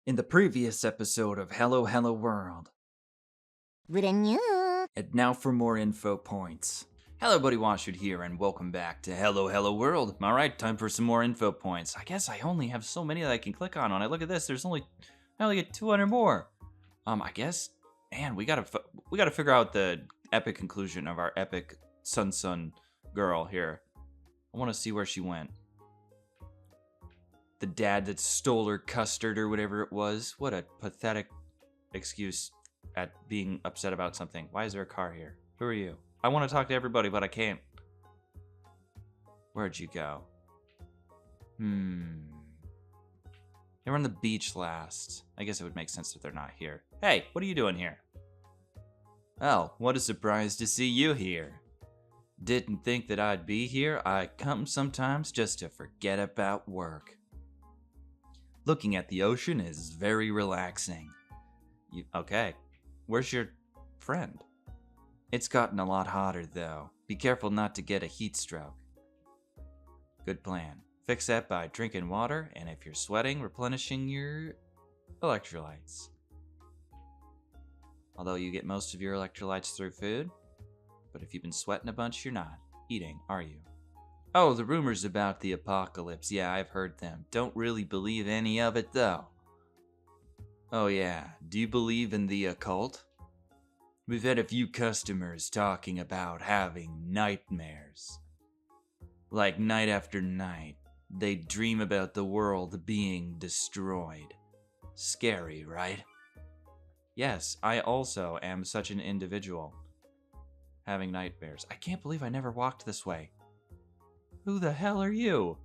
In the previous episode of Hello Hello World. And now for more info points. Hello, Buddy Washwood here, and welcome back to Hello Hello World. Alright, time for some more info points. I guess I only have so many that I can click on. When I look at this, I only get 200 more. I guess, man, we gotta figure out the epic conclusion of our epic Sun girl here. I want to see where she went. The dad that stole her custard or whatever it was. What a pathetic excuse at being upset about something. Why is there a car here? Who are you? I want to talk to everybody, but I can't. Where'd you go? They were on the beach last. I guess it would make sense that they're not here. Hey, what are you doing here? Oh, what a surprise to see you here. Didn't think that I'd be here. I come sometimes just to forget about work. Looking at the ocean is very relaxing. Okay, where's your friend? It's gotten a lot hotter though. Be careful not to get a heat stroke. Good plan. Fix that by drinking water, and if you're sweating, replenishing your electrolytes. Although you get most of your electrolytes through food, but if you've been sweating a bunch, you're not eating, are you? Oh, the rumors about the apocalypse. Yeah, I've heard them. Don't really believe any of it, though. Oh yeah, do you believe in the occult? We've had a few customers talking about having nightmares. Like night after night, they dream about the world being destroyed. Scary, right? Yes, I also am such an individual. Having nightmares. I can't believe I never walked this way. Who the hell are you?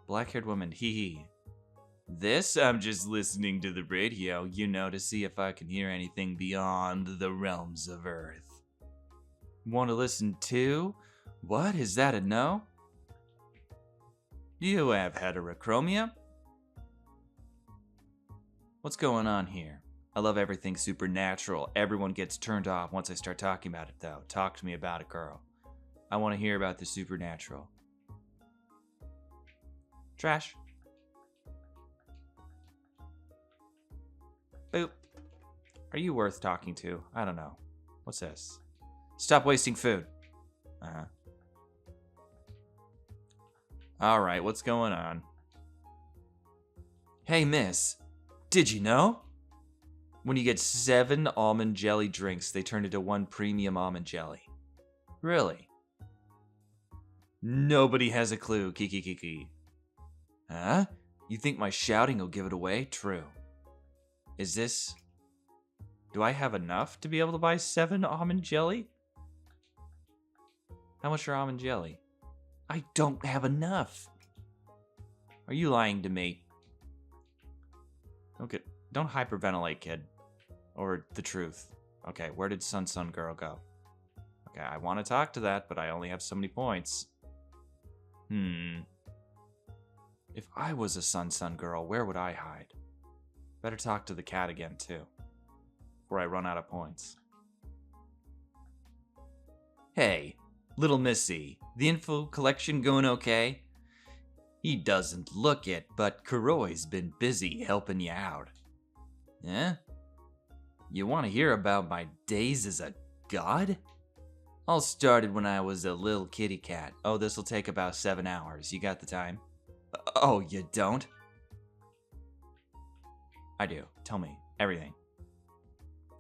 Black-haired woman, hee hee. This? I'm just listening to the radio, to see if I can hear anything beyond the realms of Earth. Want to listen to? What? Is that a no? You have heterochromia? What's going on here? I love everything supernatural. Everyone gets turned off once I start talking about it, though. Talk to me about it, girl. I want to hear about the supernatural. Trash. Boop. Are you worth talking to? I don't know. What's this? Stop wasting food. Alright, what's going on? Hey, miss. Did you know? When you get 7 almond jelly drinks, they turn into 1 premium almond jelly. Really? Nobody has a clue, kiki. Huh? You think my shouting will give it away? True. Is this... Do I have enough to be able to buy 7 almond jelly? How much are almond jelly? I don't have enough. Are you lying to me? Don't hyperventilate, kid. Or the truth. Okay, where did Sun Girl go? Okay, I want to talk to that, but I only have so many points. If I was a Sun Girl, where would I hide? Better talk to the cat again, too. Before I run out of points. Hey, little missy, the info collection going okay? He doesn't look it, but Kuroi's been busy helping you out. Eh? You want to hear about my days as a god? All started when I was a little kitty cat. Oh, this'll take about 7 hours. You got the time? Oh, you don't? I do. Tell me. Everything.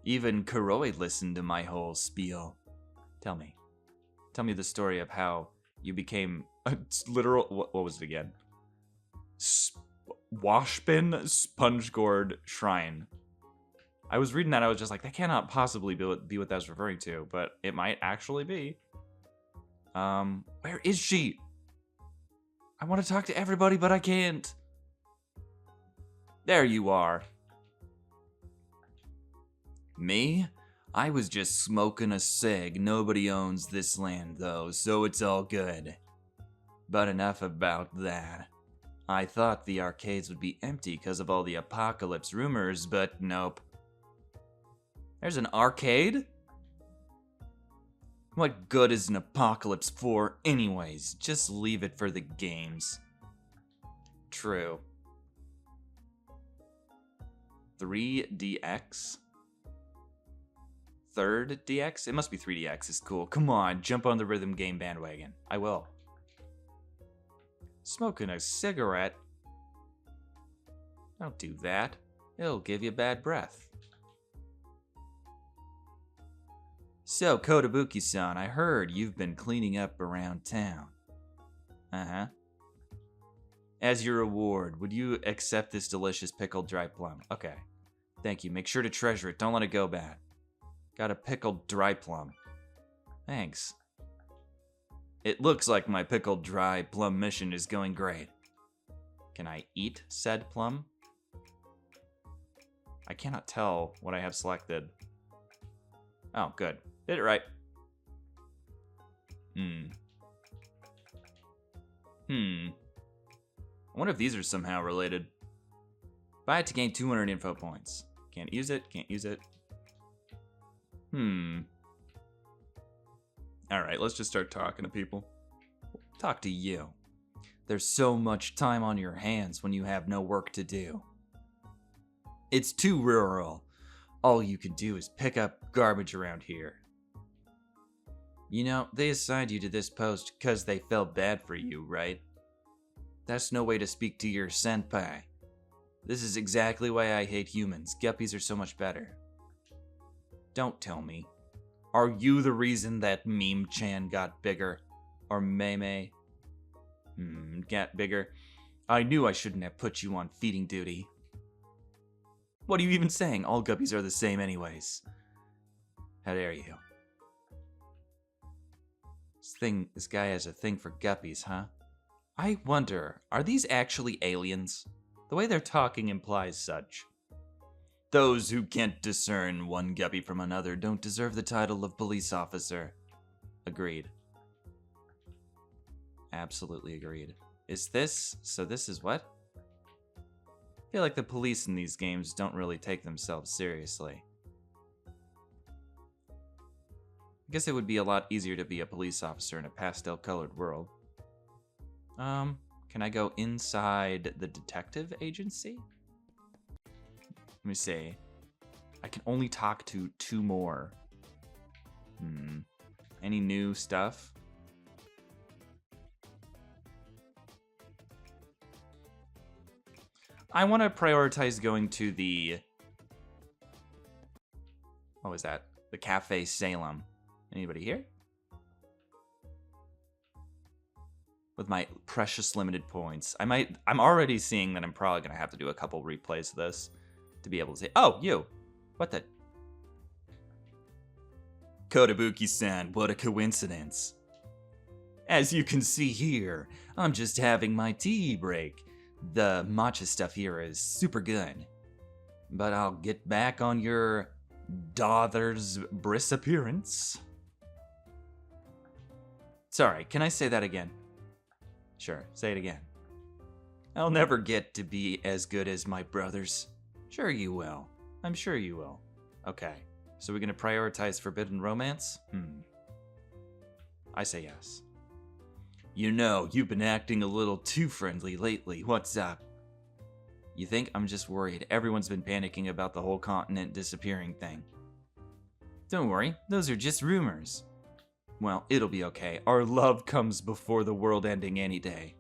Even Kuroi listened to my whole spiel. Tell me. Tell me the story of how you became a literal... What was it again? Washbin Sponge Gourd Shrine. I was reading that, I was just like, that cannot possibly be what that's referring to, but it might actually be. Where is she? I want to talk to everybody, but I can't. There you are. Me? I was just smoking a cig. Nobody owns this land, though, so it's all good. But enough about that. I thought the arcades would be empty because of all the apocalypse rumors, but nope. There's an arcade? What good is an apocalypse for anyways? Just leave it for the games. True. 3DX? Third DX? It must be 3DX. It's cool. Come on, jump on the rhythm game bandwagon. I will. Smoking a cigarette? Don't do that. It'll give you bad breath. So, Kotobuki-san, I heard you've been cleaning up around town. Uh-huh. As your reward, would you accept this delicious pickled dry plum? Okay. Thank you. Make sure to treasure it. Don't let it go bad. Got a pickled dry plum. Thanks. It looks like my pickled dry plum mission is going great. Can I eat said plum? I cannot tell what I have selected. Oh, good. Did it right. I wonder if these are somehow related. Buy it to gain 200 info points. Can't use it, can't use it. Alright, let's just start talking to people. Talk to you. There's so much time on your hands when you have no work to do. It's too rural. All you can do is pick up garbage around here. You know, they assigned you to this post because they felt bad for you, right? That's no way to speak to your senpai. This is exactly why I hate humans. Guppies are so much better. Don't tell me. Are you the reason that Meme-chan got bigger? Or Meme? Got bigger? I knew I shouldn't have put you on feeding duty. What are you even saying? All guppies are the same anyways. How dare you? This guy has a thing for guppies, huh? I wonder, are these actually aliens? The way they're talking implies such. Those who can't discern one guppy from another don't deserve the title of police officer. Agreed. Absolutely agreed. Is this? So this is what? I feel like the police in these games don't really take themselves seriously. I guess it would be a lot easier to be a police officer in a pastel-colored world. Can I go inside the detective agency? Let me see. I can only talk to 2 more. Any new stuff? I want to prioritize going to the... What was that? The Cafe Salem. Anybody here? With my precious limited points. I'm already seeing that I'm probably going to have to do a couple replays of this to be able to say, oh, you! What the? Kotobuki-san, what a coincidence. As you can see here, I'm just having my tea break. The matcha stuff here is super good. But I'll get back on your daughter's bris appearance. Sorry, can I say that again? Sure, say it again. I'll never get to be as good as my brothers. Sure you will. I'm sure you will. Okay, so we're gonna prioritize forbidden romance? I say yes. You know, you've been acting a little too friendly lately. What's up? You think I'm just worried? Everyone's been panicking about the whole continent disappearing thing. Don't worry, those are just rumors. Well, it'll be okay. Our love comes before the world ending any day.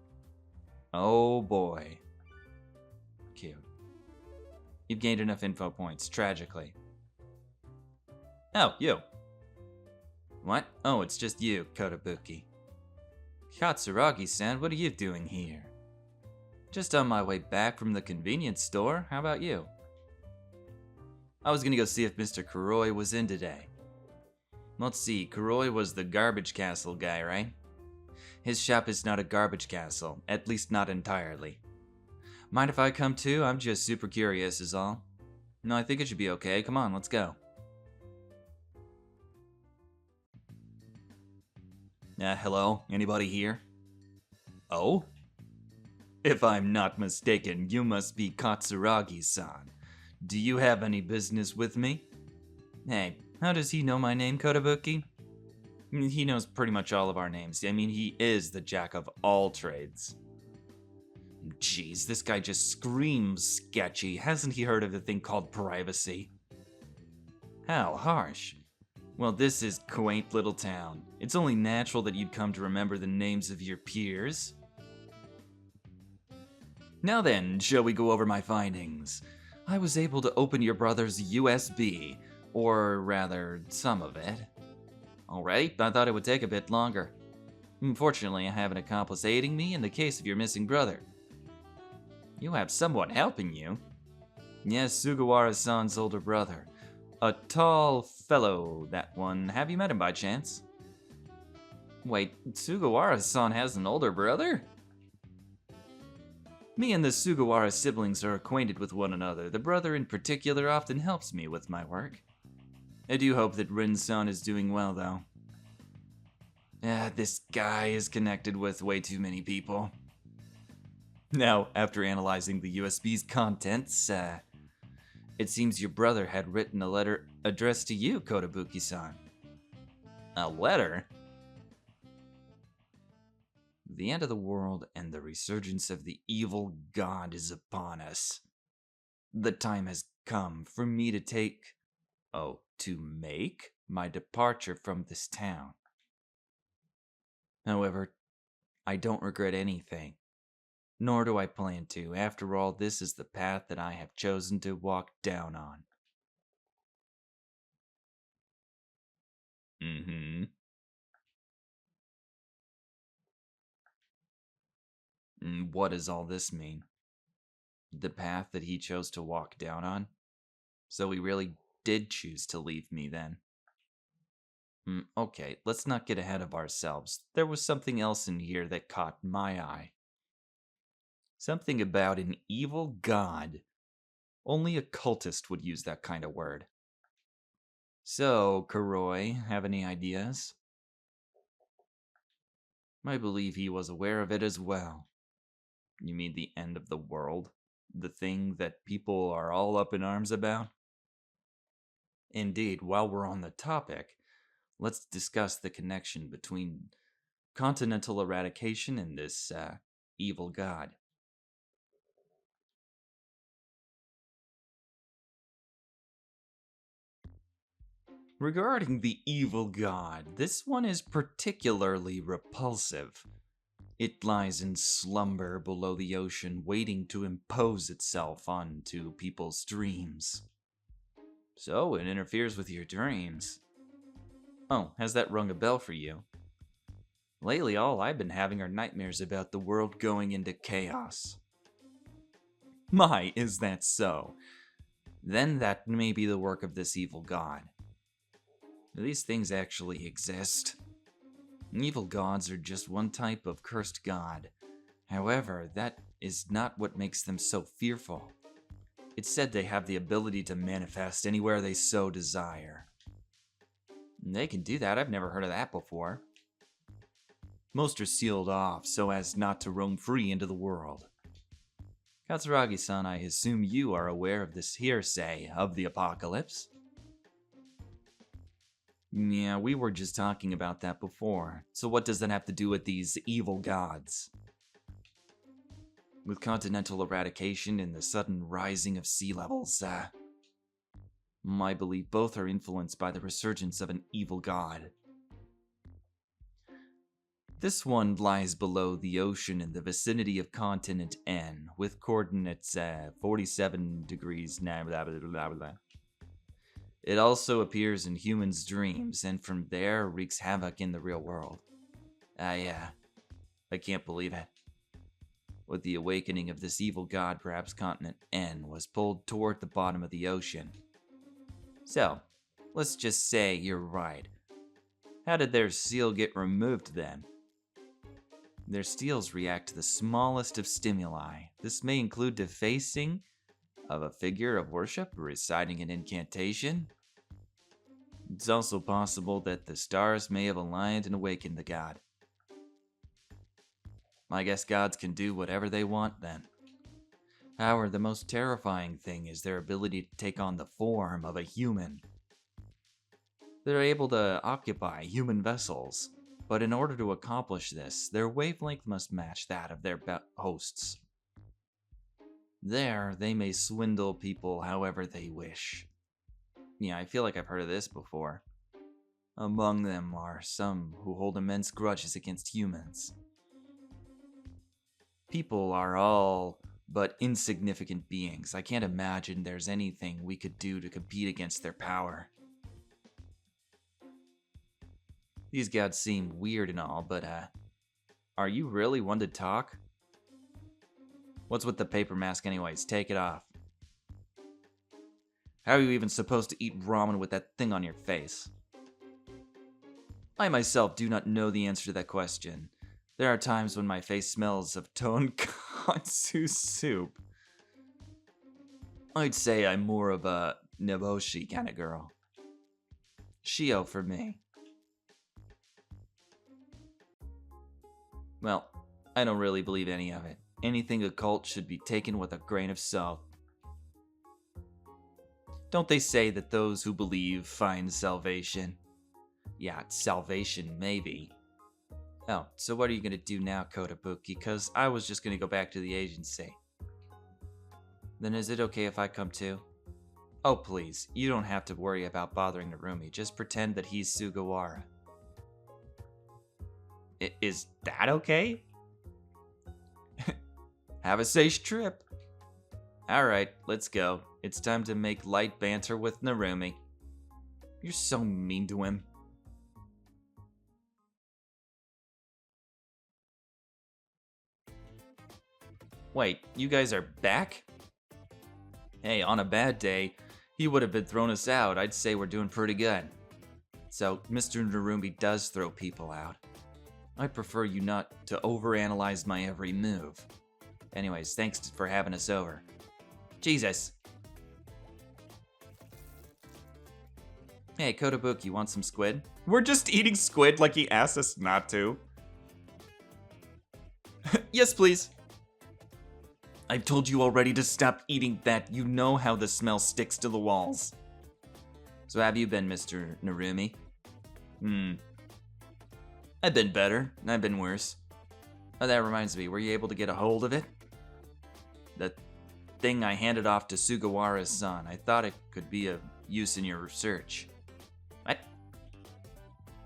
Oh boy. Cute. You've gained enough info points, tragically. Oh, you. What? Oh, it's just you, Kotobuki. Katsuragi-san, what are you doing here? Just on my way back from the convenience store. How about you? I was gonna go see if Mr. Kuroi was in today. Let's see, Kuroi was the garbage castle guy, right? His shop is not a garbage castle, at least not entirely. Mind if I come too? I'm just super curious is all. No, I think it should be okay. Come on, let's go. Hello? Anybody here? Oh? If I'm not mistaken, you must be Katsuragi-san. Do you have any business with me? Hey, how does he know my name, Kotobuki? He knows pretty much all of our names. I mean, he is the jack of all trades. Jeez, this guy just screams sketchy. Hasn't he heard of a thing called privacy? How harsh. Well, this is quaint little town. It's only natural that you'd come to remember the names of your peers. Now then, shall we go over my findings? I was able to open your brother's USB, or rather, some of it. Alright, I thought it would take a bit longer. Unfortunately, I have an accomplice aiding me in the case of your missing brother. You have someone helping you? Yes, Sugawara-san's older brother. A tall fellow, that one. Have you met him by chance? Wait, Sugawara-san has an older brother? Me and the Sugawara siblings are acquainted with one another. The brother in particular often helps me with my work. I do hope that Rin-san is doing well, though. This guy is connected with way too many people. Now, after analyzing the USB's contents, it seems your brother had written a letter addressed to you, Kotobuki-san. A letter? The end of the world and the resurgence of the evil god is upon us. The time has come for me to make my departure from this town. However, I don't regret anything. Nor do I plan to. After all, this is the path that I have chosen to walk down on. What does all this mean? The path that he chose to walk down on? So he really did choose to leave me then. Okay, let's not get ahead of ourselves. There was something else in here that caught my eye. Something about an evil god. Only a cultist would use that kind of word. So, Kuroi, have any ideas? I believe he was aware of it as well. You mean the end of the world? The thing that people are all up in arms about? Indeed, while we're on the topic, let's discuss the connection between continental eradication and this, evil god. Regarding the evil god, this one is particularly repulsive. It lies in slumber below the ocean, waiting to impose itself onto people's dreams. So, it interferes with your dreams. Oh, has that rung a bell for you? Lately, all I've been having are nightmares about the world going into chaos. My, is that so? Then that may be the work of this evil god. These things actually exist. Evil gods are just one type of cursed god. However, that is not what makes them so fearful. It's said they have the ability to manifest anywhere they so desire. They can do that? I've never heard of that before. Most are sealed off so as not to roam free into the world. Katsuragi-san, I assume you are aware of this hearsay of the apocalypse? Yeah, we were just talking about that before. So what does that have to do with these evil gods? With continental eradication and the sudden rising of sea levels, I believe both are influenced by the resurgence of an evil god. This one lies below the ocean in the vicinity of continent N, with coordinates 47 degrees. Blah, blah, blah, blah. It also appears in humans' dreams, and from there wreaks havoc in the real world. Yeah. I can't believe it. With the awakening of this evil god, perhaps continent N was pulled toward the bottom of the ocean. So, let's just say you're right. How did their seal get removed then? Their steels react to the smallest of stimuli. This may include defacing of a figure of worship, reciting an incantation. It's also possible that the stars may have aligned and awakened the god. I guess gods can do whatever they want then. However, the most terrifying thing is their ability to take on the form of a human. They're able to occupy human vessels, but in order to accomplish this, their wavelength must match that of their hosts. There, they may swindle people however they wish. Yeah, I feel like I've heard of this before. Among them are some who hold immense grudges against humans. People are all but insignificant beings. I can't imagine there's anything we could do to compete against their power. These gods seem weird and all, but are you really one to talk? What's with the paper mask anyways? Take it off. How are you even supposed to eat ramen with that thing on your face? I myself do not know the answer to that question. There are times when my face smells of tonkatsu soup. I'd say I'm more of a Neboshi kind of girl. Shio for me. Well, I don't really believe any of it. Anything occult should be taken with a grain of salt. Don't they say that those who believe find salvation? Yeah, salvation maybe. Oh, so what are you gonna do now, Kotobuki? Cause I was just gonna go back to the agency. Then is it okay if I come too? Oh please, you don't have to worry about bothering Narumi. Just pretend that he's Sugawara. Is that okay? Have a safe trip. Alright, let's go. It's time to make light banter with Narumi. You're so mean to him. Wait, you guys are back? Hey, on a bad day, he would have been thrown us out. I'd say we're doing pretty good. So, Mr. Narumi does throw people out. I prefer you not to overanalyze my every move. Anyways, thanks for having us over. Jesus. Hey, Kotobuki, you want some squid? We're just eating squid like he asked us not to. Yes, please. I've told you already to stop eating that. You know how the smell sticks to the walls. So have you been, Mr. Narumi? I've been better. I've been worse. Oh, that reminds me. Were you able to get a hold of it? The thing I handed off to Sugawara's son. I thought it could be of use in your research. What?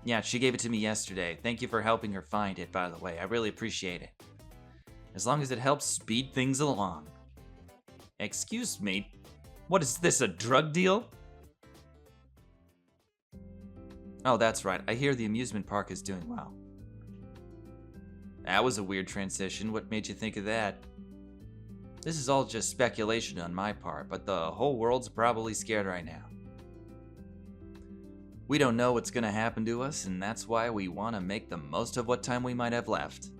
Yeah, she gave it to me yesterday. Thank you for helping her find it, by the way. I really appreciate it. As long as it helps speed things along. Excuse me? What is this, a drug deal? Oh, that's right. I hear the amusement park is doing well. That was a weird transition. What made you think of that? This is all just speculation on my part, but the whole world's probably scared right now. We don't know what's gonna happen to us, and that's why we want to make the most of what time we might have left.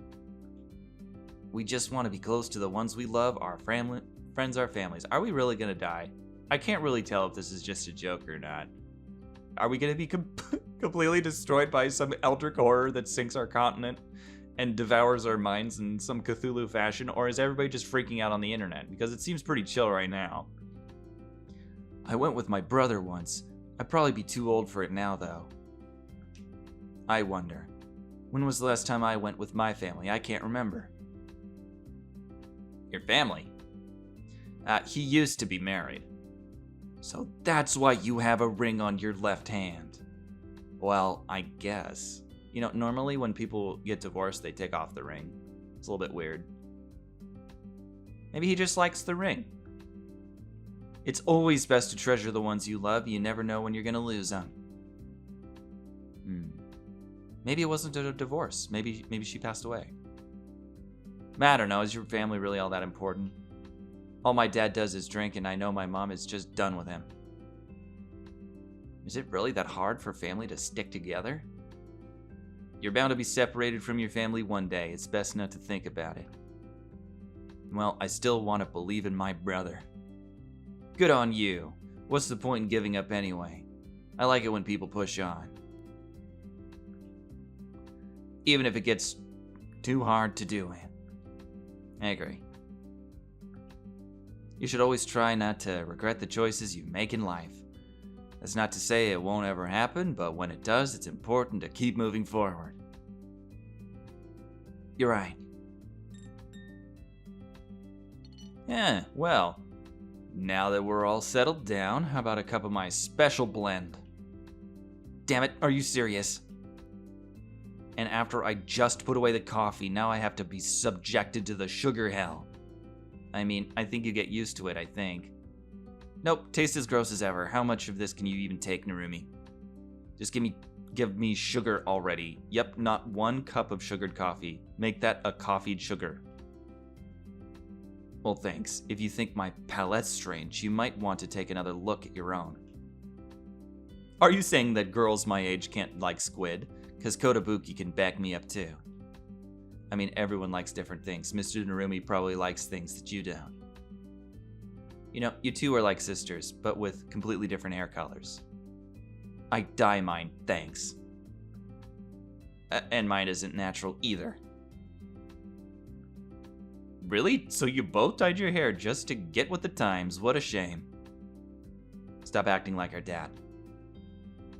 We just want to be close to the ones we love, our family, friends, our families. Are we really gonna die? I can't really tell if this is just a joke or not. Are we gonna be completely destroyed by some Eldritch horror that sinks our continent and devours our minds in some Cthulhu fashion, or is everybody just freaking out on the internet? Because it seems pretty chill right now. I went with my brother once. I'd probably be too old for it now, though. I wonder. When was the last time I went with my family? I can't remember. Your family? He used to be married. So that's why you have a ring on your left hand. Well, I guess. You know, normally when people get divorced, they take off the ring. It's a little bit weird. Maybe he just likes the ring. It's always best to treasure the ones you love. You never know when you're gonna lose them. Maybe it wasn't a divorce. Maybe she passed away. I don't know. Is your family really all that important? All my dad does is drink, and I know my mom is just done with him. Is it really that hard for family to stick together? You're bound to be separated from your family one day. It's best not to think about it. Well, I still want to believe in my brother. Good on you. What's the point in giving up anyway? I like it when people push on. Even if it gets too hard to do it. I agree. You should always try not to regret the choices you make in life. That's not to say it won't ever happen, but when it does, it's important to keep moving forward. You're right. Yeah, well, now that we're all settled down, how about a cup of my special blend? Damn it, are you serious? And after I just put away the coffee, now I have to be subjected to the sugar hell. I mean, I think you get used to it, I think. Nope, tastes as gross as ever. How much of this can you even take, Narumi? Just give me sugar already. Yep, not 1 cup of sugared coffee. Make that a coffeed sugar. Well, thanks. If you think my palette's strange, you might want to take another look at your own. Are you saying that girls my age can't like squid? Because Kotobuki can back me up too. I mean, everyone likes different things. Mr. Narumi probably likes things that you don't. You know, you two are like sisters, but with completely different hair colors. I dye mine, thanks. And mine isn't natural either. Really? So you both dyed your hair just to get with the times? What a shame. Stop acting like our dad.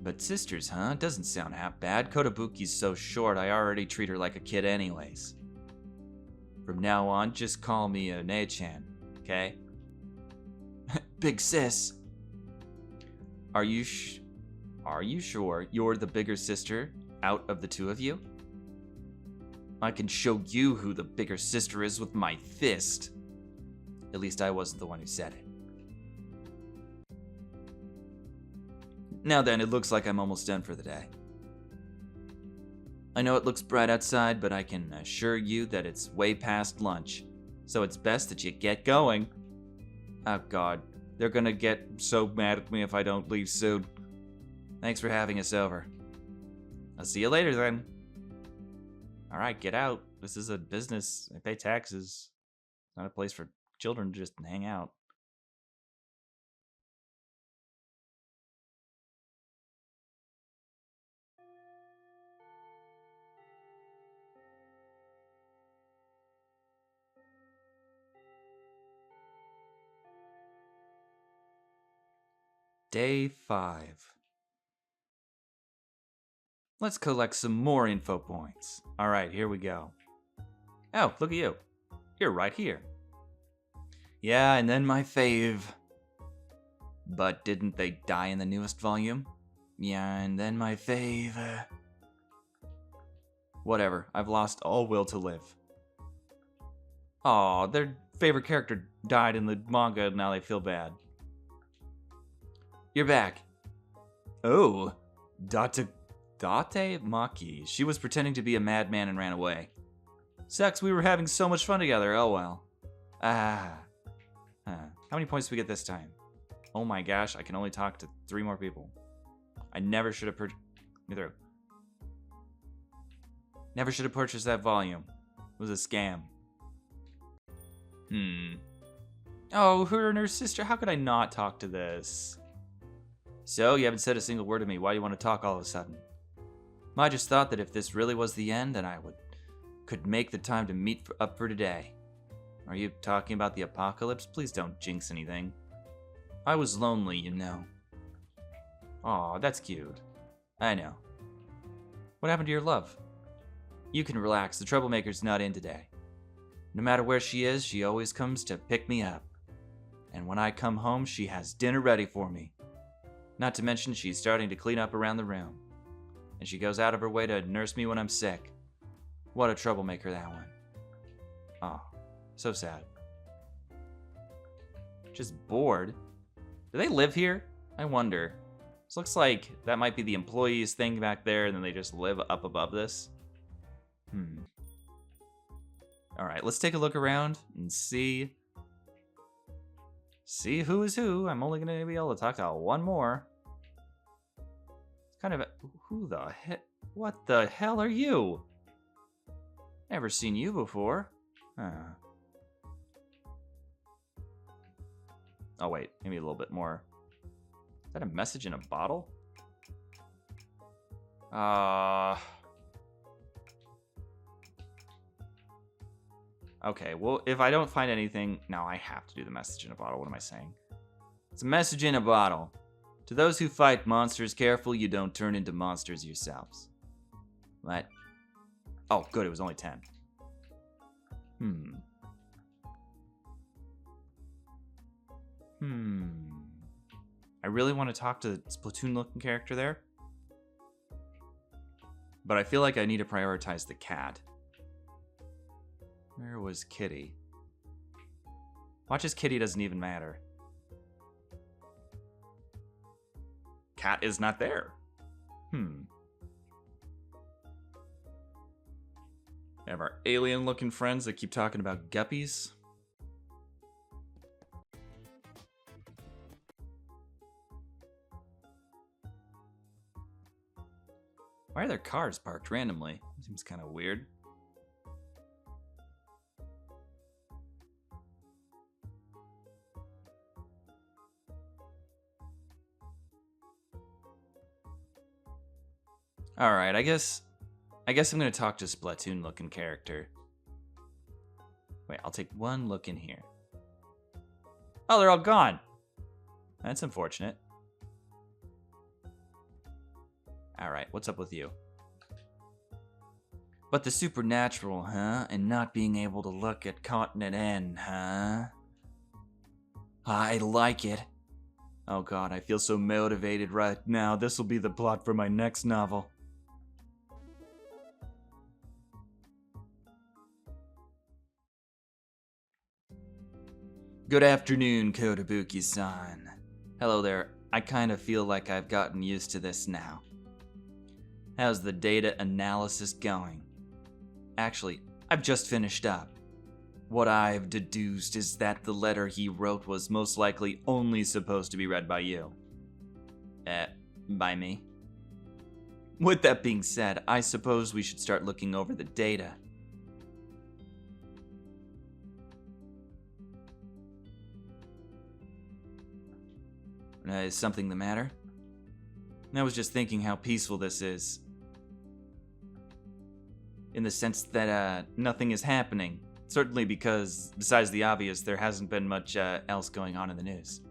But sisters, huh? Doesn't sound half bad. Kotobuki's so short, I already treat her like a kid anyways. From now on, just call me a Nei-chan, okay? Big sis. Are you sure you're the bigger sister out of the two of you? I can show you who the bigger sister is with my fist. At least I wasn't the one who said it. Now then, it looks like I'm almost done for the day. I know it looks bright outside, but I can assure you that it's way past lunch, so it's best that you get going. Oh god, they're gonna get so mad at me if I don't leave soon. Thanks for having us over. I'll see you later then. Alright, get out. This is a business. I pay taxes. It's not a place for children to just hang out. Day 5. Let's collect some more info points. Alright, here we go. Oh, look at you. You're right here. Yeah, and then my fave. But didn't they die in the newest volume? Yeah, and then my fave. Whatever, I've lost all will to live. Aw, their favorite character died in the manga and now they feel bad. You're back. Oh, Date Maki. She was pretending to be a madman and ran away. Sucks, we were having so much fun together, oh well. How many points do we get this time? Oh my gosh, I can only talk to 3 more people. I never should have Never should have purchased that volume. It was a scam. Oh, her and her sister, how could I not talk to this? So, you haven't said a single word to me. Why do you want to talk all of a sudden? I just thought that if this really was the end, then I could make the time to meet up for today. Are you talking about the apocalypse? Please don't jinx anything. I was lonely, you know. Aw, that's cute. I know. What happened to your love? You can relax. The troublemaker's not in today. No matter where she is, she always comes to pick me up. And when I come home, she has dinner ready for me. Not to mention, she's starting to clean up around the room. And she goes out of her way to nurse me when I'm sick. What a troublemaker, that one. Aw, so sad. Just bored. Do they live here? I wonder. This looks like that might be the employees thing back there, and then they just live up above this. Alright, let's take a look around and see who is who. I'm only going to be able to talk to one more. It's kind of who the heck? What the hell are you? Never seen you before. Oh wait, maybe a little bit more. Is that a message in a bottle? Okay, well, if I don't find anything... No, I have to do the message in a bottle. What am I saying? It's a message in a bottle. To those who fight monsters, careful you don't turn into monsters yourselves. What? Oh, good, it was only 10. I really want to talk to the Splatoon-looking character there. But I feel like I need to prioritize the cat. Where was Kitty? Watch as Kitty doesn't even matter. Cat is not there. We have our alien-looking friends that keep talking about guppies. Why are there cars parked randomly? Seems kind of weird. Alright, I guess I'm gonna talk to Splatoon looking character. Wait, I'll take one look in here. Oh, they're all gone. That's unfortunate. Alright, what's up with you? But the supernatural, huh? And not being able to look at Continent N, huh? I like it. Oh god, I feel so motivated right now. This will be the plot for my next novel. Good afternoon, Kotobuki-san. Hello there. I kind of feel like I've gotten used to this now. How's the data analysis going? Actually, I've just finished up. What I've deduced is that the letter he wrote was most likely only supposed to be read by you. By me? With that being said, I suppose we should start looking over the data. Is something the matter? I was just thinking how peaceful this is. In the sense that nothing is happening. Certainly because, besides the obvious, there hasn't been much else going on in the news.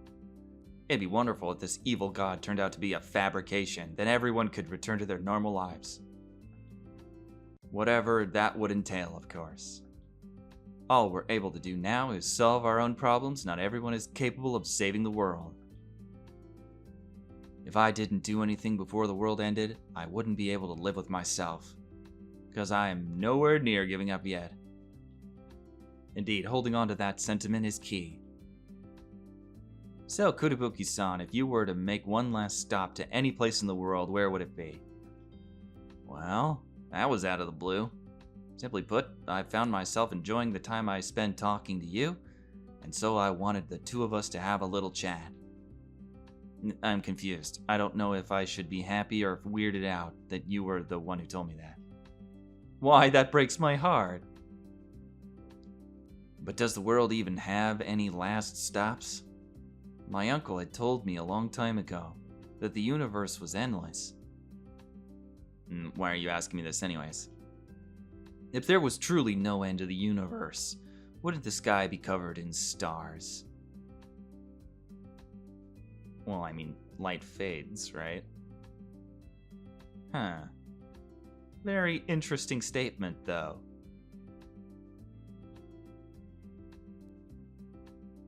It'd be wonderful if this evil god turned out to be a fabrication, then everyone could return to their normal lives. Whatever that would entail, of course. All we're able to do now is solve our own problems. Not everyone is capable of saving the world. If I didn't do anything before the world ended, I wouldn't be able to live with myself. Because I am nowhere near giving up yet. Indeed, holding on to that sentiment is key. So, Kotobuki-san, if you were to make one last stop to any place in the world, where would it be? Well, that was out of the blue. Simply put, I found myself enjoying the time I spent talking to you, and so I wanted the two of us to have a little chat. I'm confused. I don't know if I should be happy or weirded out that you were the one who told me that. Why, that breaks my heart. But does the world even have any last stops? My uncle had told me a long time ago that the universe was endless. Why are you asking me this anyways? If there was truly no end to the universe, wouldn't the sky be covered in stars? Well, I mean, light fades, right? Huh. Very interesting statement, though.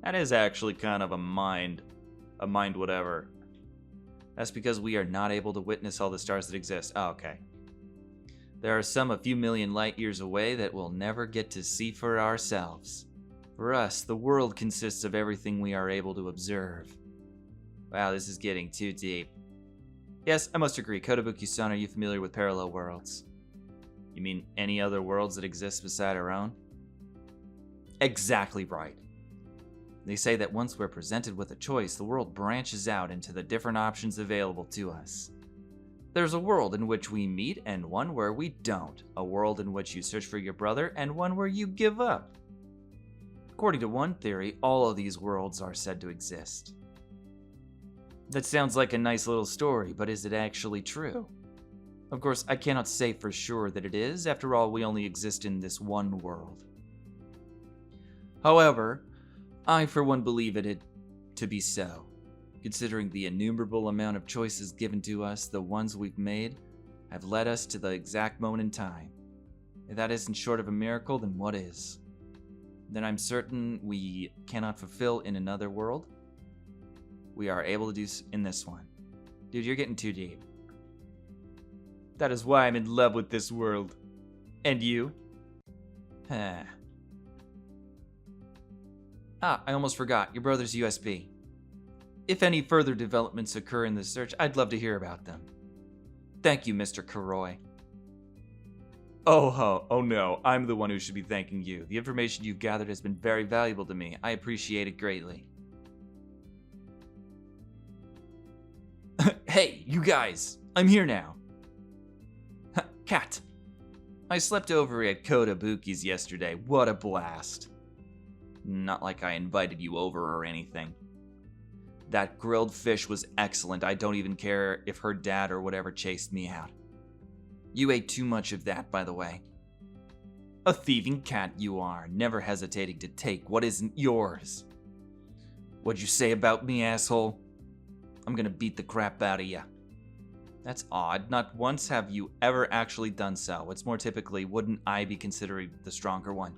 That is actually kind of a mind whatever. That's because we are not able to witness all the stars that exist. Oh, okay. There are some a few million light years away that we'll never get to see for ourselves. For us, the world consists of everything we are able to observe. Wow, this is getting too deep. Yes, I must agree. Kotobuki-san, are you familiar with parallel worlds? You mean any other worlds that exist beside our own? Exactly right. They say that once we're presented with a choice, the world branches out into the different options available to us. There's a world in which we meet and one where we don't. A world in which you search for your brother and one where you give up. According to one theory, all of these worlds are said to exist. That sounds like a nice little story, but is it actually true? Of course, I cannot say for sure that it is. After all, we only exist in this one world. However, I for one believe it to be so. Considering the innumerable amount of choices given to us, the ones we've made have led us to the exact moment in time. If that isn't short of a miracle, then what is? Then I'm certain we cannot fulfill in another world. we are able to do in this one. Dude, you're getting too deep. That is why I'm in love with this world. And you? I almost forgot. Your brother's USB. If any further developments occur in the search, I'd love to hear about them. Thank you, Mr. Karoy. Oh no, I'm the one who should be thanking you. The information you've gathered has been very valuable to me. I appreciate it greatly. Hey, you guys! I'm here now. Cat. I slept over at Kotobuki's yesterday. What a blast. Not like I invited you over or anything. That grilled fish was excellent. I don't even care if her dad or whatever chased me out. You ate too much of that, by the way. A thieving cat you are, never hesitating to take what isn't yours. What'd you say about me, asshole? I'm gonna beat the crap out of ya. That's odd. Not once have you ever actually done so. It's more typically, wouldn't I be considered the stronger one?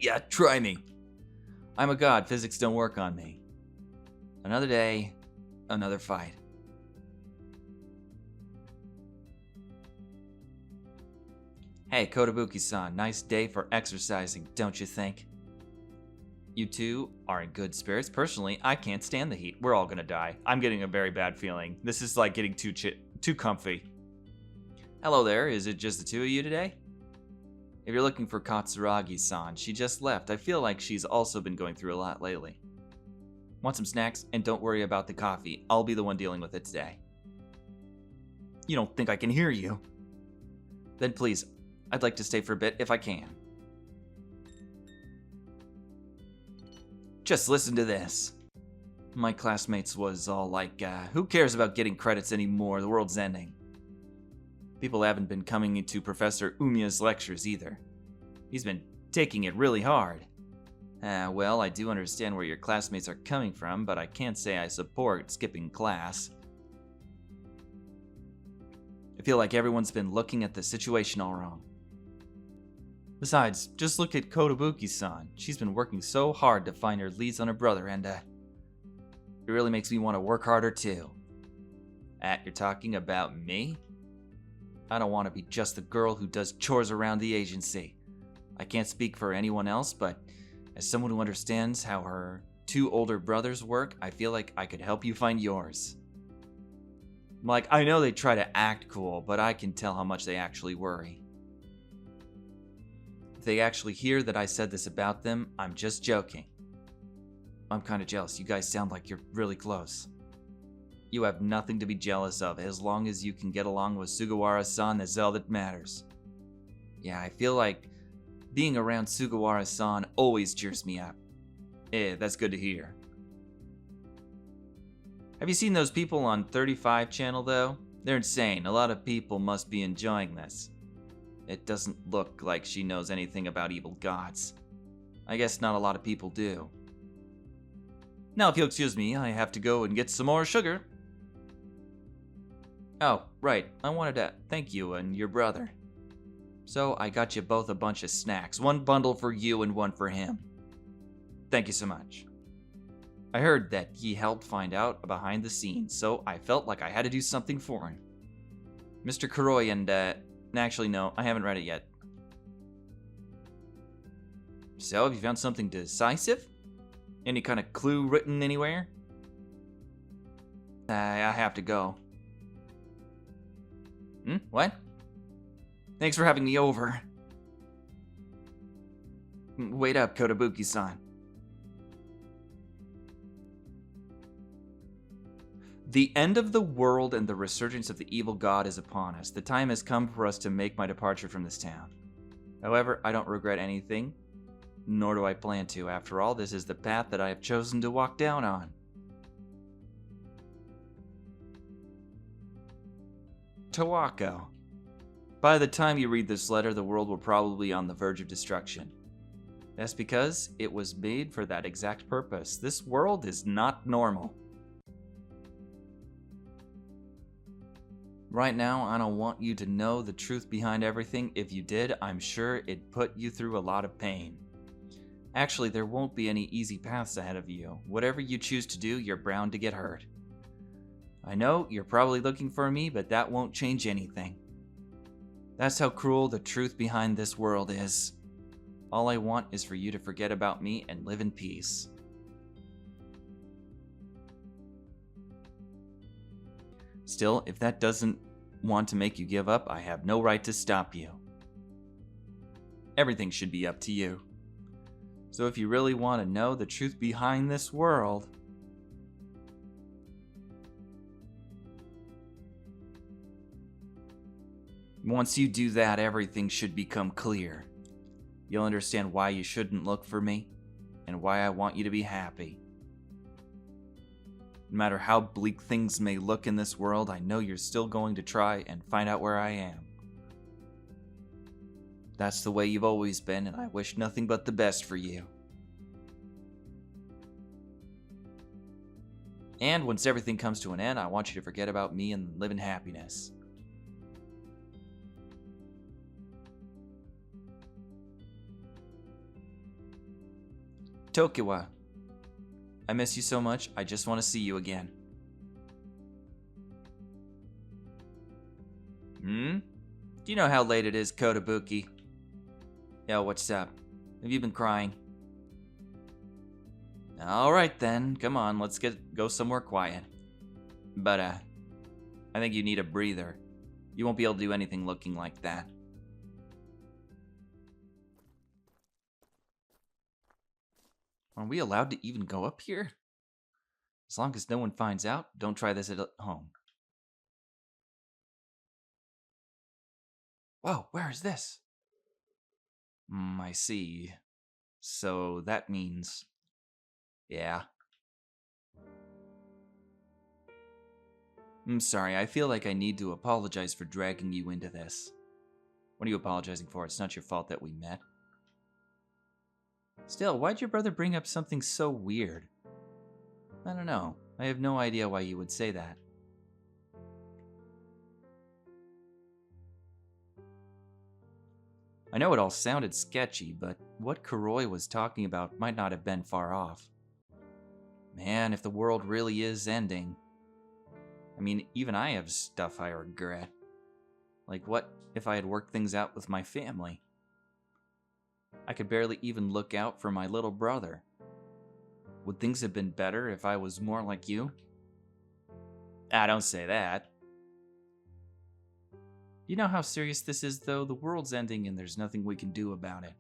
Yeah, try me. I'm a god. Physics don't work on me. Another day, another fight. Hey, Kotobuki-san, nice day for exercising, don't you think? You two are in good spirits. Personally, I can't stand the heat. We're all gonna die. I'm getting a very bad feeling. This is like getting too comfy. Hello there, is it just the two of you today? If you're looking for Katsuragi-san, she just left. I feel like she's also been going through a lot lately. Want some snacks? And don't worry about the coffee. I'll be the one dealing with it today. You don't think I can hear you? Then please, I'd like to stay for a bit if I can. Just listen to this. My classmates was all like, who cares about getting credits anymore? The world's ending. People haven't been coming into Professor Umiya's lectures either. He's been taking it really hard. Well, I do understand where your classmates are coming from, but I can't say I support skipping class. I feel like everyone's been looking at the situation all wrong. Besides, just look at Kotobuki-san. She's been working so hard to find her leads on her brother, and it really makes me want to work harder too. You're talking about me? I don't want to be just the girl who does chores around the agency. I can't speak for anyone else, but as someone who understands how her two older brothers work, I feel like I could help you find yours. Like, I know they try to act cool, but I can tell how much they actually worry. If they actually hear that I said this about them, I'm just joking. I'm kind of jealous. You guys sound like you're really close. You have nothing to be jealous of. As long as you can get along with Sugawara-san, that's all that matters. Yeah, I feel like being around Sugawara-san always cheers me up. That's good to hear. Have you seen those people on 35 channel though? They're insane. A lot of people must be enjoying this. It doesn't look like she knows anything about evil gods. I guess not a lot of people do. Now, if you'll excuse me, I have to go and get some more sugar. Oh, right. I wanted to thank you and your brother. So I got you both a bunch of snacks. One bundle for you and one for him. Thank you so much. I heard that he helped find out behind the scenes, so I felt like I had to do something for him. Mr. Karoy and, actually no, I haven't read it yet. So, have you found something decisive? Any kind of clue written anywhere? I have to go. What? Thanks for having me over. Wait up, Kotobuki-san. The end of the world and the resurgence of the evil god is upon us. The time has come for us to make my departure from this town. However, I don't regret anything, nor do I plan to. After all, this is the path that I have chosen to walk down on. Tawako. By the time you read this letter, the world will probably be on the verge of destruction. That's because it was made for that exact purpose. This world is not normal. Right now, I don't want you to know the truth behind everything. If you did, I'm sure it'd put you through a lot of pain. Actually, there won't be any easy paths ahead of you. Whatever you choose to do, you're bound to get hurt. I know you're probably looking for me, but that won't change anything. That's how cruel the truth behind this world is. All I want is for you to forget about me and live in peace. Still, if that doesn't want to make you give up, I have no right to stop you. Everything should be up to you. So if you really want to know the truth behind this world, once you do that, everything should become clear. You'll understand why you shouldn't look for me, and why I want you to be happy. No matter how bleak things may look in this world, I know you're still going to try and find out where I am. That's the way you've always been, and I wish nothing but the best for you. And once everything comes to an end, I want you to forget about me and live in happiness. Tokiwa, I miss you so much, I just want to see you again. Do you know how late it is, Kotobuki? Yo, what's up? Have you been crying? Alright then, come on, let's go somewhere quiet. But, I think you need a breather. You won't be able to do anything looking like that. Are we allowed to even go up here? As long as no one finds out, don't try this at home. Whoa, where is this? I see. So that means... yeah. I'm sorry, I feel like I need to apologize for dragging you into this. What are you apologizing for? It's not your fault that we met. Still, why'd your brother bring up something so weird? I don't know. I have no idea why you would say that. I know it all sounded sketchy, but what Kuroi was talking about might not have been far off. Man, if the world really is ending... I mean, even I have stuff I regret. Like, what if I had worked things out with my family? I could barely even look out for my little brother. Would things have been better if I was more like you? Don't say that. You know how serious this is, though? The world's ending and there's nothing we can do about it.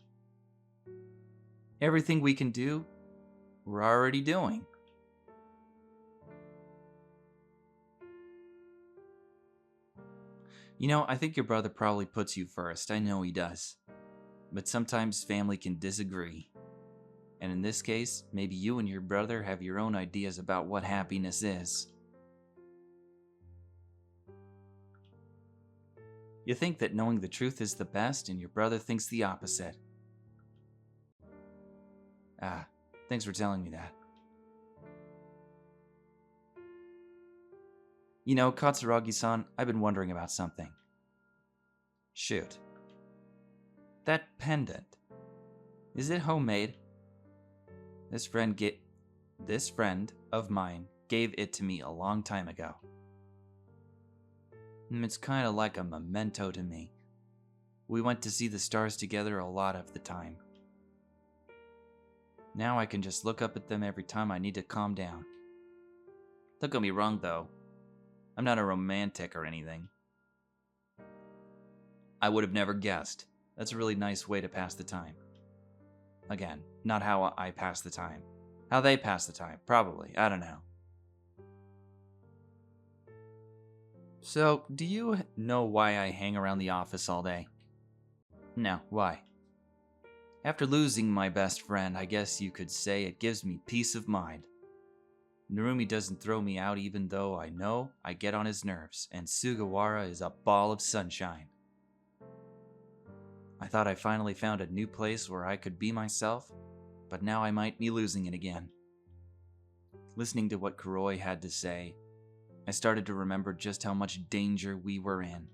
Everything we can do, we're already doing. You know, I think your brother probably puts you first. I know he does. But sometimes family can disagree. And in this case, maybe you and your brother have your own ideas about what happiness is. You think that knowing the truth is the best, and your brother thinks the opposite. Thanks for telling me that. You know, Katsuragi-san, I've been wondering about something. Shoot. That pendant. Is it homemade? This friend of mine gave it to me a long time ago. It's kind of like a memento to me. We went to see the stars together a lot of the time. Now I can just look up at them every time I need to calm down. Don't get me wrong though. I'm not a romantic or anything. I would have never guessed. That's a really nice way to pass the time. Again, not how I pass the time. How they pass the time, probably. I don't know. So, do you know why I hang around the office all day? No, why? After losing my best friend, I guess you could say it gives me peace of mind. Narumi doesn't throw me out even though I know I get on his nerves, and Sugawara is a ball of sunshine. I thought I finally found a new place where I could be myself, but now I might be losing it again. Listening to what Kuroi had to say, I started to remember just how much danger we were in.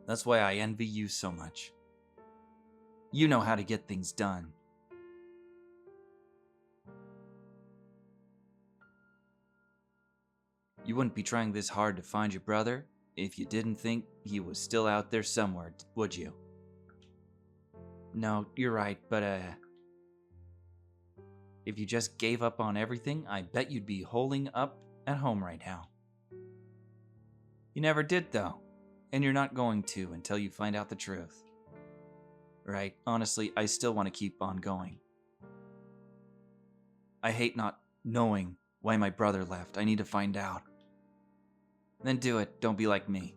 That's why I envy you so much. You know how to get things done. You wouldn't be trying this hard to find your brother if you didn't think he was still out there somewhere, would you? No, you're right, but if you just gave up on everything, I bet you'd be holding up at home right now. You never did, though, and you're not going to until you find out the truth. Right, honestly, I still want to keep on going. I hate not knowing why my brother left. I need to find out. Then do it, don't be like me.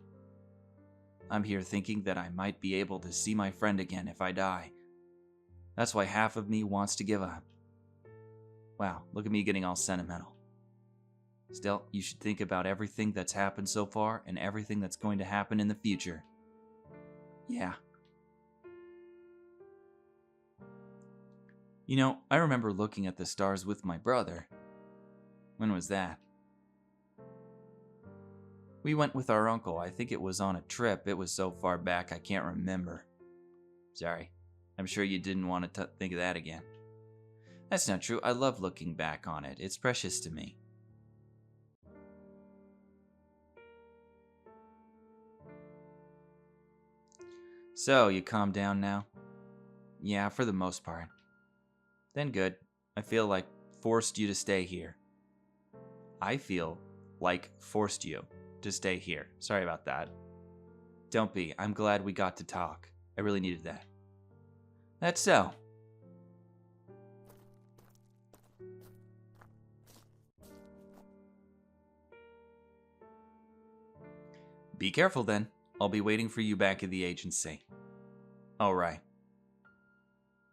I'm here thinking that I might be able to see my friend again if I die. That's why half of me wants to give up. Wow, look at me getting all sentimental. Still, you should think about everything that's happened so far and everything that's going to happen in the future. Yeah. You know, I remember looking at the stars with my brother. When was that? We went with our uncle. I think it was on a trip. It was so far back I can't remember. Sorry. I'm sure you didn't want to think of that again. That's not true. I love looking back on it. It's precious to me. So, you calmed down now? Yeah, for the most part. Then good. I feel like forced you to stay here. I feel like forced you to stay here. Sorry about that. Don't be. I'm glad we got to talk. I really needed that. That's so. Be careful then. I'll be waiting for you back at the agency. Alright.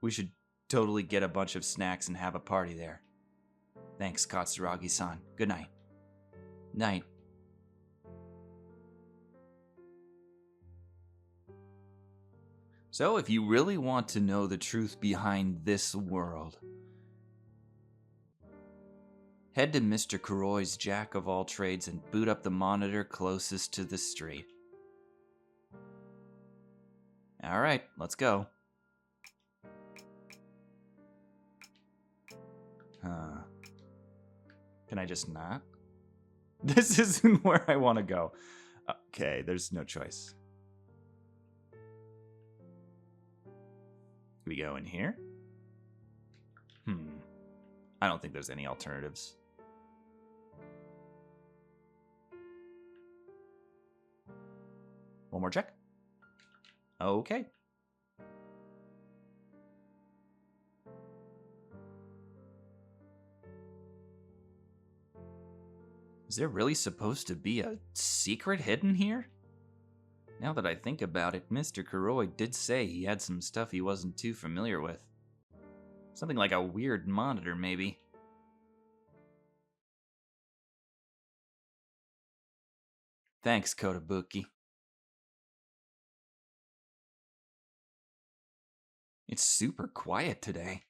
We should totally get a bunch of snacks and have a party there. Thanks, Katsuragi-san. Good night. Night. So, if you really want to know the truth behind this world, head to Mr. Kuroi's Jack of all trades and boot up the monitor closest to the street. Alright, let's go. Can I just not? This isn't where I want to go. Okay, there's no choice. We go in here? I don't think there's any alternatives. One more check. Okay. Is there really supposed to be a secret hidden here? Now that I think about it, Mr. Kuroi did say he had some stuff he wasn't too familiar with. Something like a weird monitor, maybe. Thanks, Kotobuki. It's super quiet today.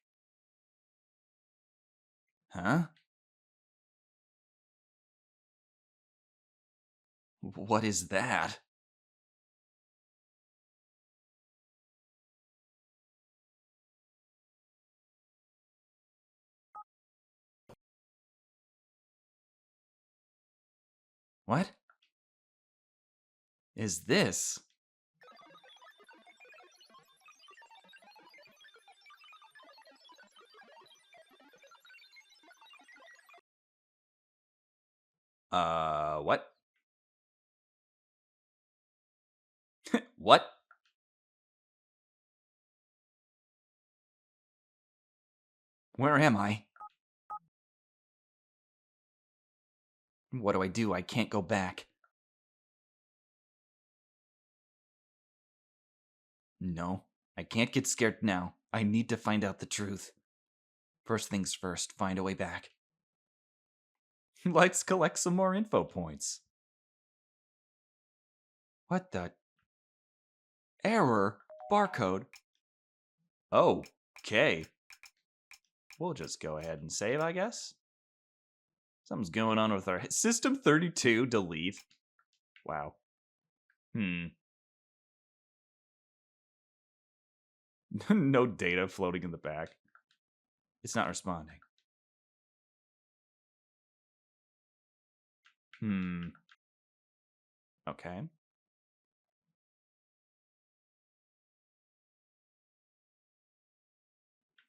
Huh? What is that? What is this? What? What? Where am I? What do I do? I can't go back. No, I can't get scared now. I need to find out the truth. First things first, find a way back. Let's collect some more info points. What the? Error? Barcode? Oh, okay. We'll just go ahead and save, I guess. Something's going on with our system 32, delete. Wow. No data floating in the back. It's not responding. Okay.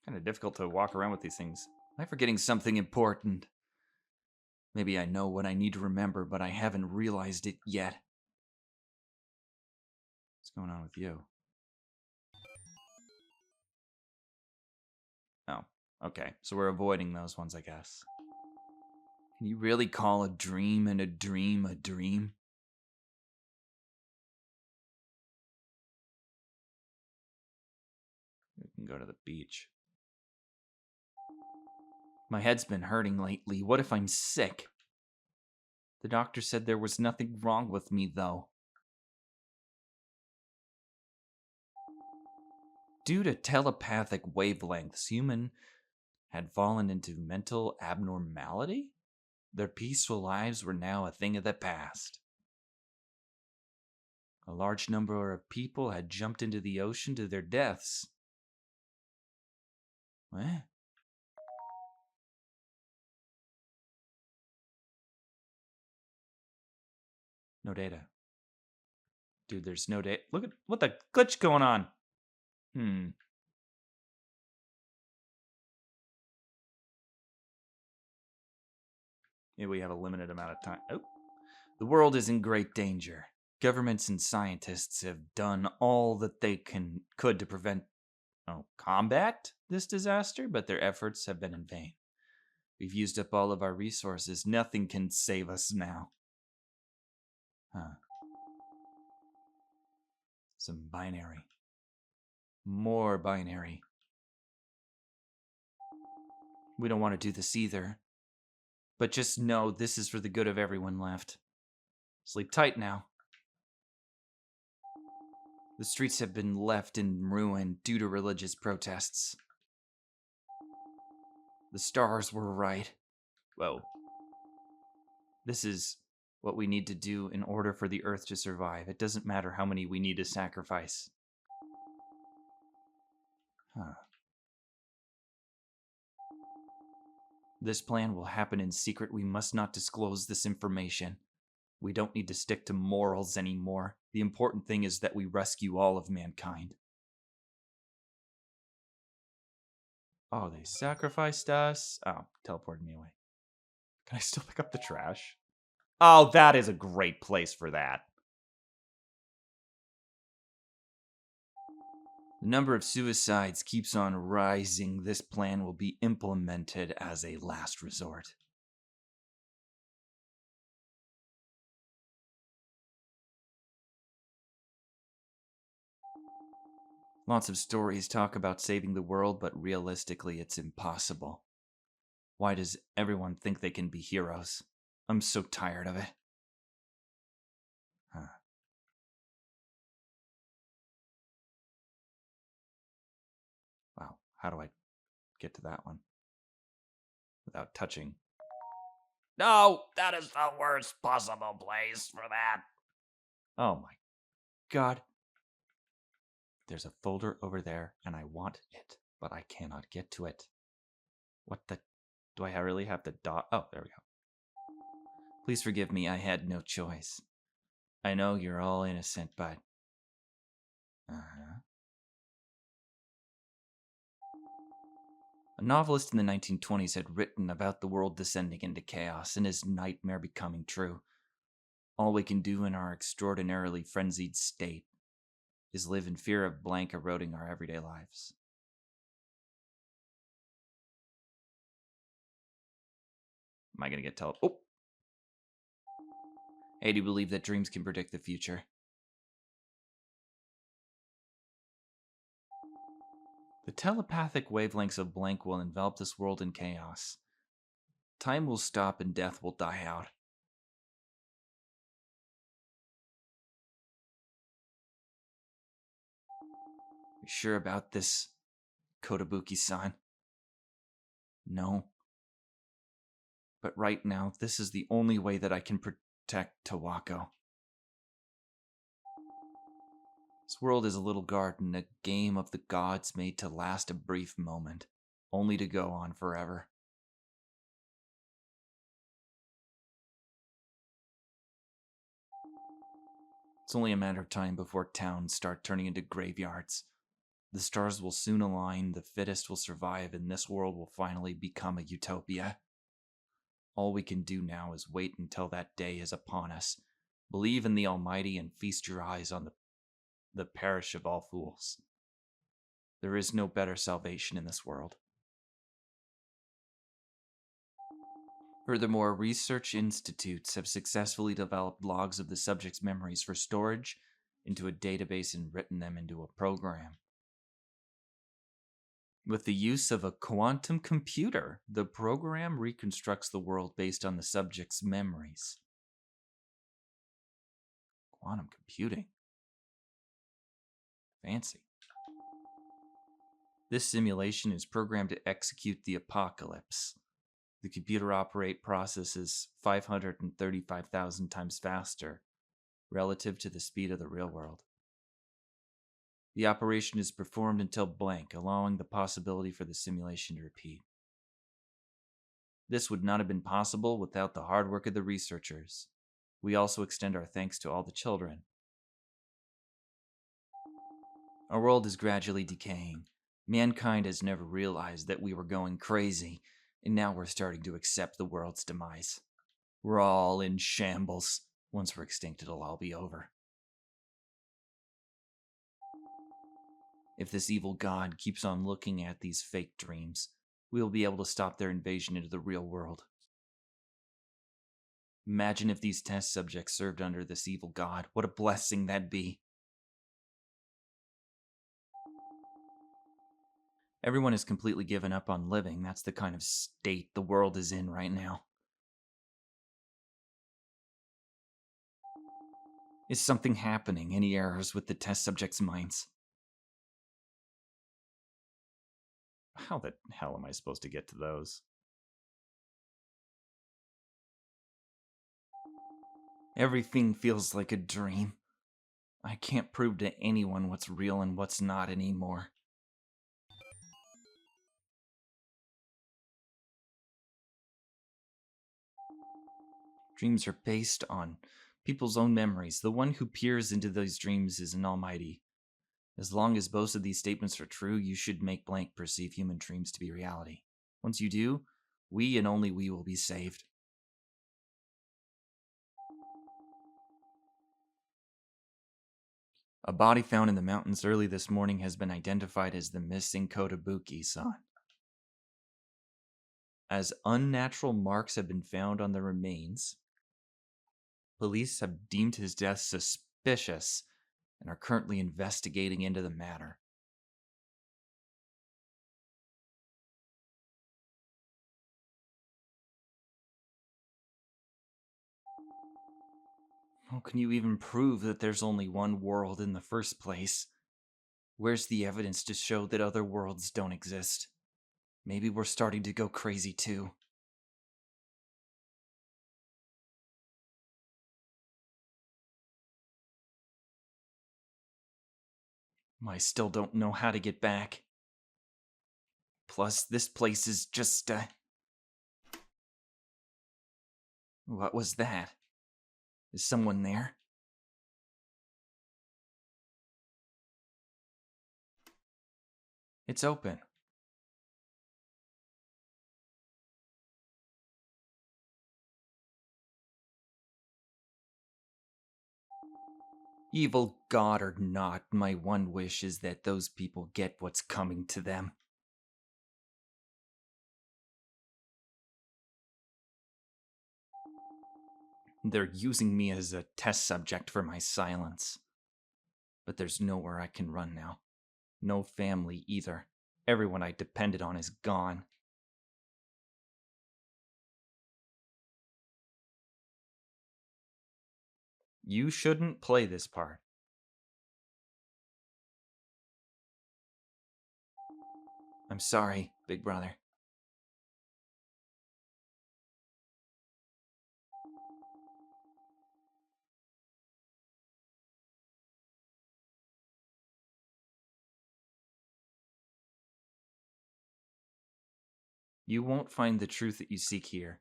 Kind of difficult to walk around with these things. Am I forgetting something important? Maybe I know what I need to remember, but I haven't realized it yet. What's going on with you? Oh, okay. So we're avoiding those ones, I guess. Can you really call a dream and a dream a dream? We can go to the beach. My head's been hurting lately. What if I'm sick? The doctor said there was nothing wrong with me, though. Due to telepathic wavelengths, human had fallen into mental abnormality? Their peaceful lives were now a thing of the past. A large number of people had jumped into the ocean to their deaths. What? No data. Dude, there's no data. Look at what the glitch going on. Maybe we have a limited amount of time. Oh. The world is in great danger. Governments and scientists have done all that they could to combat this disaster, but their efforts have been in vain. We've used up all of our resources. Nothing can save us now. Some binary. More binary. We don't want to do this either. But just know this is for the good of everyone left. Sleep tight now. The streets have been left in ruin due to religious protests. The stars were right. Whoa. This is what we need to do in order for the Earth to survive. It doesn't matter how many we need to sacrifice. This plan will happen in secret. We must not disclose this information. We don't need to stick to morals anymore. The important thing is that we rescue all of mankind. Oh, they sacrificed us? Oh, teleported me away. Can I still pick up the trash? Oh, that is a great place for that. The number of suicides keeps on rising. This plan will be implemented as a last resort. Lots of stories talk about saving the world, but realistically, it's impossible. Why does everyone think they can be heroes? I'm so tired of it. Wow, how do I get to that one? Without touching. No, that is the worst possible place for that. Oh my god. There's a folder over there, and I want it, but I cannot get to it. What the... Do I really have to dot? Oh, there we go. Please forgive me, I had no choice. I know you're all innocent, but... A novelist in the 1920s had written about the world descending into chaos and his nightmare becoming true. All we can do in our extraordinarily frenzied state is live in fear of blank eroding our everyday lives. Am I gonna get Oh! Hey, do you believe that dreams can predict the future? The telepathic wavelengths of blank will envelop this world in chaos. Time will stop and death will die out. You sure about this, Kotobuki-san? No. But right now, this is the only way that I can protect Tawako. This world is a little garden, a game of the gods made to last a brief moment, only to go on forever. It's only a matter of time before towns start turning into graveyards. The stars will soon align, the fittest will survive, and this world will finally become a utopia. All we can do now is wait until that day is upon us. Believe in the Almighty and feast your eyes on the perish of all fools. There is no better salvation in this world. Furthermore, research institutes have successfully developed logs of the subject's memories for storage into a database and written them into a program. With the use of a quantum computer, the program reconstructs the world based on the subject's memories. Quantum computing. Fancy. This simulation is programmed to execute the apocalypse. The computer operate processes 535,000 times faster relative to the speed of the real world. The operation is performed until blank, allowing the possibility for the simulation to repeat. This would not have been possible without the hard work of the researchers. We also extend our thanks to all the children. Our world is gradually decaying. Mankind has never realized that we were going crazy, and now we're starting to accept the world's demise. We're all in shambles. Once we're extinct, it'll all be over. If this evil god keeps on looking at these fake dreams, we will be able to stop their invasion into the real world. Imagine if these test subjects served under this evil god. What a blessing that'd be. Everyone has completely given up on living. That's the kind of state the world is in right now. Is something happening? Any errors with the test subjects' minds? How the hell am I supposed to get to those? Everything feels like a dream. I can't prove to anyone what's real and what's not anymore. Dreams are based on people's own memories. The one who peers into those dreams is an almighty. As long as both of these statements are true, you should make blank perceive human dreams to be reality. Once you do, we and only we will be saved. A body found in the mountains early this morning has been identified as the missing Kotobuki-san. As unnatural marks have been found on the remains, police have deemed his death suspicious and are currently investigating into the matter. How can you even prove that there's only one world in the first place? Where's the evidence to show that other worlds don't exist? Maybe we're starting to go crazy too. I still don't know how to get back. Plus, this place is just, What was that? Is someone there? It's open. Evil god or not, my one wish is that those people get what's coming to them. They're using me as a test subject for my silence. But there's nowhere I can run now. No family either. Everyone I depended on is gone. You shouldn't play this part. I'm sorry, big brother. You won't find the truth that you seek here.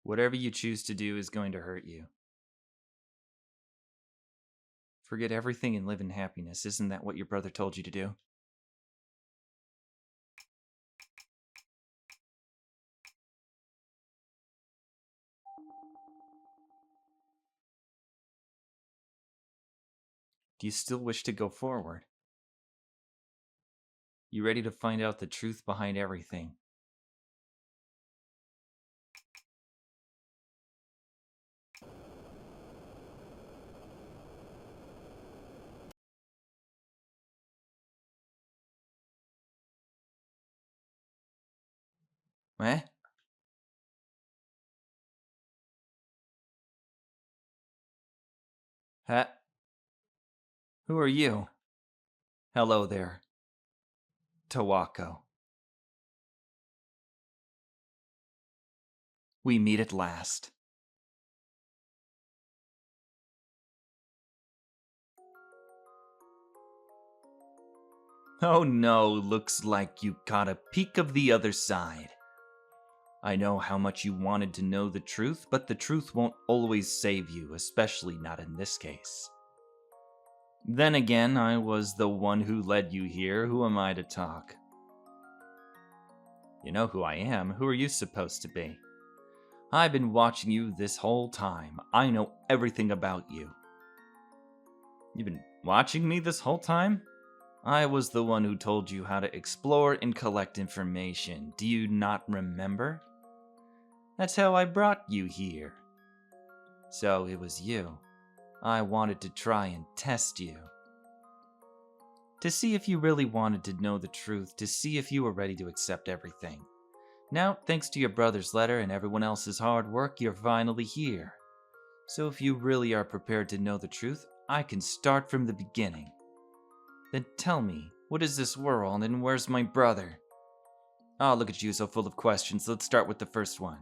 Whatever you choose to do is going to hurt you. Forget everything and live in happiness. Isn't that what your brother told you to do? Do you still wish to go forward? You ready to find out the truth behind everything? Eh? Huh? Who are you? Hello there, Tawako. We meet at last. Oh no, looks like you caught a peek of the other side. I know how much you wanted to know the truth, but the truth won't always save you, especially not in this case. Then again, I was the one who led you here. Who am I to talk? You know who I am. Who are you supposed to be? I've been watching you this whole time. I know everything about you. You've been watching me this whole time? I was the one who told you how to explore and collect information. Do you not remember? That's how I brought you here. So it was you. I wanted to try and test you. To see if you really wanted to know the truth, to see if you were ready to accept everything. Now, thanks to your brother's letter and everyone else's hard work, you're finally here. So if you really are prepared to know the truth, I can start from the beginning. Then tell me, what is this world and where's my brother? Oh, look at you, so full of questions. Let's start with the first one.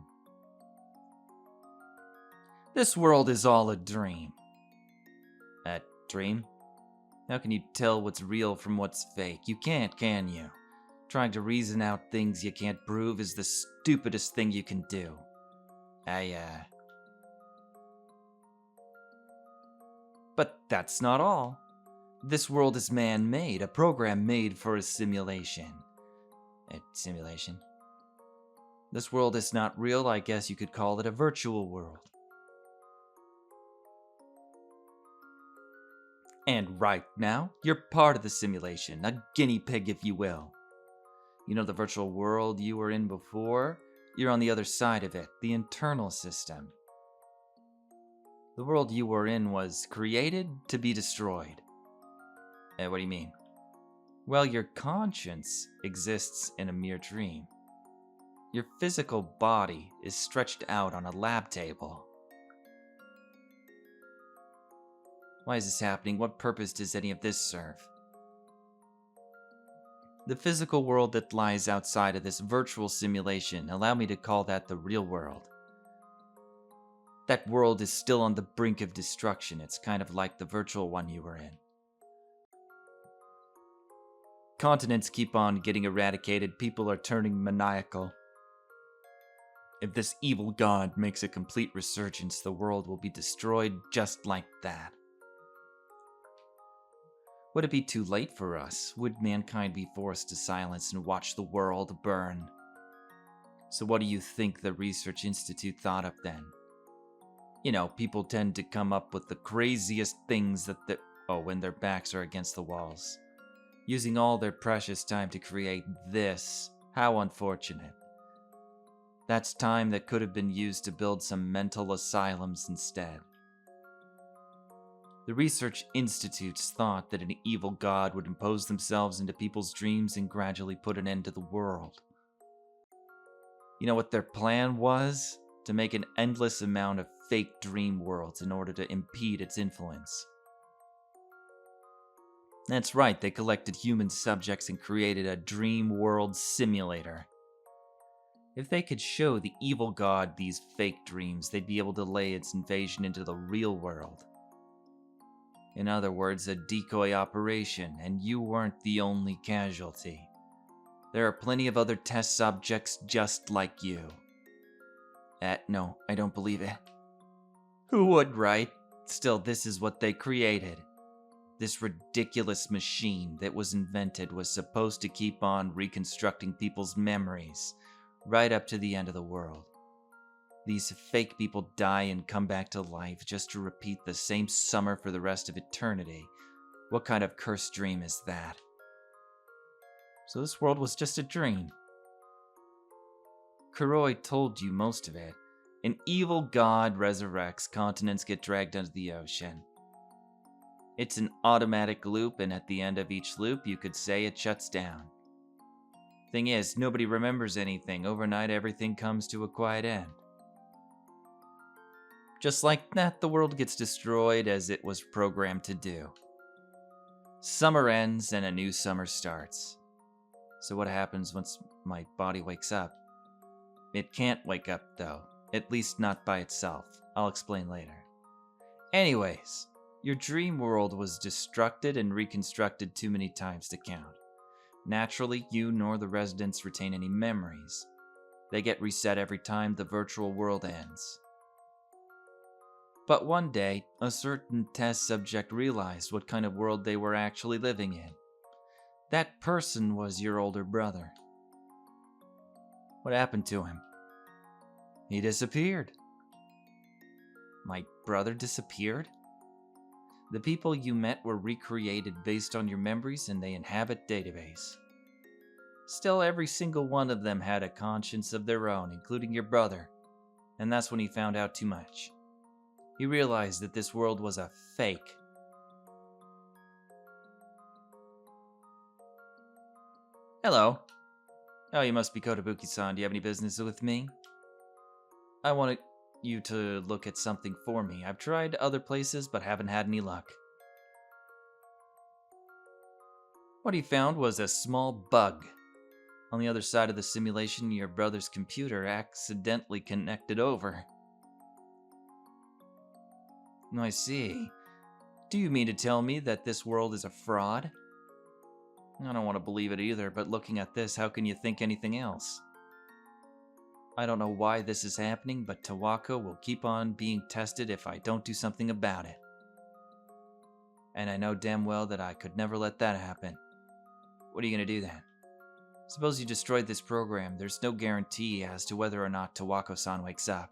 This world is all a dream. A dream? How can you tell what's real from what's fake? You can't, can you? Trying to reason out things you can't prove is the stupidest thing you can do. But that's not all. This world is man-made, a program made for a simulation. A simulation? This world is not real, I guess you could call it a virtual world. And right now, you're part of the simulation, a guinea pig if you will. You know the virtual world you were in before? You're on the other side of it, the internal system. The world you were in was created to be destroyed. What do you mean? Well, your conscience exists in a mere dream. Your physical body is stretched out on a lab table. Why is this happening? What purpose does any of this serve? The physical world that lies outside of this virtual simulation, allow me to call that the real world. That world is still on the brink of destruction. It's kind of like the virtual one you were in. Continents keep on getting eradicated. People are turning maniacal. If this evil god makes a complete resurgence, the world will be destroyed just like that. Would it be too late for us? Would mankind be forced to silence and watch the world burn? So what do you think the Research Institute thought of then? You know, people tend to come up with the craziest things when their backs are against the walls. Using all their precious time to create this. How unfortunate. That's time that could have been used to build some mental asylums instead. The Research Institutes thought that an evil god would impose themselves into people's dreams and gradually put an end to the world. You know what their plan was? To make an endless amount of fake dream worlds in order to impede its influence. That's right, they collected human subjects and created a dream world simulator. If they could show the evil god these fake dreams, they'd be able to lay its invasion into the real world. In other words, a decoy operation, and you weren't the only casualty. There are plenty of other test subjects just like you. No, I don't believe it. Who would, right? Still, this is what they created. This ridiculous machine that was invented was supposed to keep on reconstructing people's memories right up to the end of the world. These fake people die and come back to life just to repeat the same summer for the rest of eternity. What kind of cursed dream is that? So this world was just a dream. Kuroi told you most of it. An evil god resurrects, continents get dragged under the ocean. It's an automatic loop, and at the end of each loop, you could say it shuts down. Thing is, nobody remembers anything. Overnight, everything comes to a quiet end. Just like that, the world gets destroyed as it was programmed to do. Summer ends and a new summer starts. So what happens once my body wakes up? It can't wake up, though. At least not by itself. I'll explain later. Anyways, your dream world was destructed and reconstructed too many times to count. Naturally, you nor the residents retain any memories. They get reset every time the virtual world ends. But one day, a certain test subject realized what kind of world they were actually living in. That person was your older brother. What happened to him? He disappeared. My brother disappeared? The people you met were recreated based on your memories and they inhabit database. Still, every single one of them had a conscience of their own, including your brother. And that's when he found out too much. He realized that this world was a fake. Hello. Oh, you must be Kotobuki-san. Do you have any business with me? I wanted you to look at something for me. I've tried other places, but haven't had any luck. What he found was a small bug. On the other side of the simulation, your brother's computer accidentally connected over. I see. Do you mean to tell me that this world is a fraud? I don't want to believe it either, but looking at this, how can you think anything else? I don't know why this is happening, but Tawako will keep on being tested if I don't do something about it. And I know damn well that I could never let that happen. What are you going to do then? Suppose you destroyed this program, there's no guarantee as to whether or not Tawako-san wakes up.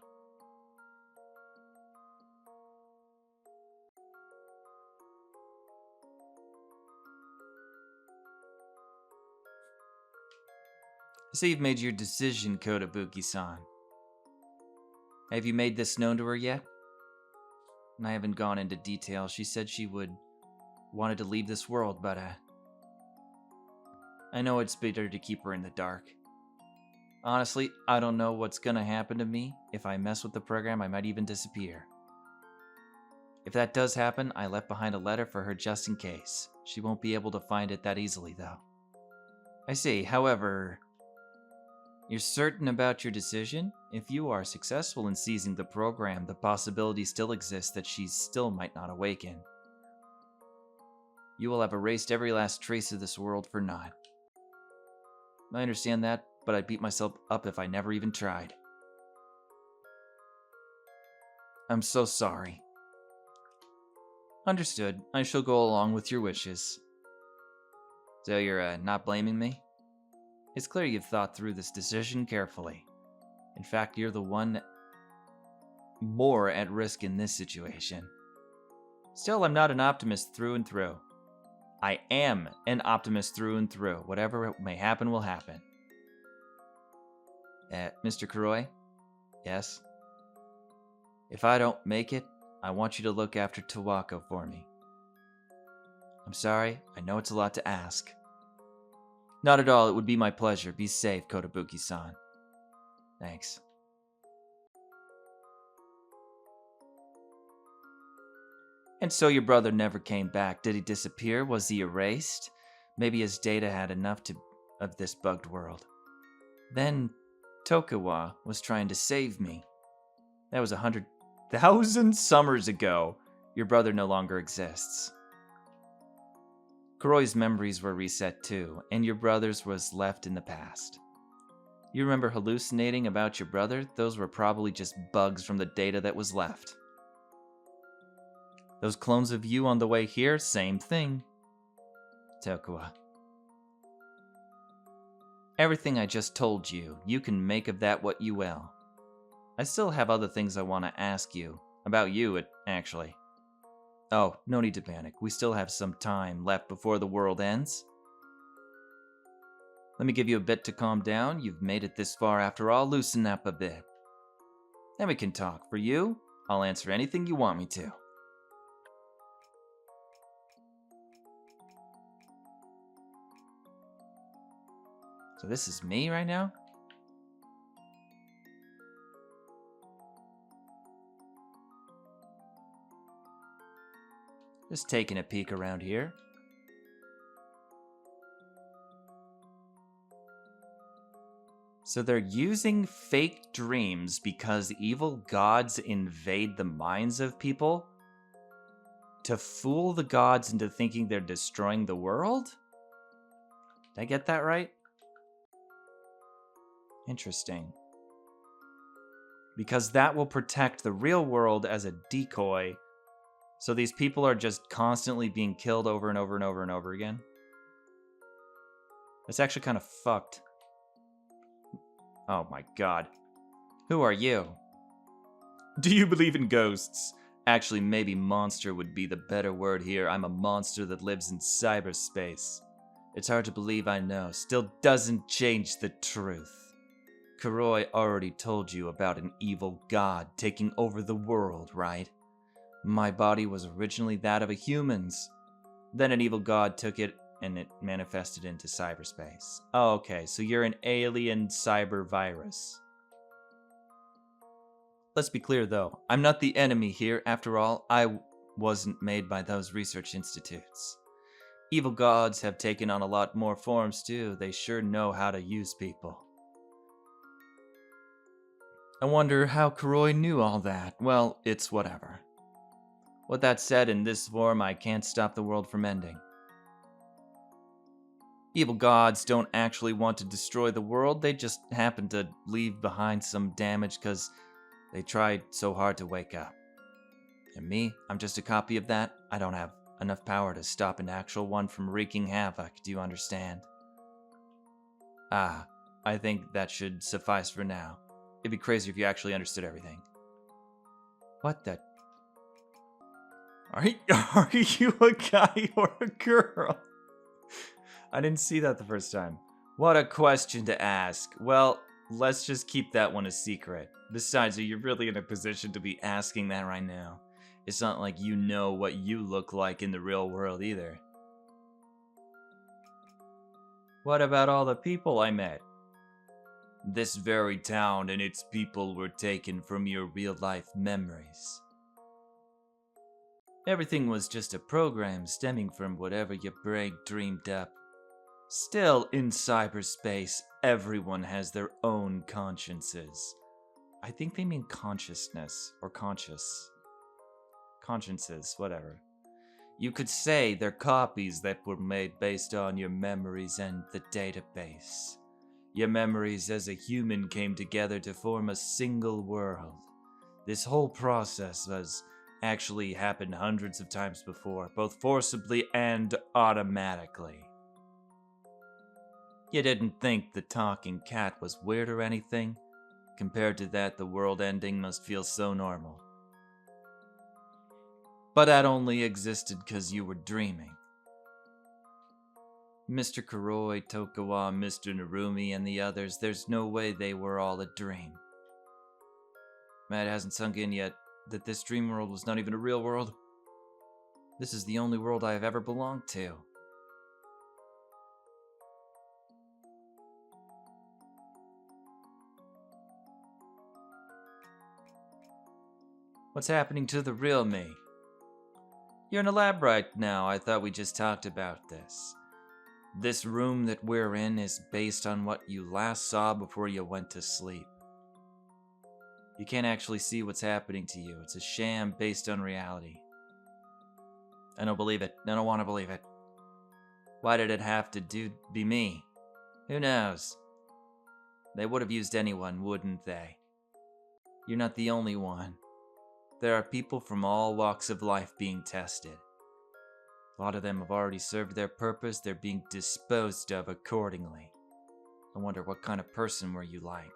I see you've made your decision, Kotobuki-san. Have you made this known to her yet? And I haven't gone into detail. She said she wanted to leave this world, but I know it's better to keep her in the dark. Honestly, I don't know what's gonna happen to me. If I mess with the program, I might even disappear. If that does happen, I left behind a letter for her just in case. She won't be able to find it that easily, though. I see. However, you're certain about your decision? If you are successful in seizing the program, the possibility still exists that she still might not awaken. You will have erased every last trace of this world for naught. I understand that, but I'd beat myself up if I never even tried. I'm so sorry. Understood. I shall go along with your wishes. So you're not blaming me? It's clear you've thought through this decision carefully. In fact, you're the one more at risk in this situation. Still, I'm not an optimist through and through. I am an optimist through and through. Whatever may happen will happen. Mr. Kuroi? Yes? If I don't make it, I want you to look after Tawako for me. I'm sorry, I know it's a lot to ask. Not at all, it would be my pleasure. Be safe, Kotobuki-san. Thanks. And so your brother never came back. Did he disappear? Was he erased? Maybe his data had enough of this bugged world. Then Tokiwa was trying to save me. That was 100,000 summers ago. Your brother no longer exists. Kuroi's memories were reset too, and your brother's was left in the past. You remember hallucinating about your brother? Those were probably just bugs from the data that was left. Those clones of you on the way here, same thing. Tokuwa. Everything I just told you, you can make of that what you will. I still have other things I want to ask you. About you, actually. Oh, no need to panic. We still have some time left before the world ends. Let me give you a bit to calm down. You've made it this far after all. Loosen up a bit. Then we can talk. For you, I'll answer anything you want me to. So this is me right now? Just taking a peek around here. So they're using fake dreams because evil gods invade the minds of people to fool the gods into thinking they're destroying the world? Did I get that right? Interesting. Because that will protect the real world as a decoy. So these people are just constantly being killed over and over and over and over again. That's actually kind of fucked. Oh my god. Who are you? Do you believe in ghosts? Actually, maybe monster would be the better word here. I'm a monster that lives in cyberspace. It's hard to believe, I know. Still doesn't change the truth. Kuroi already told you about an evil god taking over the world, right? My body was originally that of a human's. Then an evil god took it and it manifested into cyberspace. Oh, okay, so you're an alien cyber virus. Let's be clear though, I'm not the enemy here. After all, I wasn't made by those research institutes. Evil gods have taken on a lot more forms too. They sure know how to use people. I wonder how Kuroi knew all that. Well, it's whatever. With that said, in this form, I can't stop the world from ending. Evil gods don't actually want to destroy the world, they just happen to leave behind some damage because they tried so hard to wake up. And me, I'm just a copy of that. I don't have enough power to stop an actual one from wreaking havoc, do you understand? Ah, I think that should suffice for now. It'd be crazy if you actually understood everything. What the... Are you a guy or a girl? I didn't see that the first time. What a question to ask. Well, let's just keep that one a secret. Besides, are you really in a position to be asking that right now? It's not like you know what you look like in the real world either. What about all the people I met? This very town and its people were taken from your real-life memories. Everything was just a program stemming from whatever your brain dreamed up. Still, in cyberspace, everyone has their own consciences. I think they mean consciousness, or conscious. Consciences, whatever. You could say they're copies that were made based on your memories and the database. Your memories as a human came together to form a single world. This whole process has actually happened hundreds of times before, both forcibly and automatically. You didn't think the talking cat was weird or anything? Compared to that, the world ending must feel so normal. But that only existed because you were dreaming. Mr. Kuroi, Tokuwa, Mr. Narumi, and the others, there's no way they were all a dream. It hasn't sunk in yet that this dream world was not even a real world. This is the only world I have ever belonged to. What's happening to the real me? You're in a lab right now. I thought we just talked about this. This room that we're in is based on what you last saw before you went to sleep. You can't actually see what's happening to you. It's a sham based on reality. I don't believe it. I don't want to believe it. Why did it have to be me? Who knows? They would have used anyone, wouldn't they? You're not the only one. There are people from all walks of life being tested. A lot of them have already served their purpose, they're being disposed of accordingly. I wonder what kind of person were you like?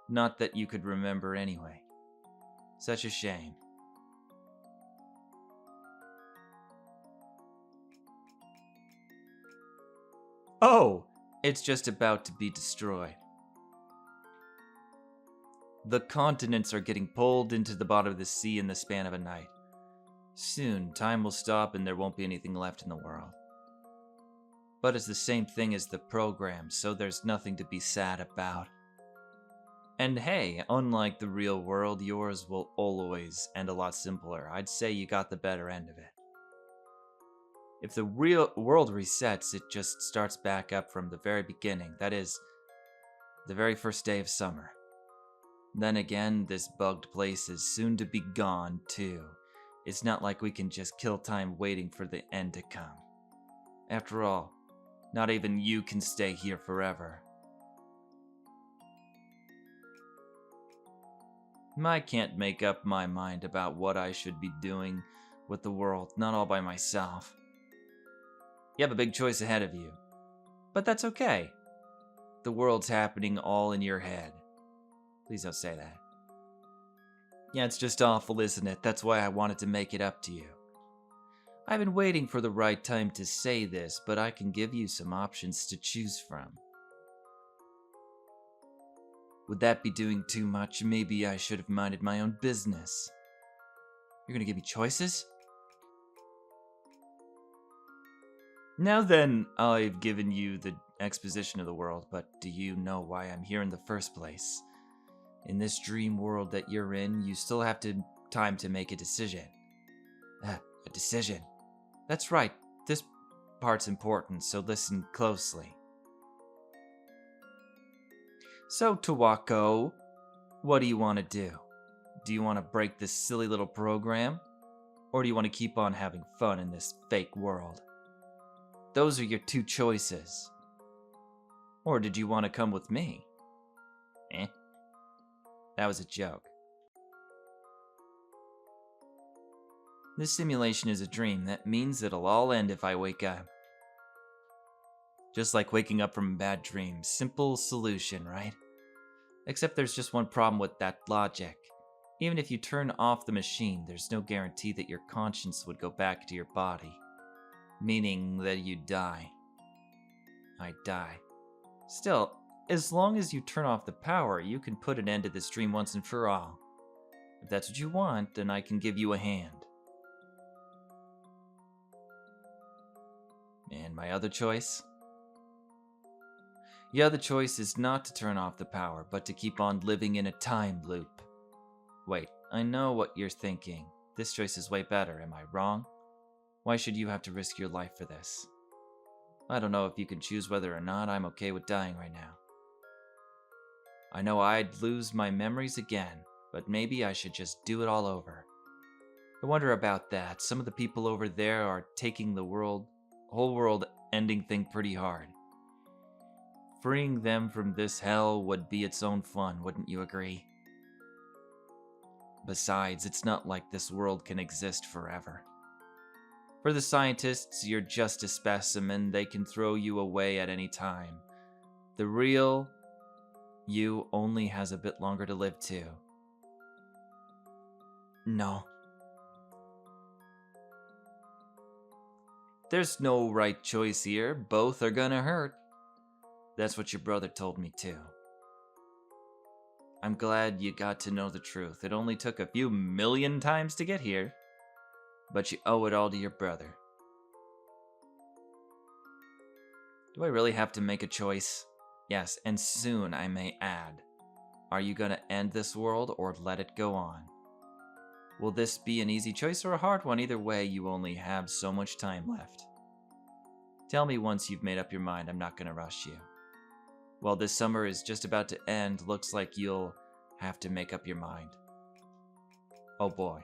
Not that you could remember anyway. Such a shame. Oh! It's just about to be destroyed. The continents are getting pulled into the bottom of the sea in the span of a night. Soon, time will stop and there won't be anything left in the world. But it's the same thing as the program, so there's nothing to be sad about. And hey, unlike the real world, yours will always end a lot simpler. I'd say you got the better end of it. If the real world resets, it just starts back up from the very beginning. That is, the very first day of summer. Then again, this bugged place is soon to be gone, too. It's not like we can just kill time waiting for the end to come. After all, not even you can stay here forever. I can't make up my mind about what I should be doing with the world, not all by myself. You have a big choice ahead of you. But that's okay. The world's happening all in your head. Please don't say that. Yeah, it's just awful, isn't it? That's why I wanted to make it up to you. I've been waiting for the right time to say this, but I can give you some options to choose from. Would that be doing too much? Maybe I should have minded my own business. You're gonna give me choices? Now then, I've given you the exposition of the world, but do you know why I'm here in the first place? In this dream world that you're in, you still have time to make a decision. A decision. That's right, this part's important, so listen closely. So, Tawako, what do you want to do? Do you want to break this silly little program? Or do you want to keep on having fun in this fake world? Those are your two choices. Or did you want to come with me? That was a joke. This simulation is a dream. That means it'll all end if I wake up. Just like waking up from a bad dream. Simple solution, right? Except there's just one problem with that logic. Even if you turn off the machine, there's no guarantee that your conscience would go back to your body. Meaning that you'd die. I'd die. Still, as long as you turn off the power, you can put an end to this dream once and for all. If that's what you want, then I can give you a hand. And my other choice? The other choice is not to turn off the power, but to keep on living in a time loop. Wait, I know what you're thinking. This choice is way better, am I wrong? Why should you have to risk your life for this? I don't know if you can choose whether or not I'm okay with dying right now. I know I'd lose my memories again, but maybe I should just do it all over. I wonder about that. Some of the people over there are taking the whole world ending thing pretty hard. Freeing them from this hell would be its own fun, wouldn't you agree? Besides, it's not like this world can exist forever. For the scientists, you're just a specimen. They can throw you away at any time. The real you only has a bit longer to live too. No. There's no right choice here. Both are gonna hurt. That's what your brother told me too. I'm glad you got to know the truth. It only took a few million times to get here. But you owe it all to your brother. Do I really have to make a choice? Yes, and soon, I may add. Are you gonna end this world or let it go on? Will this be an easy choice or a hard one? Either way, you only have so much time left. Tell me once you've made up your mind. I'm not gonna rush you. Well, this summer is just about to end. Looks like you'll have to make up your mind. Oh boy.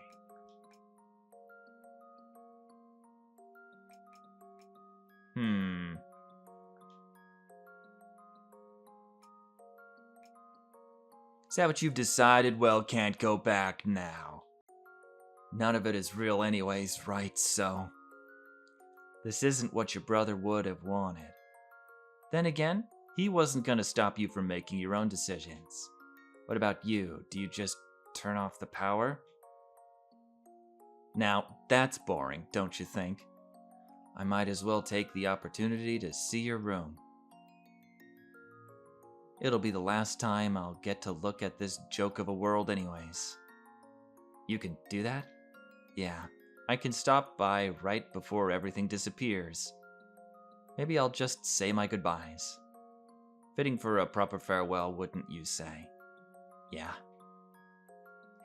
Is that what you've decided? Well, can't go back now. None of it is real anyways, right? So, this isn't what your brother would have wanted. Then again, he wasn't gonna stop you from making your own decisions. What about you? Do you just turn off the power? Now, that's boring, don't you think? I might as well take the opportunity to see your room. It'll be the last time I'll get to look at this joke of a world anyways. You can do that? Yeah, I can stop by right before everything disappears. Maybe I'll just say my goodbyes. Fitting for a proper farewell, wouldn't you say? Yeah.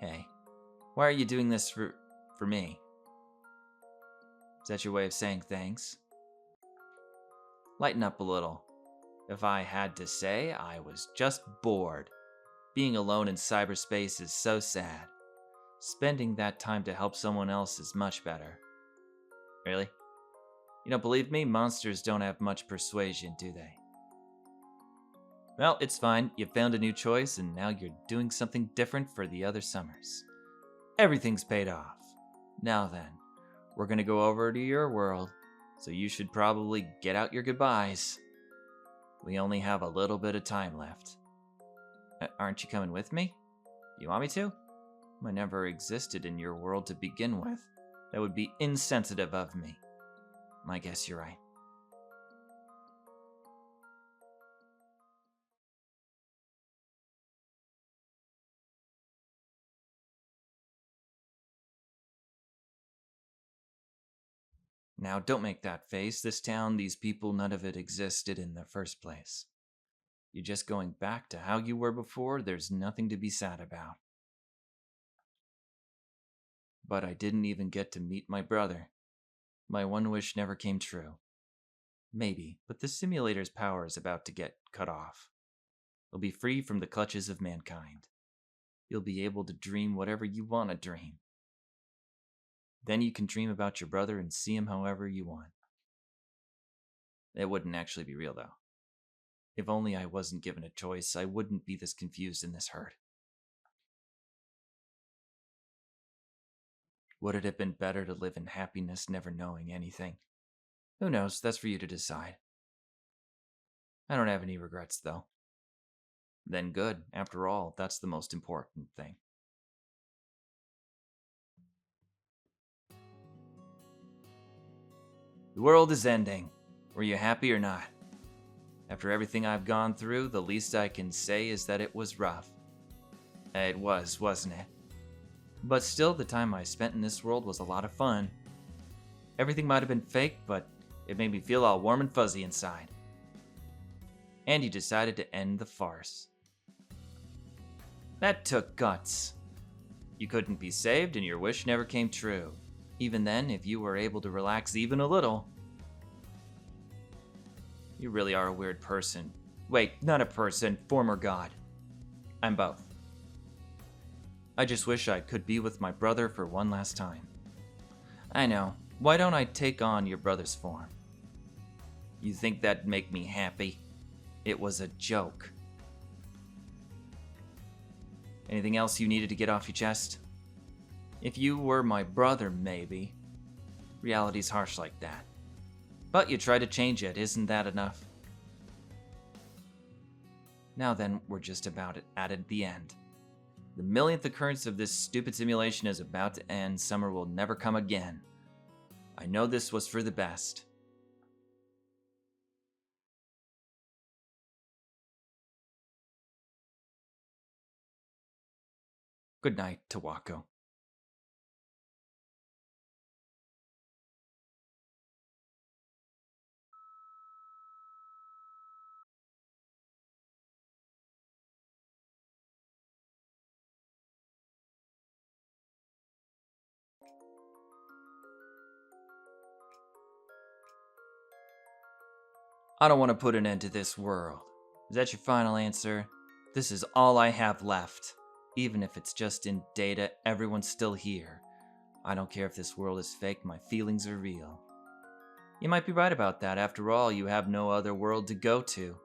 Hey, why are you doing this for me? Is that your way of saying thanks? Lighten up a little. If I had to say, I was just bored. Being alone in cyberspace is so sad. Spending that time to help someone else is much better. Really? You don't believe me? Monsters don't have much persuasion, do they? Well, it's fine. You found a new choice, and now you're doing something different for the other summers. Everything's paid off. Now then, we're gonna go over to your world, so you should probably get out your goodbyes. We only have a little bit of time left. Aren't you coming with me? You want me to? I never existed in your world to begin with. That would be insensitive of me. I guess you're right. Now, don't make that face. This town, these people, none of it existed in the first place. You're just going back to how you were before. There's nothing to be sad about. But I didn't even get to meet my brother. My one wish never came true. Maybe, but the simulator's power is about to get cut off. You'll be free from the clutches of mankind. You'll be able to dream whatever you want to dream. Then you can dream about your brother and see him however you want. It wouldn't actually be real, though. If only I wasn't given a choice, I wouldn't be this confused and this hurt. Would it have been better to live in happiness, never knowing anything? Who knows? That's for you to decide. I don't have any regrets, though. Then good. After all, that's the most important thing. The world is ending. Were you happy or not? After everything I've gone through, the least I can say is that it was rough. It was, wasn't it? But still, the time I spent in this world was a lot of fun. Everything might have been fake, but it made me feel all warm and fuzzy inside. And you decided to end the farce. That took guts. You couldn't be saved and your wish never came true. Even then, if you were able to relax even a little. You really are a weird person. Wait, not a person, former god. I'm both. I just wish I could be with my brother for one last time. I know. Why don't I take on your brother's form? You think that'd make me happy? It was a joke. Anything else you needed to get off your chest? If you were my brother, maybe. Reality's harsh like that. But you try to change it, isn't that enough? Now then, we're just about at the end. The millionth occurrence of this stupid simulation is about to end. Summer will never come again. I know this was for the best. Good night, Tawako. I don't want to put an end to this world. Is that your final answer? This is all I have left. Even if it's just in data, everyone's still here. I don't care if this world is fake, my feelings are real. You might be right about that. After all, you have no other world to go to.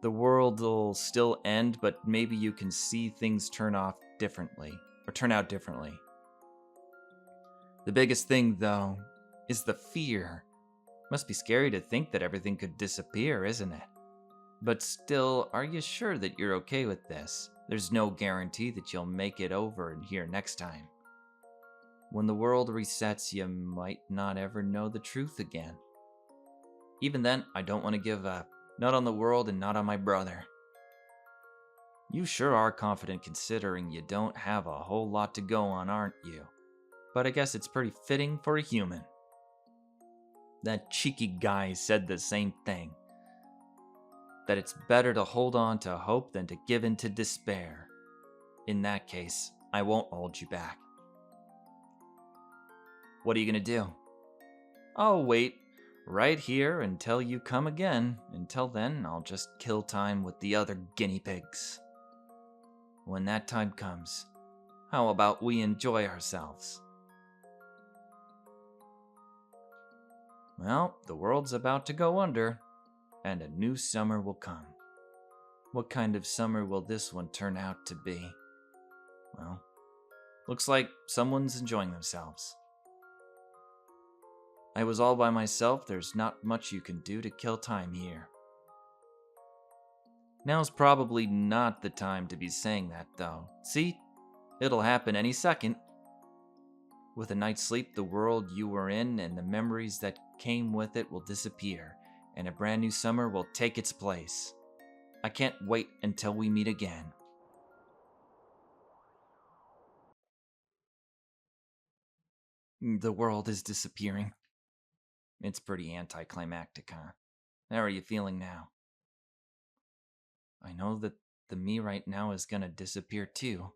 The world will still end, but maybe you can see things turn out differently. The biggest thing, though, is the fear. Must be scary to think that everything could disappear, isn't it? But still, are you sure that you're okay with this? There's no guarantee that you'll make it over in here next time. When the world resets, you might not ever know the truth again. Even then, I don't want to give up. Not on the world and not on my brother. You sure are confident considering you don't have a whole lot to go on, aren't you? But I guess it's pretty fitting for a human. That cheeky guy said the same thing. That it's better to hold on to hope than to give in to despair. In that case, I won't hold you back. What are you gonna do? I'll wait right here until you come again. Until then, I'll just kill time with the other guinea pigs. When that time comes, how about we enjoy ourselves? Well, the world's about to go under, and a new summer will come. What kind of summer will this one turn out to be? Well, looks like someone's enjoying themselves. I was all by myself, there's not much you can do to kill time here. Now's probably not the time to be saying that, though. See? It'll happen any second. With a night's sleep, the world you were in and the memories that came with it will disappear, and a brand new summer will take its place. I can't wait until we meet again. The world is disappearing. It's pretty anticlimactic, huh? How are you feeling now? I know that the me right now is gonna disappear too,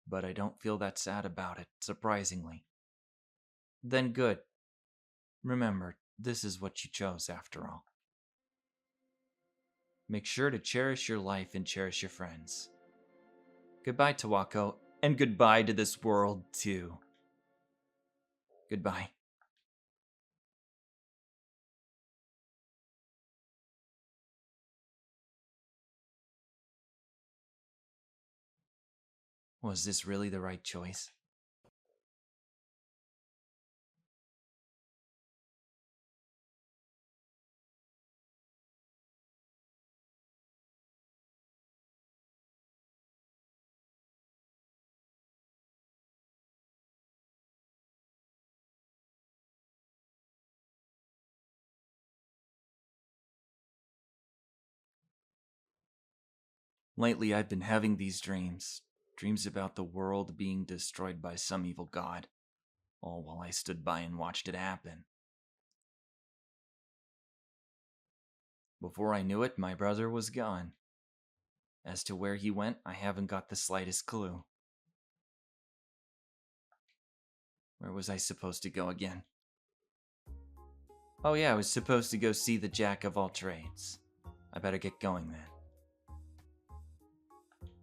but I don't feel that sad about it, surprisingly. Then good. Remember, this is what you chose after all. Make sure to cherish your life and cherish your friends. Goodbye, Tawako, and goodbye to this world, too. Goodbye. Was this really the right choice? Lately, I've been having these dreams. Dreams about the world being destroyed by some evil god. All while I stood by and watched it happen. Before I knew it, my brother was gone. As to where he went, I haven't got the slightest clue. Where was I supposed to go again? Oh yeah, I was supposed to go see the Jack of all trades. I better get going then.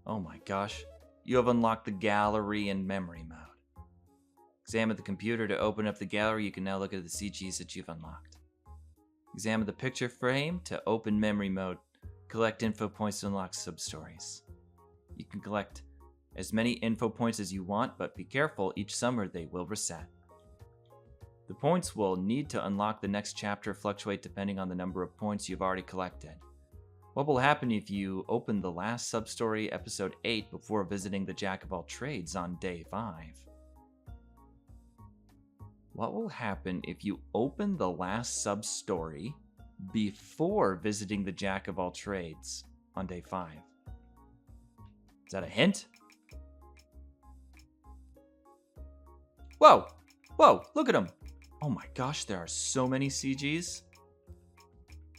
Oh my gosh, you have unlocked the gallery in memory mode. Examine the computer to open up the gallery. You can now look at the CGs that you've unlocked. Examine the picture frame to open memory mode. Collect info points to unlock sub-stories. You can collect as many info points as you want, but be careful, each summer they will reset. The points will need to unlock the next chapter fluctuate depending on the number of points you've already collected. What will happen if you open the last sub-story episode 8 before visiting the Jack of all trades on day 5? What will happen if you open the last sub-story before visiting the Jack of all trades on day 5? Is that a hint? Whoa! Whoa, look at them! Oh my gosh, there are so many CGs.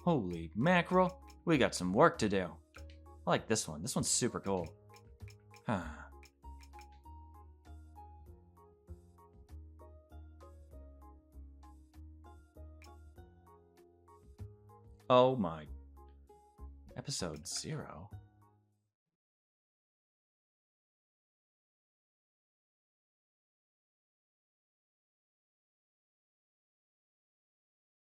Holy mackerel, we got some work to do. I like this one. This one's super cool. Huh. Oh my. Episode 0?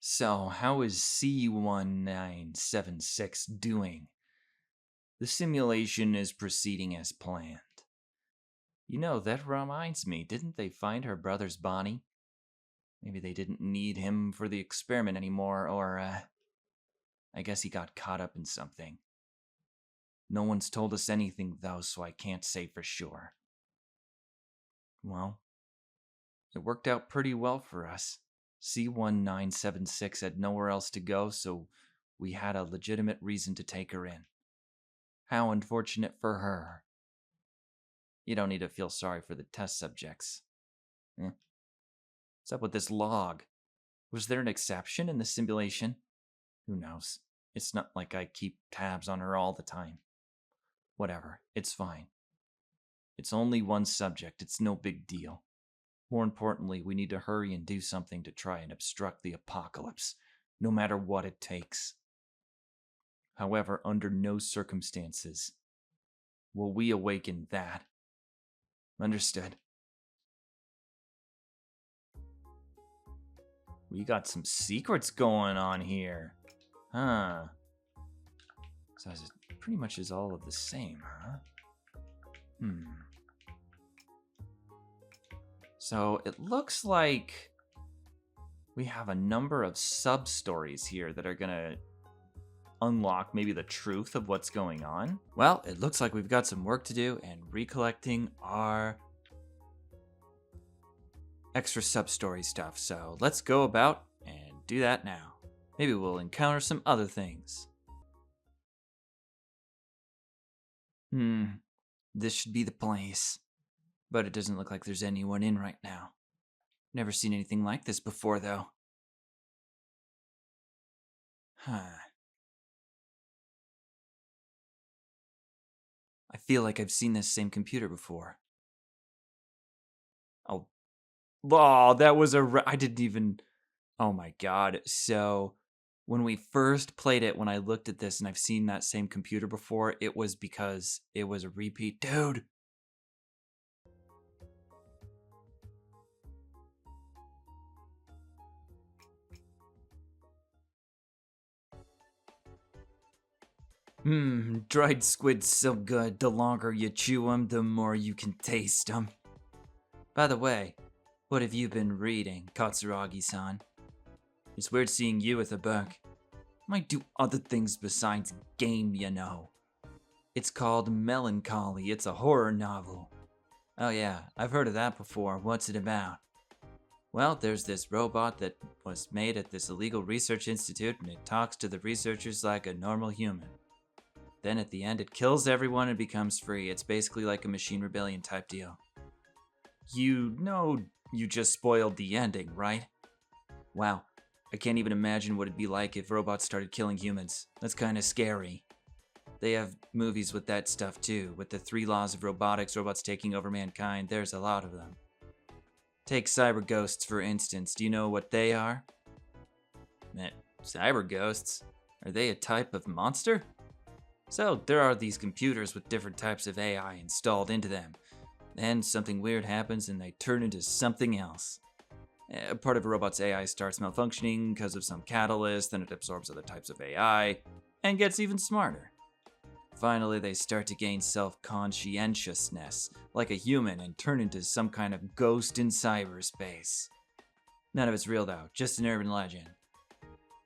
So, how is C1976 doing? The simulation is proceeding as planned. You know, that reminds me, didn't they find her brother's body? Maybe they didn't need him for the experiment anymore, or, I guess he got caught up in something. No one's told us anything, though, so I can't say for sure. Well, it worked out pretty well for us. C1976 had nowhere else to go, so we had a legitimate reason to take her in. How unfortunate for her. You don't need to feel sorry for the test subjects. What's up with this log? Was there an exception in the simulation? Who knows? It's not like I keep tabs on her all the time. Whatever, it's fine. It's only one subject, it's no big deal. More importantly, we need to hurry and do something to try and obstruct the apocalypse, no matter what it takes. However, under no circumstances will we awaken that. Understood. We got some secrets going on here. Huh. So it pretty much is all of the same, huh? So it looks like we have a number of sub-stories here that are gonna unlock maybe the truth of what's going on. Well, it looks like we've got some work to do and recollecting our extra sub-story stuff. So let's go about and do that now. Maybe we'll encounter some other things. This should be the place. But it doesn't look like there's anyone in right now. Never seen anything like this before, though. I feel like I've seen this same computer before. Oh, that was I didn't even... Oh my god. So, when we first played it, when I looked at this and I've seen that same computer before, it was because it was a repeat. Dude! Dried squid's so good. The longer you chew them, the more you can taste them. By the way, what have you been reading, Katsuragi-san? It's weird seeing you with a book. Might do other things besides game, you know. It's called Melancholy. It's a horror novel. Oh yeah, I've heard of that before. What's it about? Well, there's this robot that was made at this illegal research institute, and it talks to the researchers like a normal human. Then at the end, it kills everyone and becomes free. It's basically like a machine rebellion type deal. You know you just spoiled the ending, right? Wow, I can't even imagine what it'd be like if robots started killing humans. That's kind of scary. They have movies with that stuff too, with the 3 laws of robotics, robots taking over mankind. There's a lot of them. Take cyber ghosts, for instance. Do you know what they are? Cyber ghosts? Are they a type of monster? So, there are these computers with different types of AI installed into them. Then something weird happens and they turn into something else. A part of a robot's AI starts malfunctioning because of some catalyst, then it absorbs other types of AI, and gets even smarter. Finally, they start to gain self-conscientiousness, like a human, and turn into some kind of ghost in cyberspace. None of it's real though, just an urban legend.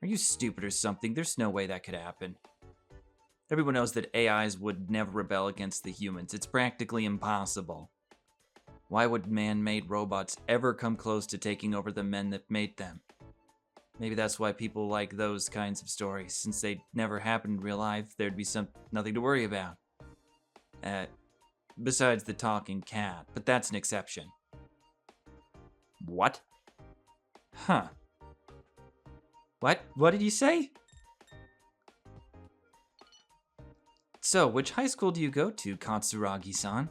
Are you stupid or something? There's no way that could happen. Everyone knows that AIs would never rebel against the humans. It's practically impossible. Why would man-made robots ever come close to taking over the men that made them? Maybe that's why people like those kinds of stories. Since they never happen in real life, there'd be nothing to worry about. Besides the talking cat, but that's an exception. What? Huh. What did you say? So, which high school do you go to, Katsuragi-san?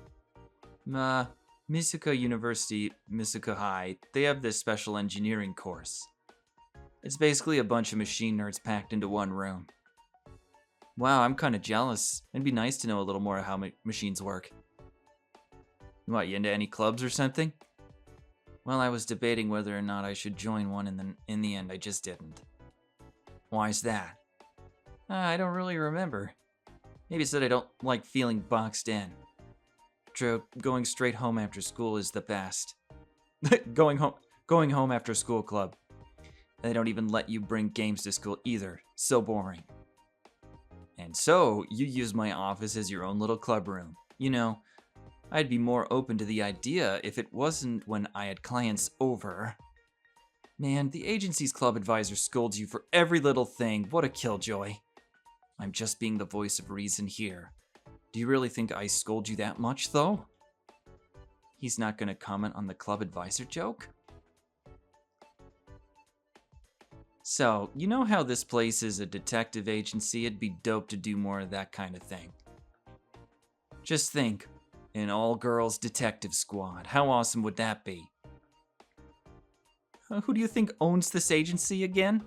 Misuka University, Misuka High. They have this special engineering course. It's basically a bunch of machine nerds packed into one room. Wow, I'm kinda jealous. It'd be nice to know a little more how machines work. What, you into any clubs or something? Well, I was debating whether or not I should join one, and then in the end, I just didn't. Why's that? I don't really remember. Maybe said I don't like feeling boxed in. True, going straight home after school is the best. going home after school club. They don't even let you bring games to school either. So boring. And so, you use my office as your own little club room. You know, I'd be more open to the idea if it wasn't when I had clients over. Man, the agency's club advisor scolds you for every little thing. What a killjoy. I'm just being the voice of reason here. Do you really think I scold you that much, though? He's not gonna comment on the club advisor joke? So, you know how this place is a detective agency? It'd be dope to do more of that kind of thing. Just think, an all-girls detective squad. How awesome would that be? Who do you think owns this agency again?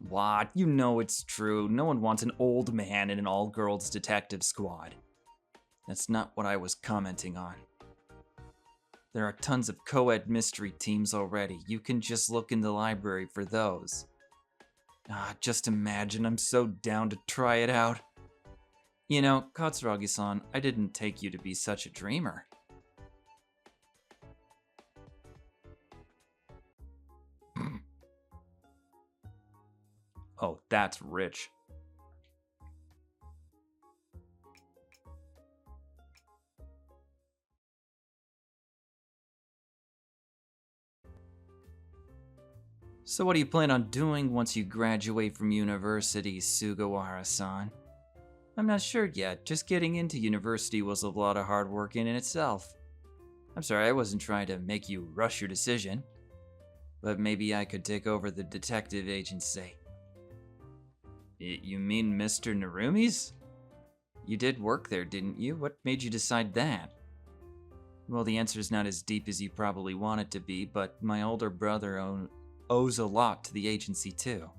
What? You know it's true. No one wants an old man in an all-girls detective squad. That's not what I was commenting on. There are tons of co-ed mystery teams already. You can just look in the library for those. Just imagine, I'm so down to try it out. You know, Katsuragi-san, I didn't take you to be such a dreamer. Oh, that's rich. So what do you plan on doing once you graduate from university, Sugawara-san? I'm not sure yet. Just getting into university was a lot of hard work in itself. I'm sorry, I wasn't trying to make you rush your decision. But maybe I could take over the detective agency. You mean Mr. Narumi's? You did work there, didn't you? What made you decide that? Well, the answer's not as deep as you probably want it to be, but my older brother owes a lot to the agency too.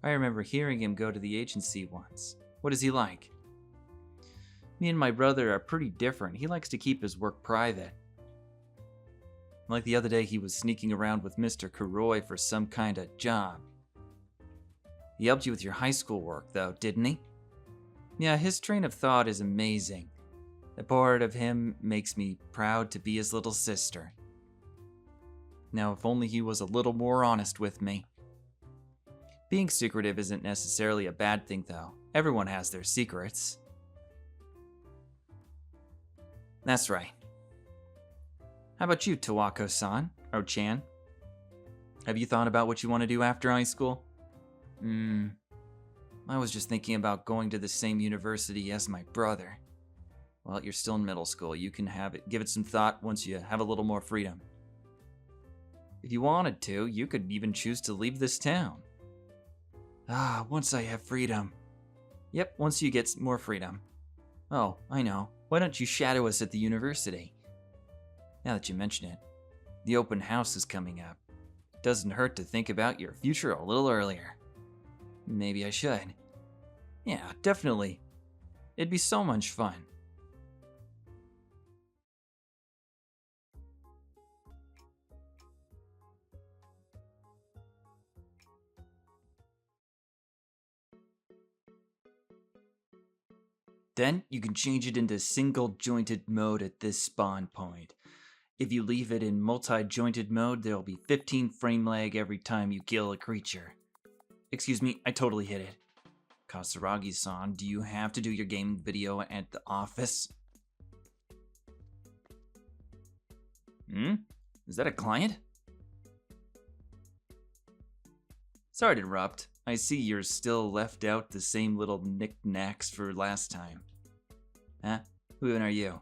I remember hearing him go to the agency once. What is he like? Me and my brother are pretty different. He likes to keep his work private. Like the other day, he was sneaking around with Mr. Kuroi for some kind of job. He helped you with your high school work, though, didn't he? Yeah, his train of thought is amazing. That part of him makes me proud to be his little sister. Now, if only he was a little more honest with me. Being secretive isn't necessarily a bad thing, though. Everyone has their secrets. That's right. How about you, Tawako-san? Or Chan? Have you thought about what you want to do after high school? I was just thinking about going to the same university as my brother. Well, you're still in middle school. You can give it some thought once you have a little more freedom. If you wanted to, you could even choose to leave this town. Once I have freedom. Yep, once you get more freedom. Oh, I know. Why don't you shadow us at the university? Now that you mention it, the open house is coming up. It doesn't hurt to think about your future a little earlier. Maybe I should. Yeah, definitely. It'd be so much fun. Then you can change it into single-jointed mode at this spawn point. If you leave it in multi-jointed mode, there'll be 15 frame lag every time you kill a creature. Excuse me, I totally hit it. Katsuragi-san, do you have to do your game video at the office? Is that a client? Sorry to interrupt. I see you're still left out the same little knickknacks for last time. Huh? Who even are you?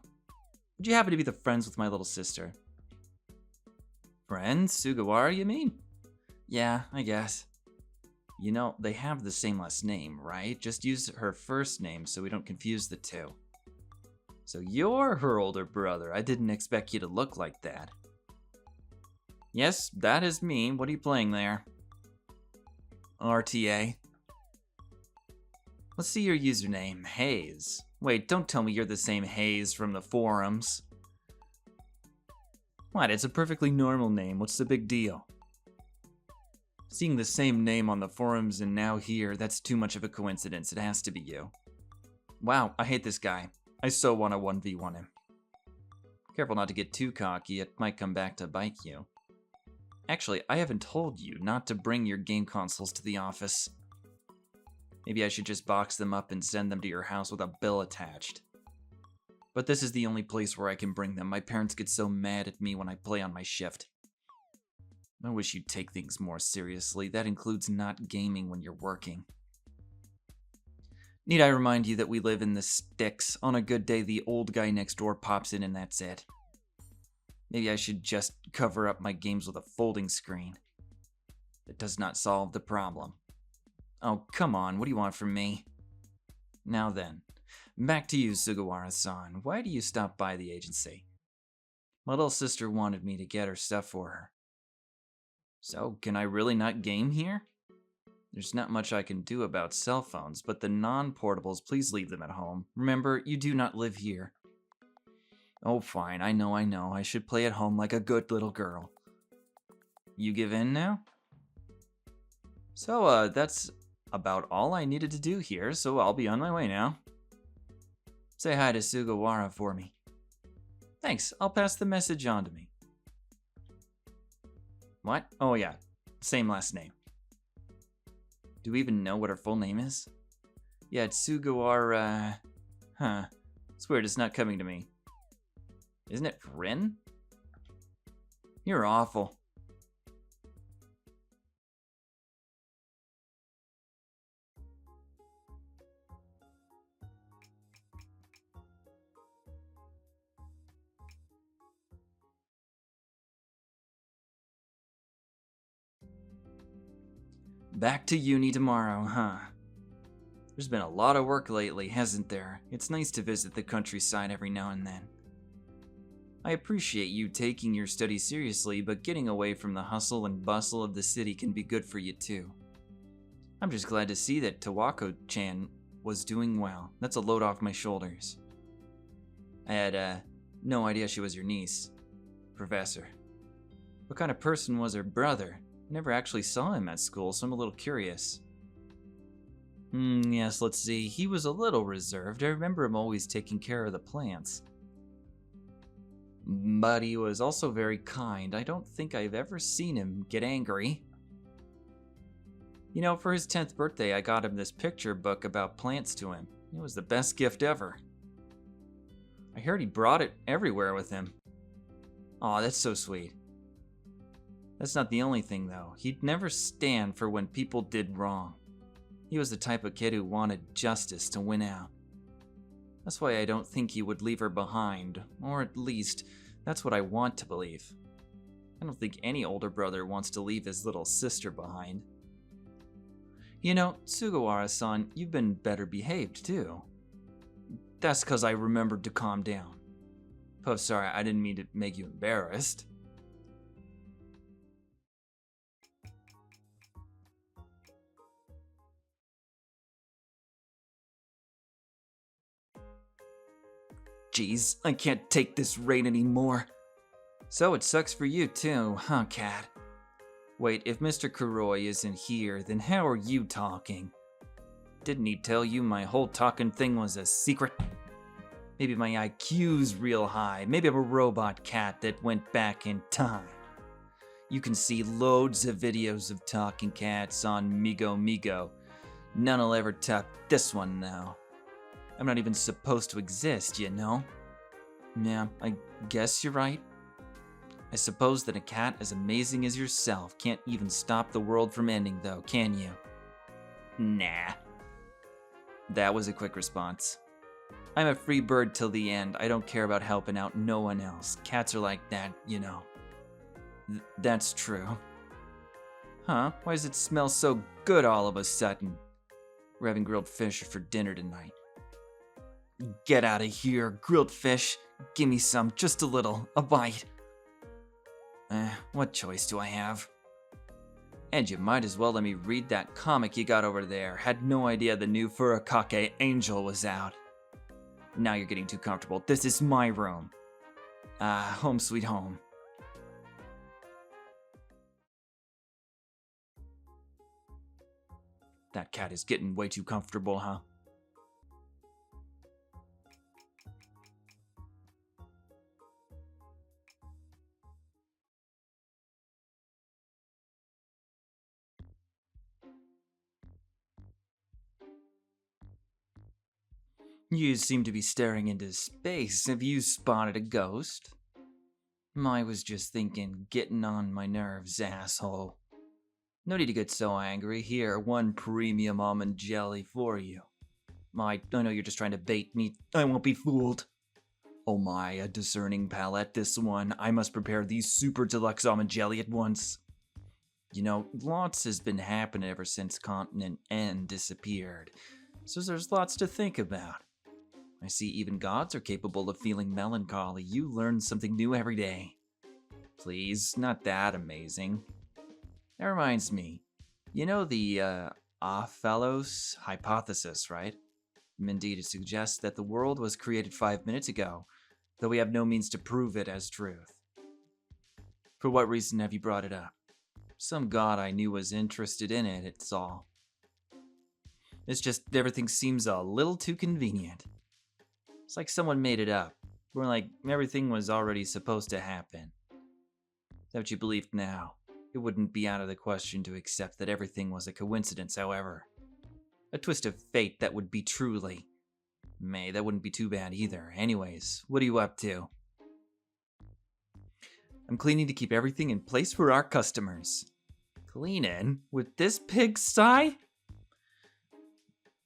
Would you happen to be the friends with my little sister? Friends? Sugawara, you mean? Yeah, I guess. You know, they have the same last name, right? Just use her first name so we don't confuse the two. So you're her older brother. I didn't expect you to look like that. Yes, that is me. What are you playing there? RTA. Let's see your username, Hayes. Wait, don't tell me you're the same Hayes from the forums. What, it's a perfectly normal name. What's the big deal? Seeing the same name on the forums and now here, that's too much of a coincidence. It has to be you. Wow, I hate this guy. I so want to 1v1 him. Careful not to get too cocky, it might come back to bite you. Actually, I haven't told you not to bring your game consoles to the office. Maybe I should just box them up and send them to your house with a bill attached. But this is the only place where I can bring them. My parents get so mad at me when I play on my shift. I wish you'd take things more seriously. That includes not gaming when you're working. Need I remind you that we live in the sticks? On a good day, the old guy next door pops in and that's it. Maybe I should just cover up my games with a folding screen. That does not solve the problem. Oh, come on, what do you want from me? Now then, back to you, Sugawara-san. Why do you stop by the agency? My little sister wanted me to get her stuff for her. So, can I really not game here? There's not much I can do about cell phones, but the non-portables, please leave them at home. Remember, you do not live here. Oh, fine, I know. I should play at home like a good little girl. You give in now? So, that's about all I needed to do here, so I'll be on my way now. Say hi to Sugawara for me. Thanks, I'll pass the message on to me. What? Oh yeah, same last name. Do we even know what her full name is? Yeah, it's Sugawara... Huh. It's weird, it's not coming to me. Isn't it Rin? You're awful. Back to uni tomorrow, huh? There's been a lot of work lately, hasn't there? It's nice to visit the countryside every now and then. I appreciate you taking your studies seriously, but getting away from the hustle and bustle of the city can be good for you too. I'm just glad to see that Tawako-chan was doing well. That's a load off my shoulders. I had, no idea she was your niece. Professor. What kind of person was her brother? I never actually saw him at school, so I'm a little curious. Yes, let's see. He was a little reserved. I remember him always taking care of the plants. But he was also very kind. I don't think I've ever seen him get angry. You know, for his 10th birthday, I got him this picture book about plants to him. It was the best gift ever. I heard he brought it everywhere with him. Aw, that's so sweet. That's not the only thing, though. He'd never stand for when people did wrong. He was the type of kid who wanted justice to win out. That's why I don't think he would leave her behind, or at least, that's what I want to believe. I don't think any older brother wants to leave his little sister behind. You know, Sugawara-san, you've been better behaved, too. That's 'cause I remembered to calm down. Oh, sorry, I didn't mean to make you embarrassed. Jeez, I can't take this rain anymore. So it sucks for you too, huh, Cat? Wait, if Mr. Kuroi isn't here, then how are you talking? Didn't he tell you my whole talking thing was a secret? Maybe my IQ's real high. Maybe I'm a robot cat that went back in time. You can see loads of videos of talking cats on Migo. None'll ever top this one, though. I'm not even supposed to exist, you know? Yeah, I guess you're right. I suppose that a cat as amazing as yourself can't even stop the world from ending, though, can you? Nah. That was a quick response. I'm a free bird till the end. I don't care about helping out no one else. Cats are like that, you know. That's true. Huh? Why does it smell so good all of a sudden? We're having grilled fish for dinner tonight. Get out of here, grilled fish. Give me some, just a little, a bite. What choice do I have? And you might as well let me read that comic you got over there. Had no idea the new Furikake Angel was out. Now you're getting too comfortable. This is my room. Home sweet home. That cat is getting way too comfortable, huh? You seem to be staring into space. Have you spotted a ghost? I was just thinking, getting on my nerves, asshole. No need to get so angry. Here, one premium almond jelly for you. I know you're just trying to bait me. I won't be fooled. Oh my, a discerning palate, this one. I must prepare these super deluxe almond jelly at once. You know, lots has been happening ever since Continent N disappeared, so there's lots to think about. I see even gods are capable of feeling melancholy. You learn something new every day. Please, not that amazing. That reminds me, you know the Ophelos hypothesis, right? Indeed, it suggests that the world was created 5 minutes ago, though we have no means to prove it as truth. For what reason have you brought it up? Some god I knew was interested in it, it's all. It's just everything seems a little too convenient. It's like someone made it up, where like everything was already supposed to happen. Is that what you believe now? It wouldn't be out of the question to accept that everything was a coincidence, however. A twist of fate that would be truly. That wouldn't be too bad either. Anyways, what are you up to? I'm cleaning to keep everything in place for our customers. Cleaning? With this pigsty?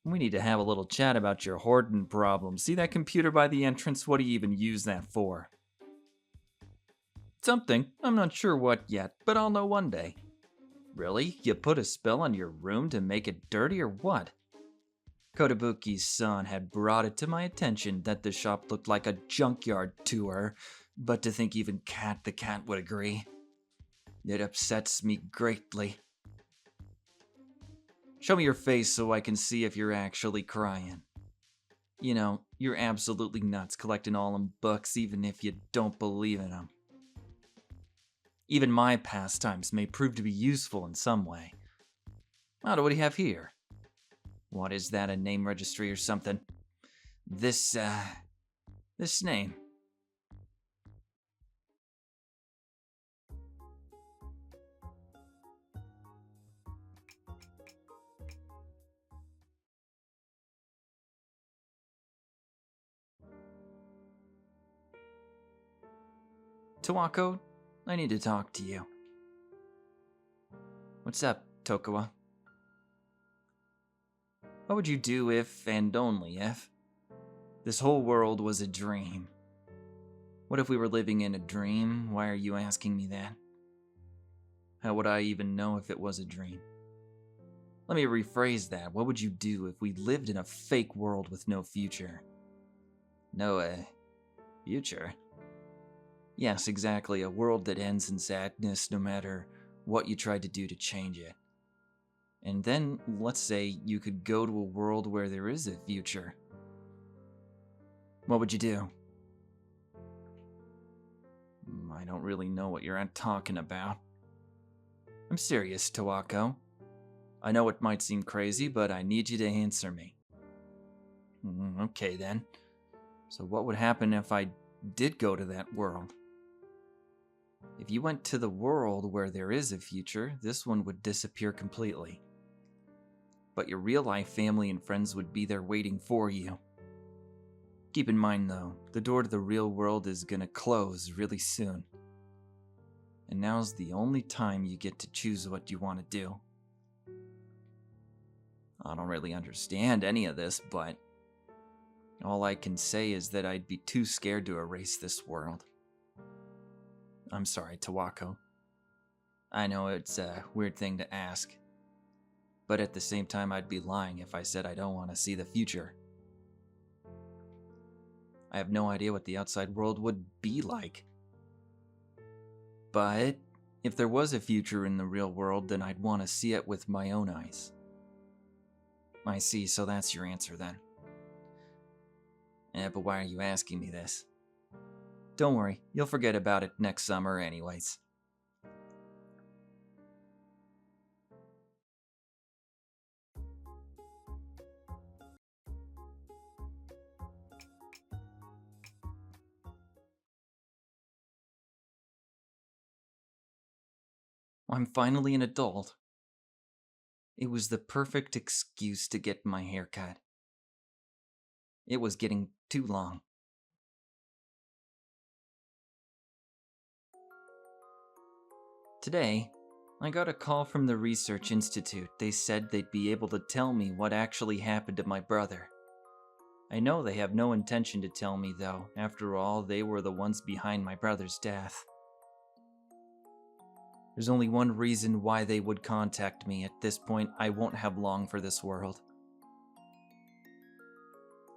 We need to have a little chat about your hoarding problem. See that computer by the entrance? What do you even use that for? Something. I'm not sure what yet, but I'll know one day. Really? You put a spell on your room to make it dirty or what? Kotobuki's son had brought it to my attention that the shop looked like a junkyard to her, but to think even Cat the cat would agree. It upsets me greatly. Show me your face so I can see if you're actually crying. You know, you're absolutely nuts collecting all them books even if you don't believe in them. Even my pastimes may prove to be useful in some way. What do we have here? What is that, a name registry or something? This name. Tawako, I need to talk to you. What's up, Tokawa? What would you do if, and only if, this whole world was a dream? What if we were living in a dream? Why are you asking me that? How would I even know if it was a dream? Let me rephrase that. What would you do if we lived in a fake world with no future? No, future? Yes, exactly. A world that ends in sadness no matter what you tried to do to change it. And then, let's say you could go to a world where there is a future. What would you do? I don't really know what you're talking about. I'm serious, Tawako. I know it might seem crazy, but I need you to answer me. Okay then. So what would happen if I did go to that world? If you went to the world where there is a future, this one would disappear completely. But your real-life family and friends would be there waiting for you. Keep in mind though, the door to the real world is gonna close really soon. And now's the only time you get to choose what you want to do. I don't really understand any of this, but all I can say is that I'd be too scared to erase this world. I'm sorry, Tawako. I know it's a weird thing to ask, but at the same time I'd be lying if I said I don't want to see the future. I have no idea what the outside world would be like. But if there was a future in the real world, then I'd want to see it with my own eyes. I see, so that's your answer then. But why are you asking me this? Don't worry, you'll forget about it next summer anyways. I'm finally an adult. It was the perfect excuse to get my hair cut. It was getting too long. Today, I got a call from the Research Institute. They said they'd be able to tell me what actually happened to my brother. I know they have no intention to tell me, though. After all, they were the ones behind my brother's death. There's only one reason why they would contact me. At this point, I won't have long for this world.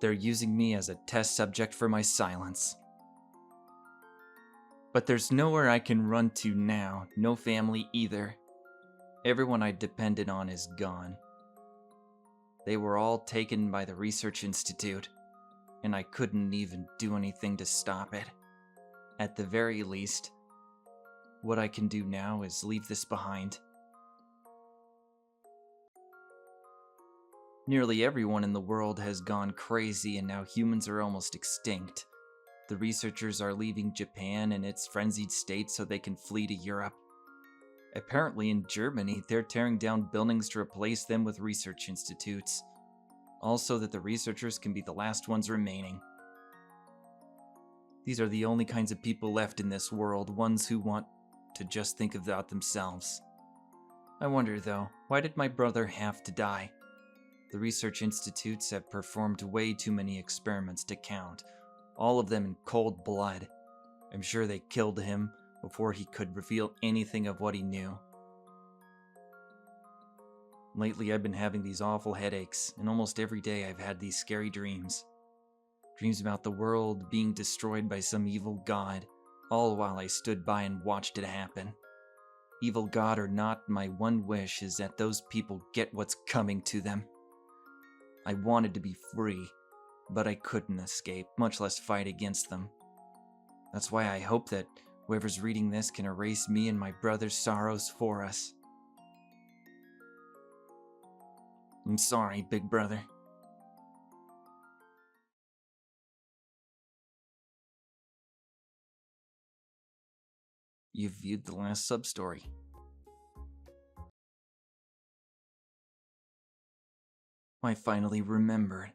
They're using me as a test subject for my silence. But there's nowhere I can run to now, no family either. Everyone I depended on is gone. They were all taken by the Research Institute, and I couldn't even do anything to stop it. At the very least, what I can do now is leave this behind. Nearly everyone in the world has gone crazy, and now humans are almost extinct. The researchers are leaving Japan in its frenzied state so they can flee to Europe. Apparently in Germany, they're tearing down buildings to replace them with research institutes. Also that the researchers can be the last ones remaining. These are the only kinds of people left in this world, ones who want to just think about themselves. I wonder though, why did my brother have to die? The research institutes have performed way too many experiments to count. All of them in cold blood. I'm sure they killed him before he could reveal anything of what he knew. Lately I've been having these awful headaches, and almost every day I've had these scary dreams. Dreams about the world being destroyed by some evil god, all while I stood by and watched it happen. Evil god or not, my one wish is that those people get what's coming to them. I wanted to be free, but I couldn't escape, much less fight against them. That's why I hope that whoever's reading this can erase me and my brother's sorrows for us. I'm sorry, big brother. You've viewed the last sub-story. I finally remembered.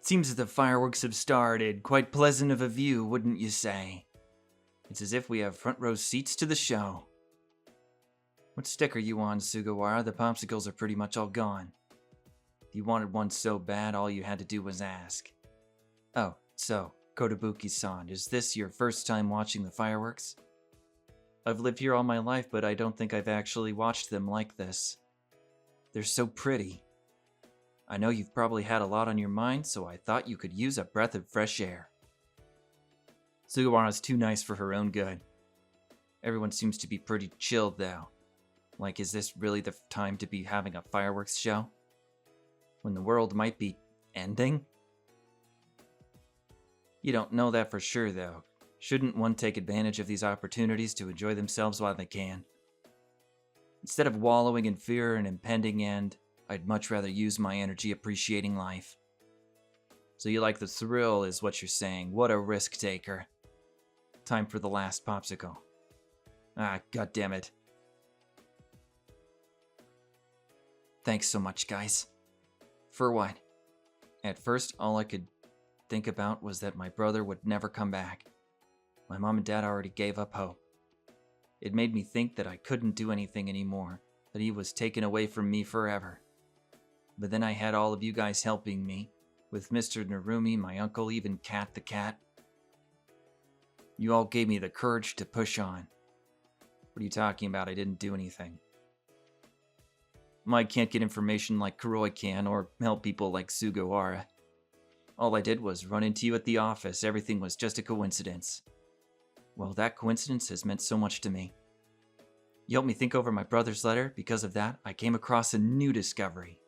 Seems that the fireworks have started. Quite pleasant of a view, wouldn't you say? It's as if we have front row seats to the show. What stick are you on, Sugawara? The popsicles are pretty much all gone. If you wanted one so bad, all you had to do was ask. Oh, so, Kotobuki-san, is this your first time watching the fireworks? I've lived here all my life, but I don't think I've actually watched them like this. They're so pretty. I know you've probably had a lot on your mind, so I thought you could use a breath of fresh air. Sugawara's too nice for her own good. Everyone seems to be pretty chilled, though. Like, is this really the time to be having a fireworks show? When the world might be ending? You don't know that for sure, though. Shouldn't one take advantage of these opportunities to enjoy themselves while they can? Instead of wallowing in fear and impending end, I'd much rather use my energy appreciating life. So you like the thrill, is what you're saying. What a risk taker. Time for the last popsicle. Ah, goddammit. Thanks so much, guys. For what? At first, all I could think about was that my brother would never come back. My mom and dad already gave up hope. It made me think that I couldn't do anything anymore, that he was taken away from me forever. But then I had all of you guys helping me, with Mr. Narumi, my uncle, even Cat the cat. You all gave me the courage to push on. What are you talking about? I didn't do anything. I can't get information like Kuroi can, or help people like Sugawara. All I did was run into you at the office. Everything was just a coincidence. Well, that coincidence has meant so much to me. You helped me think over my brother's letter. Because of that, I came across a new discovery.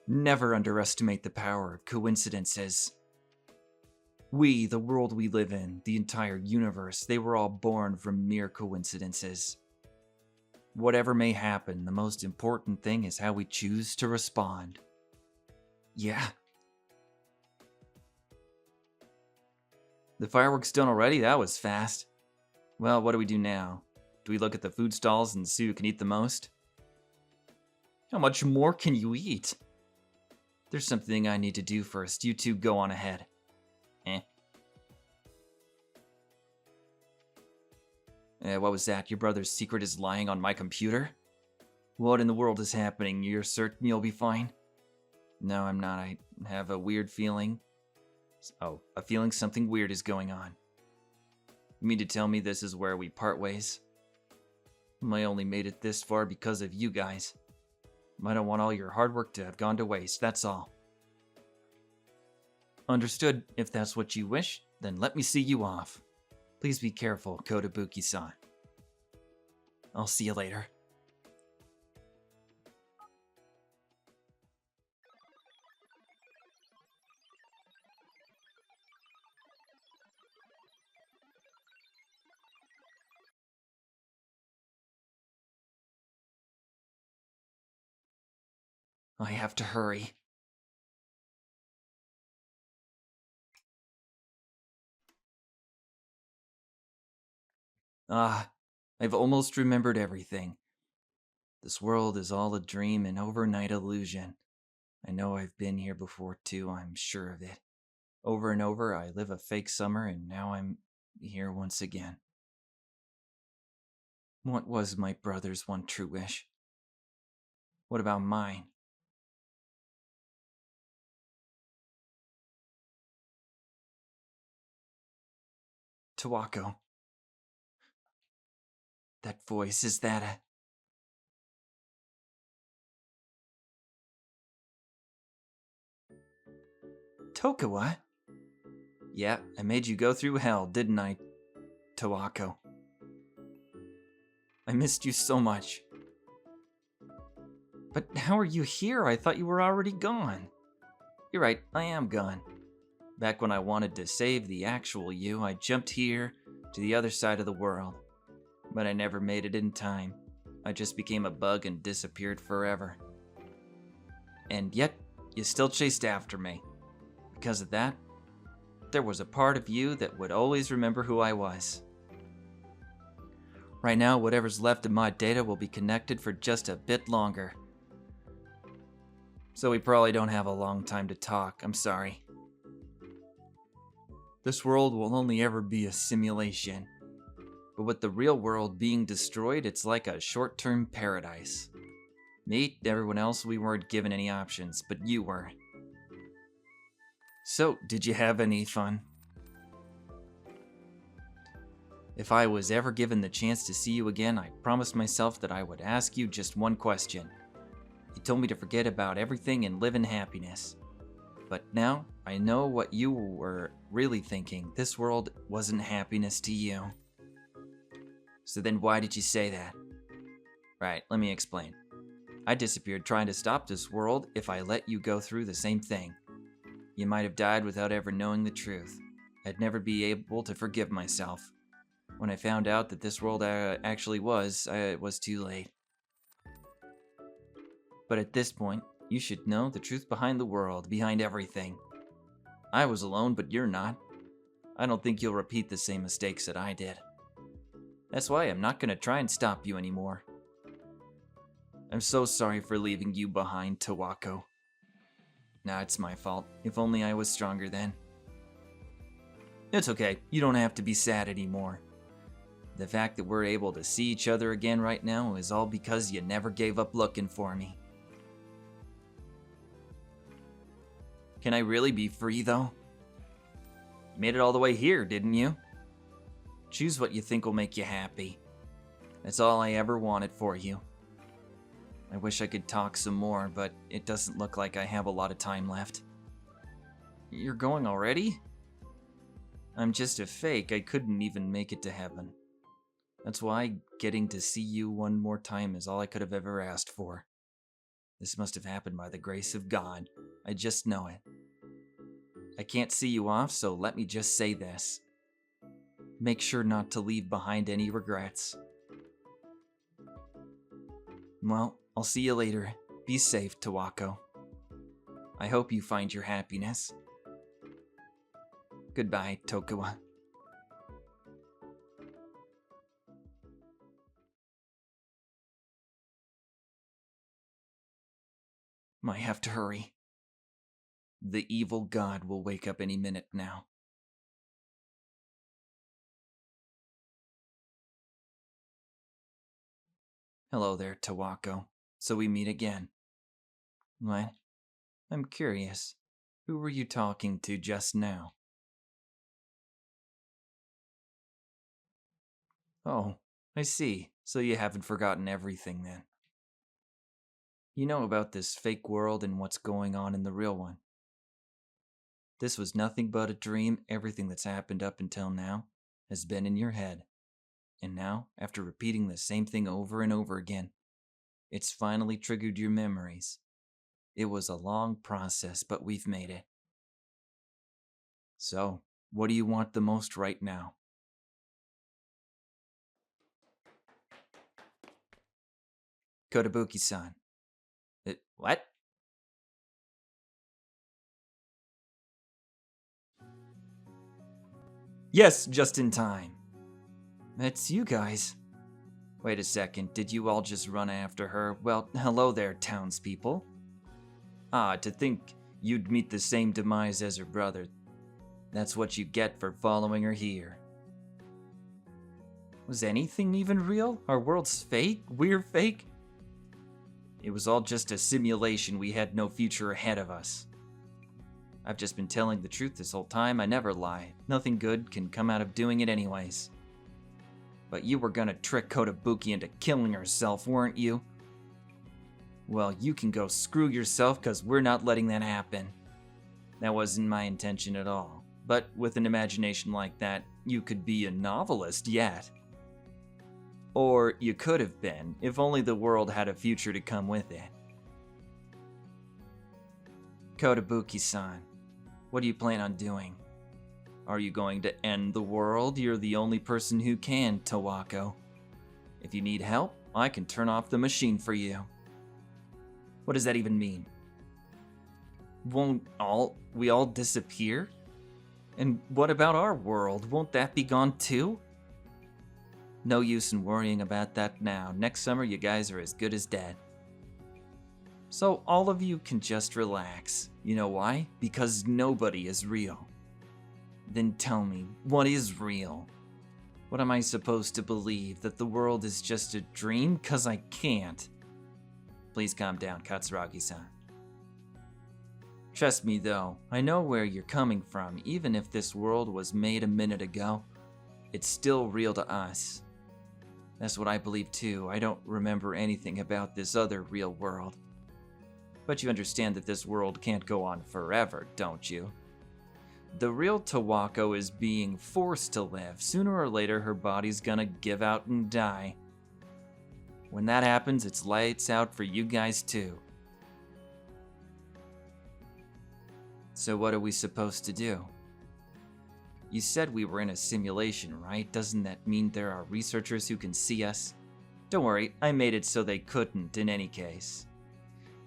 Never underestimate the power of coincidences. We, the world we live in, the entire universe, they were all born from mere coincidences. Whatever may happen, the most important thing is how we choose to respond. Yeah. The fireworks done already? That was fast. Well, what do we do now? Do we look at the food stalls and see who can eat the most? How much more can you eat? There's something I need to do first. You two go on ahead. What was that? Your brother's secret is lying on my computer? What in the world is happening? You're certain you'll be fine? No, I'm not. I have a weird feeling. Oh, a feeling something weird is going on. You mean to tell me this is where we part ways? I only made it this far because of you guys. I don't want all your hard work to have gone to waste, that's all. Understood. If that's what you wish, then let me see you off. Please be careful, Kotobuki-san. I'll see you later. I have to hurry. I've almost remembered everything. This world is all a dream and overnight illusion. I know I've been here before too, I'm sure of it. Over and over, I live a fake summer and now I'm here once again. What was my brother's one true wish? What about mine? Tawako. That voice, is that a... Tokawa? Yeah, I made you go through hell, didn't I, Tawako? I missed you so much. But how are you here? I thought you were already gone. You're right, I am gone. Back when I wanted to save the actual you, I jumped here to the other side of the world. But I never made it in time. I just became a bug and disappeared forever. And yet, you still chased after me. Because of that, there was a part of you that would always remember who I was. Right now, whatever's left of my data will be connected for just a bit longer. So we probably don't have a long time to talk, I'm sorry. This world will only ever be a simulation. But with the real world being destroyed, it's like a short-term paradise. Me, everyone else, we weren't given any options, but you were. So, did you have any fun? If I was ever given the chance to see you again, I promised myself that I would ask you just one question. You told me to forget about everything and live in happiness. But now, I know what you were really thinking. This world wasn't happiness to you. So then why did you say that? Right, let me explain. I disappeared trying to stop this world if I let you go through the same thing. You might have died without ever knowing the truth. I'd never be able to forgive myself. When I found out that this world actually was, it was too late. But at this point, you should know the truth behind the world, behind everything. I was alone, but you're not. I don't think you'll repeat the same mistakes that I did. That's why I'm not gonna try and stop you anymore. I'm so sorry for leaving you behind, Tawako. Nah, it's my fault. If only I was stronger then. It's okay. You don't have to be sad anymore. The fact that we're able to see each other again right now is all because you never gave up looking for me. Can I really be free, though? You made it all the way here, didn't you? Choose what you think will make you happy. That's all I ever wanted for you. I wish I could talk some more, but it doesn't look like I have a lot of time left. You're going already? I'm just a fake. I couldn't even make it to heaven. That's why getting to see you one more time is all I could have ever asked for. This must have happened by the grace of God. I just know it. I can't see you off, so let me just say this. Make sure not to leave behind any regrets. Well, I'll see you later. Be safe, Tawako. I hope you find your happiness. Goodbye, Tokuwa. I have to hurry. The evil god will wake up any minute now. Hello there, Tawako. So we meet again. What? I'm curious. Who were you talking to just now? Oh, I see. So you haven't forgotten everything then. You know about this fake world and what's going on in the real one. This was nothing but a dream. Everything that's happened up until now has been in your head. And now, after repeating the same thing over and over again, it's finally triggered your memories. It was a long process, but we've made it. So, what do you want the most right now? Kotobuki-san. What? Yes, just in time. It's you guys. Wait a second, did you all just run after her? Well, hello there, townspeople. Ah, to think you'd meet the same demise as her brother. That's what you get for following her here. Was anything even real? Our world's fake? We're fake? It was all just a simulation. We had no future ahead of us. I've just been telling the truth this whole time. I never lie. Nothing good can come out of doing it anyways. But you were gonna trick Kotobuki into killing herself, weren't you? Well, you can go screw yourself, cause we're not letting that happen. That wasn't my intention at all. But with an imagination like that, you could be a novelist yet. Or you could have been, if only the world had a future to come with it. Kotobuki-san, what do you plan on doing? Are you going to end the world? You're the only person who can, Tawako. If you need help, I can turn off the machine for you. What does that even mean? Won't we all disappear? And what about our world? Won't that be gone too? No use in worrying about that now. Next summer, you guys are as good as dead. So all of you can just relax. You know why? Because nobody is real. Then tell me, what is real? What am I supposed to believe? That the world is just a dream? 'Cause I can't. Please calm down, Katsuragi-san. Trust me though, I know where you're coming from. Even if this world was made a minute ago, it's still real to us. That's what I believe too. I don't remember anything about this other real world. But you understand that this world can't go on forever, don't you? The real Tawako is being forced to live. Sooner or later, her body's gonna give out and die. When that happens, it's lights out for you guys too. So what are we supposed to do? You said we were in a simulation, right? Doesn't that mean there are researchers who can see us? Don't worry, I made it so they couldn't in any case.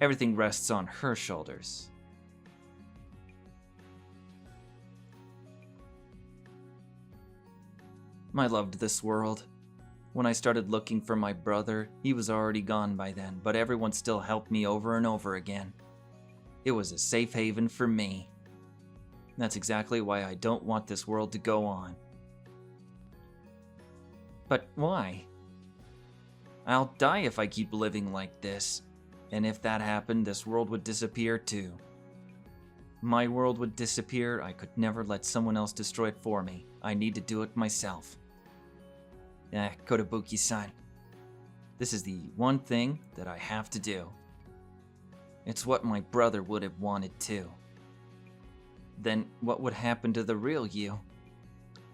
Everything rests on her shoulders. I loved this world. When I started looking for my brother, he was already gone by then, but everyone still helped me over and over again. It was a safe haven for me. That's exactly why I don't want this world to go on. But why? I'll die if I keep living like this. And if that happened, this world would disappear too. My world would disappear. I could never let someone else destroy it for me. I need to do it myself. Kotobuki-san. This is the one thing that I have to do. It's what my brother would have wanted too. Then what would happen to the real you?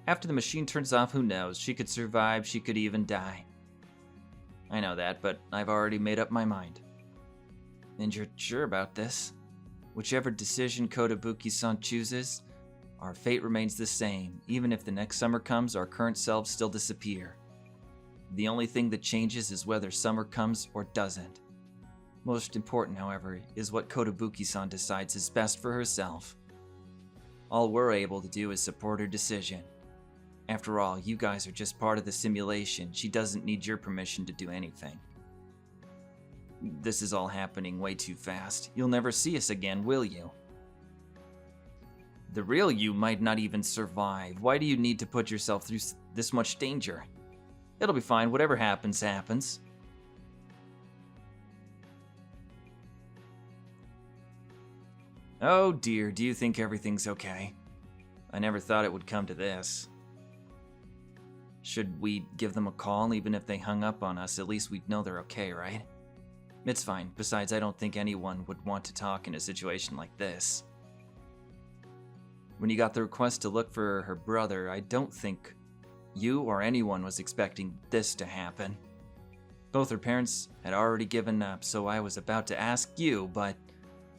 After the machine turns off, who knows? She could survive, she could even die. I know that, but I've already made up my mind. And you're sure about this? Whichever decision Kotobuki-san chooses, our fate remains the same. Even if the next summer comes, our current selves still disappear. The only thing that changes is whether summer comes or doesn't. Most important, however, is what Kotobuki-san decides is best for herself. All we're able to do is support her decision. After all, you guys are just part of the simulation. She doesn't need your permission to do anything. This is all happening way too fast. You'll never see us again, will you? The real you might not even survive. Why do you need to put yourself through this much danger? It'll be fine. Whatever happens, happens. Oh dear, do you think everything's okay? I never thought it would come to this. Should we give them a call even if they hung up on us? At least we'd know they're okay, right? It's fine. Besides, I don't think anyone would want to talk in a situation like this. When you got the request to look for her brother, I don't think you or anyone was expecting this to happen. Both her parents had already given up, so I was about to ask you, but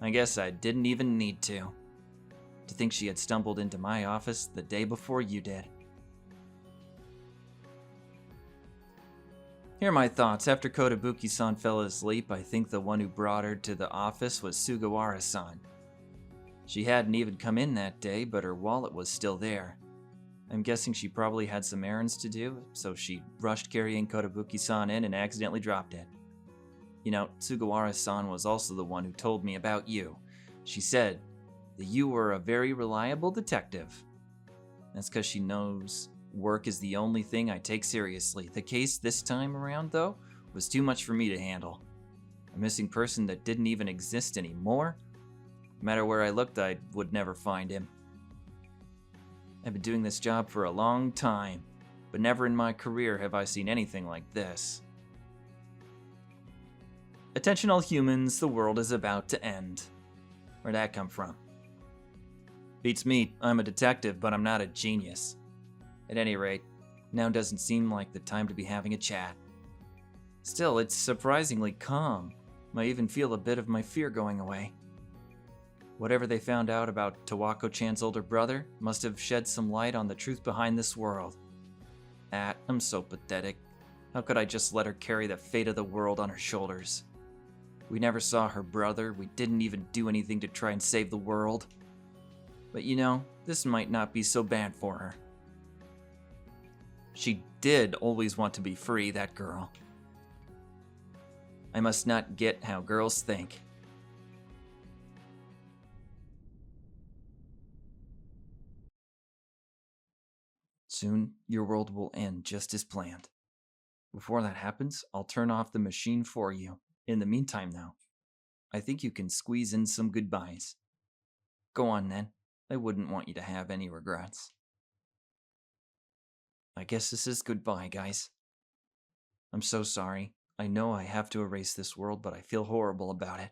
I guess I didn't even need to. To think she had stumbled into my office the day before you did. Here are my thoughts. After Kotobuki-san fell asleep, I think the one who brought her to the office was Sugawara-san. She hadn't even come in that day, but her wallet was still there. I'm guessing she probably had some errands to do, so she rushed carrying Kotobuki-san in and accidentally dropped it. You know, Sugawara-san was also the one who told me about you. She said that you were a very reliable detective. That's because she knows work is the only thing I take seriously. The case this time around, though, was too much for me to handle. A missing person that didn't even exist anymore? No matter where I looked, I would never find him. I've been doing this job for a long time, but never in my career have I seen anything like this. Attention all humans, the world is about to end. Where'd that come from? Beats me, I'm a detective, but I'm not a genius. At any rate, now doesn't seem like the time to be having a chat. Still, it's surprisingly calm. I even feel a bit of my fear going away. Whatever they found out about Tawako-chan's older brother must have shed some light on the truth behind this world. I'm so pathetic. How could I just let her carry the fate of the world on her shoulders? We never saw her brother, we didn't even do anything to try and save the world. But you know, this might not be so bad for her. She did always want to be free, that girl. I must not get how girls think. Soon, your world will end just as planned. Before that happens, I'll turn off the machine for you. In the meantime, though, I think you can squeeze in some goodbyes. Go on, then. I wouldn't want you to have any regrets. I guess this is goodbye, guys. I'm so sorry. I know I have to erase this world, but I feel horrible about it.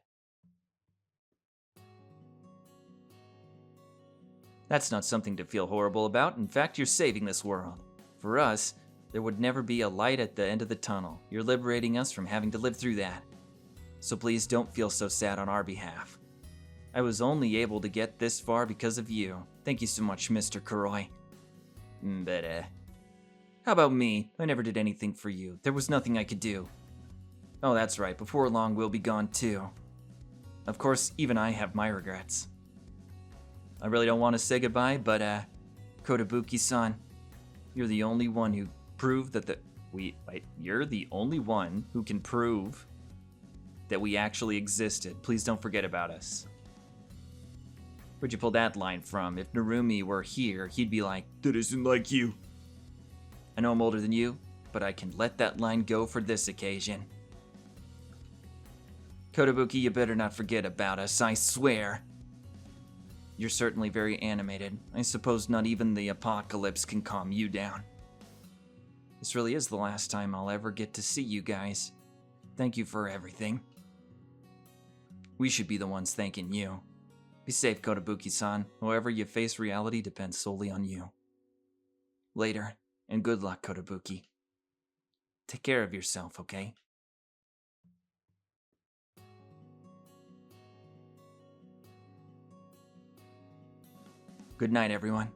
That's not something to feel horrible about. In fact, you're saving this world. For us, there would never be a light at the end of the tunnel. You're liberating us from having to live through that. So please don't feel so sad on our behalf. I was only able to get this far because of you. Thank you so much, Mr. Kuroi. But, how about me? I never did anything for you. There was nothing I could do. Oh, that's right. Before long, we'll be gone too. Of course, even I have my regrets. I really don't want to say goodbye, but, Kotobuki-san, you're the only one who proved that you're the only one who can prove that we actually existed. Please don't forget about us. Where'd you pull that line from? If Narumi were here, he'd be like, that isn't like you. I know I'm older than you, but I can let that line go for this occasion. Kotobuki, you better not forget about us, I swear. You're certainly very animated. I suppose not even the apocalypse can calm you down. This really is the last time I'll ever get to see you guys. Thank you for everything. We should be the ones thanking you. Be safe, Kotobuki-san. However you face reality depends solely on you. Later, and good luck, Kotobuki. Take care of yourself, okay? Good night, everyone.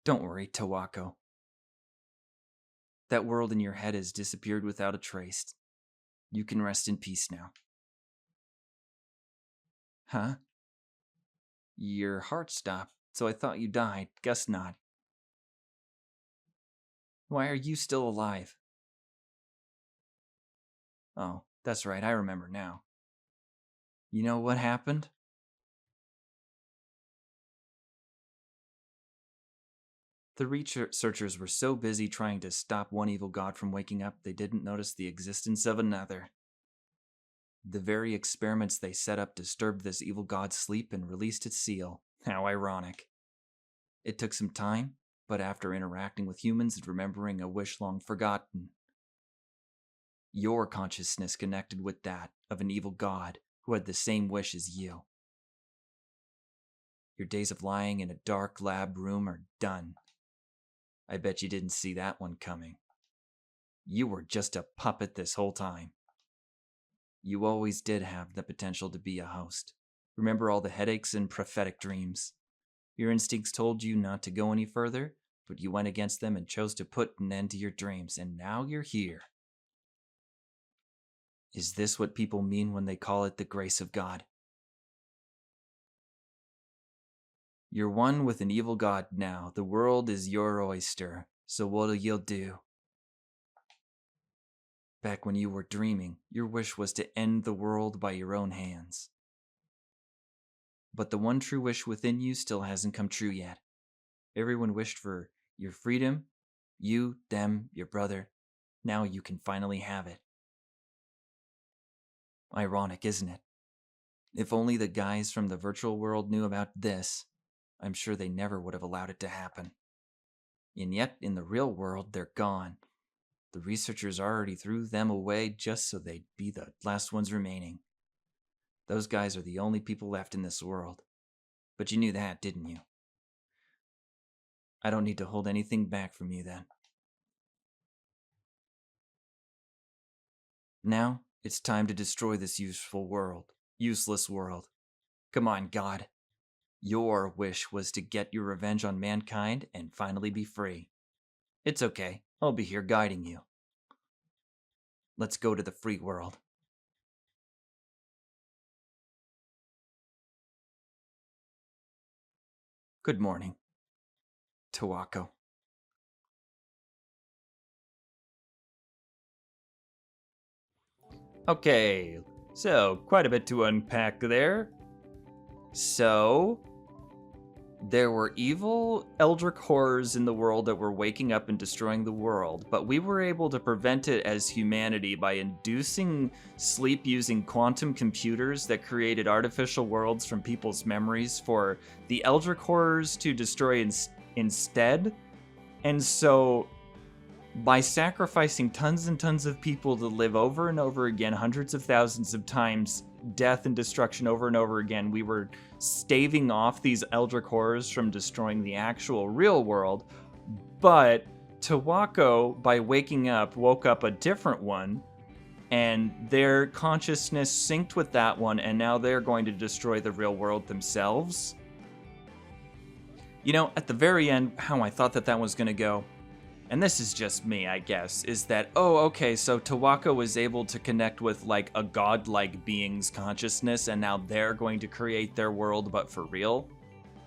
Don't worry, Tawako. That world in your head has disappeared without a trace. You can rest in peace now. Huh? Your heart stopped, so I thought you died. Guess not. Why are you still alive? Oh, that's right, I remember now. You know what happened? The researchers were so busy trying to stop one evil god from waking up, they didn't notice the existence of another. The very experiments they set up disturbed this evil god's sleep and released its seal. How ironic. It took some time, but after interacting with humans and remembering a wish long forgotten, your consciousness connected with that of an evil god who had the same wish as you. Your days of lying in a dark lab room are done. I bet you didn't see that one coming. You were just a puppet this whole time. You always did have the potential to be a host. Remember all the headaches and prophetic dreams. Your instincts told you not to go any further, but you went against them and chose to put an end to your dreams, and now you're here. Is this what people mean when they call it the grace of God? You're one with an evil god now. The world is your oyster, so what'll you do? Back when you were dreaming, your wish was to end the world by your own hands. But the one true wish within you still hasn't come true yet. Everyone wished for your freedom, you, them, your brother. Now you can finally have it. Ironic, isn't it? If only the guys from the virtual world knew about this, I'm sure they never would have allowed it to happen. And yet, in the real world, they're gone. The researchers already threw them away just so they'd be the last ones remaining. Those guys are the only people left in this world. But you knew that, didn't you? I don't need to hold anything back from you then. Now, it's time to destroy this useless world. Come on, God. Your wish was to get your revenge on mankind and finally be free. It's okay. I'll be here guiding you. Let's go to the free world. Good morning, Tawako. Okay, so quite a bit to unpack there. So, there were evil Eldritch horrors in the world that were waking up and destroying the world, but we were able to prevent it as humanity by inducing sleep using quantum computers that created artificial worlds from people's memories for the Eldritch horrors to destroy instead. And so, by sacrificing tons and tons of people to live over and over again, hundreds of thousands of times, death and destruction over and over again, we were staving off these Eldritch horrors from destroying the actual real world. But Tawako, by waking up, woke up a different one, and their consciousness synced with that one, and now they're going to destroy the real world themselves. You know, at the very end, how I thought that was going to go, and this is just me, I guess, is that, oh, okay, so Tawako was able to connect with, like, a godlike being's consciousness, and now they're going to create their world, but for real?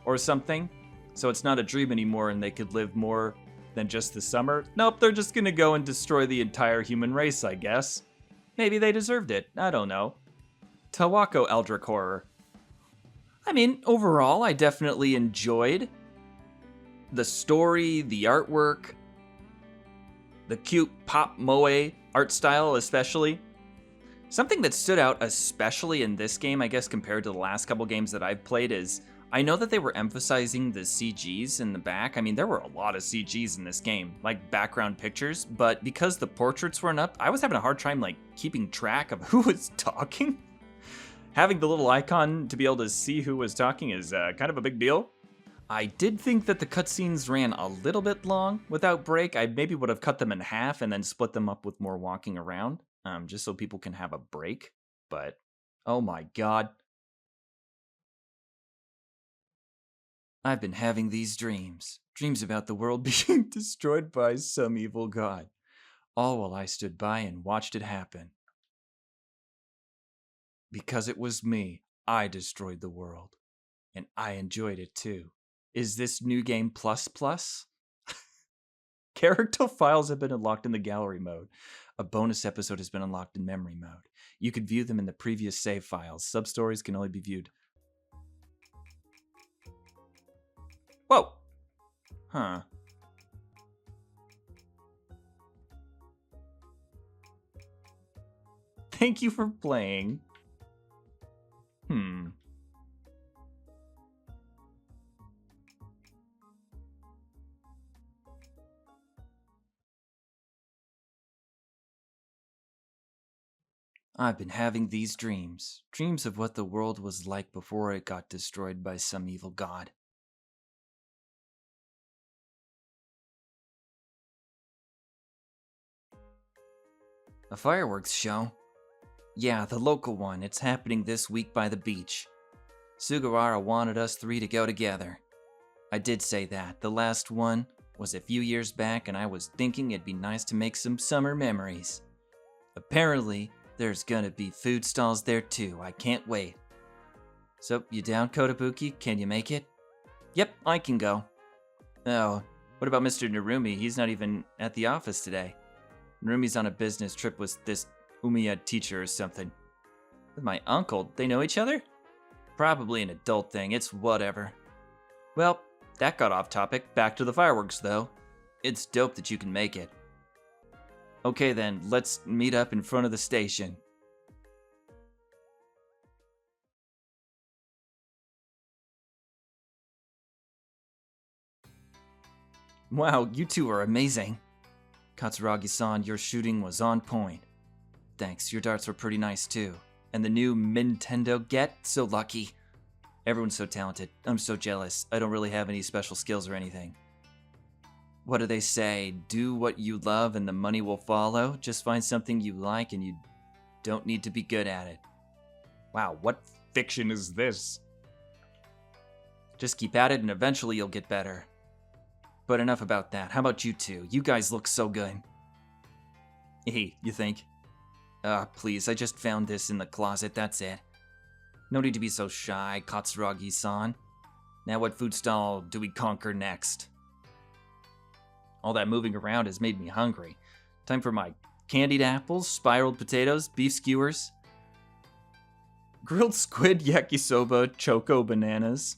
Or something? So it's not a dream anymore, and they could live more than just the summer? Nope, they're just gonna go and destroy the entire human race, I guess. Maybe they deserved it, I don't know. Tawako Eldritch Horror. I mean, overall, I definitely enjoyed the story, the artwork, the cute pop moe art style especially. Something that stood out especially in this game, I guess, compared to the last couple games that I've played is, I know that they were emphasizing the CGs in the back. I mean, there were a lot of CGs in this game, like background pictures, but because the portraits weren't up, I was having a hard time, like, keeping track of who was talking. Having the little icon to be able to see who was talking is kind of a big deal. I did think that the cutscenes ran a little bit long without break. I maybe would have cut them in half and then split them up with more walking around, just so people can have a break. But, oh my god. I've been having these dreams. Dreams about the world being destroyed by some evil god. All while I stood by and watched it happen. Because it was me, I destroyed the world. And I enjoyed it too. Is this new game plus plus? Character files have been unlocked in the gallery mode. A bonus episode has been unlocked in memory mode. You could view them in the previous save files. Sub-stories can only be viewed. Whoa! Huh. Thank you for playing. I've been having these dreams. Dreams of what the world was like before it got destroyed by some evil god. A fireworks show? Yeah, the local one. It's happening this week by the beach. Sugawara wanted us three to go together. I did say that. The last one was a few years back, and I was thinking it'd be nice to make some summer memories. Apparently, there's gonna be food stalls there too. I can't wait. So, you down, Kotobuki? Can you make it? Yep, I can go. Oh, what about Mr. Narumi? He's not even at the office today. Narumi's on a business trip with this Umiya teacher or something. With my uncle, they know each other? Probably an adult thing, it's whatever. Well, that got off topic. Back to the fireworks, though. It's dope that you can make it. Okay then, let's meet up in front of the station. Wow, you two are amazing. Katsuragi-san, your shooting was on point. Thanks, your darts were pretty nice too. And the new Nintendo Get? So lucky. Everyone's so talented. I'm so jealous. I don't really have any special skills or anything. What do they say? Do what you love and the money will follow? Just find something you like and you don't need to be good at it. Wow, what fiction is this? Just keep at it and eventually you'll get better. But enough about that. How about you two? You guys look so good. Hey, you think? Please, I just found this in the closet, that's it. No need to be so shy, Katsuragi-san. Now what food stall do we conquer next? All that moving around has made me hungry. Time for my candied apples, spiraled potatoes, beef skewers, grilled squid, yakisoba, choco bananas,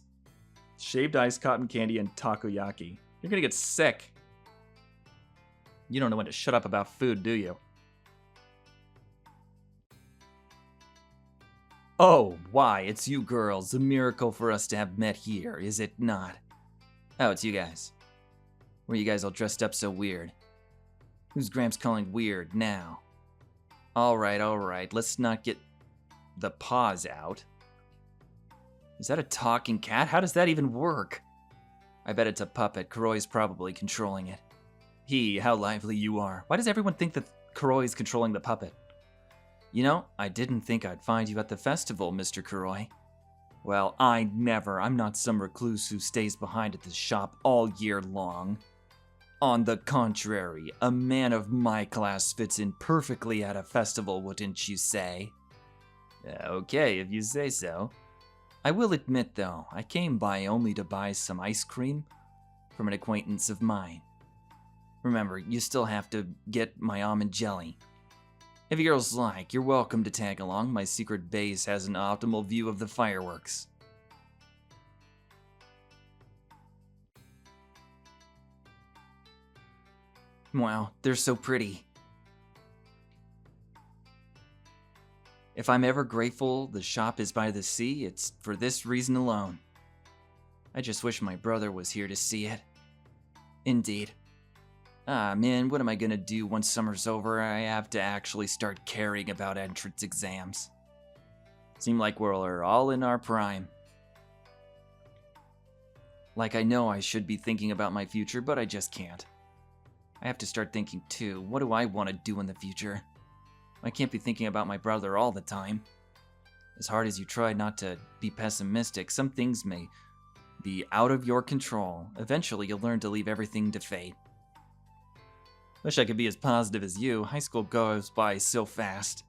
shaved ice cotton candy, and takoyaki. You're gonna get sick. You don't know when to shut up about food, do you? Oh, why, it's you girls. A miracle for us to have met here, is it not? Oh, it's you guys. Why are you guys all dressed up so weird? Who's Gramps calling weird now? Alright, let's not get the paws out. Is that a talking cat? How does that even work? I bet it's a puppet. Kuroi's probably controlling it. How lively you are. Why does everyone think that Kuroi's controlling the puppet? You know, I didn't think I'd find you at the festival, Mr. Kuroi. Well, I never. I'm not some recluse who stays behind at the shop all year long. On the contrary, a man of my class fits in perfectly at a festival, wouldn't you say? Okay, if you say so. I will admit, though, I came by only to buy some ice cream from an acquaintance of mine. Remember, you still have to get my almond jelly. If you girls like, you're welcome to tag along. My secret base has an optimal view of the fireworks. Wow, they're so pretty. If I'm ever grateful the shop is by the sea, it's for this reason alone. I just wish my brother was here to see it. Indeed. Ah man, what am I gonna do once summer's over? I have to actually start caring about entrance exams. Seem like we're all in our prime. Like I know I should be thinking about my future, but I just can't. I have to start thinking too. What do I want to do in the future? I can't be thinking about my brother all the time. As hard as you try not to be pessimistic, some things may be out of your control. Eventually, you'll learn to leave everything to fate. Wish I could be as positive as you. High school goes by so fast.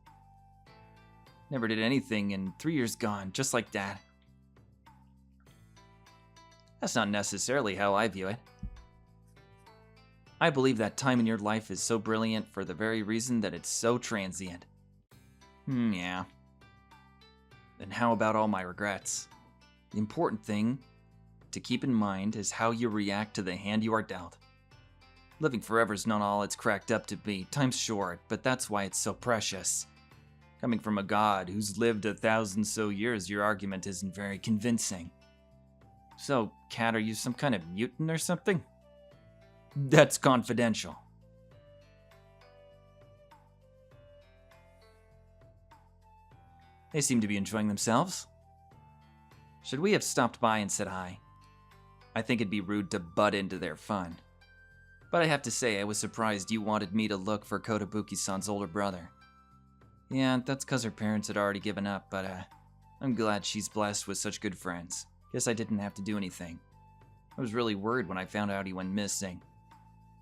Never did anything, and 3 years gone, just like that. That's not necessarily how I view it. I believe that time in your life is so brilliant for the very reason that it's so transient. Yeah. Then how about all my regrets? The important thing to keep in mind is how you react to the hand you are dealt. Living forever is not all it's cracked up to be. Time's short, but that's why it's so precious. Coming from a god who's lived 1,000 so years, your argument isn't very convincing. So, Cat, are you some kind of mutant or something? That's confidential. They seem to be enjoying themselves. Should we have stopped by and said hi? I think it'd be rude to butt into their fun. But I have to say, I was surprised you wanted me to look for Kotobuki-san's older brother. Yeah, that's cause her parents had already given up, but I'm glad she's blessed with such good friends. Guess I didn't have to do anything. I was really worried when I found out he went missing.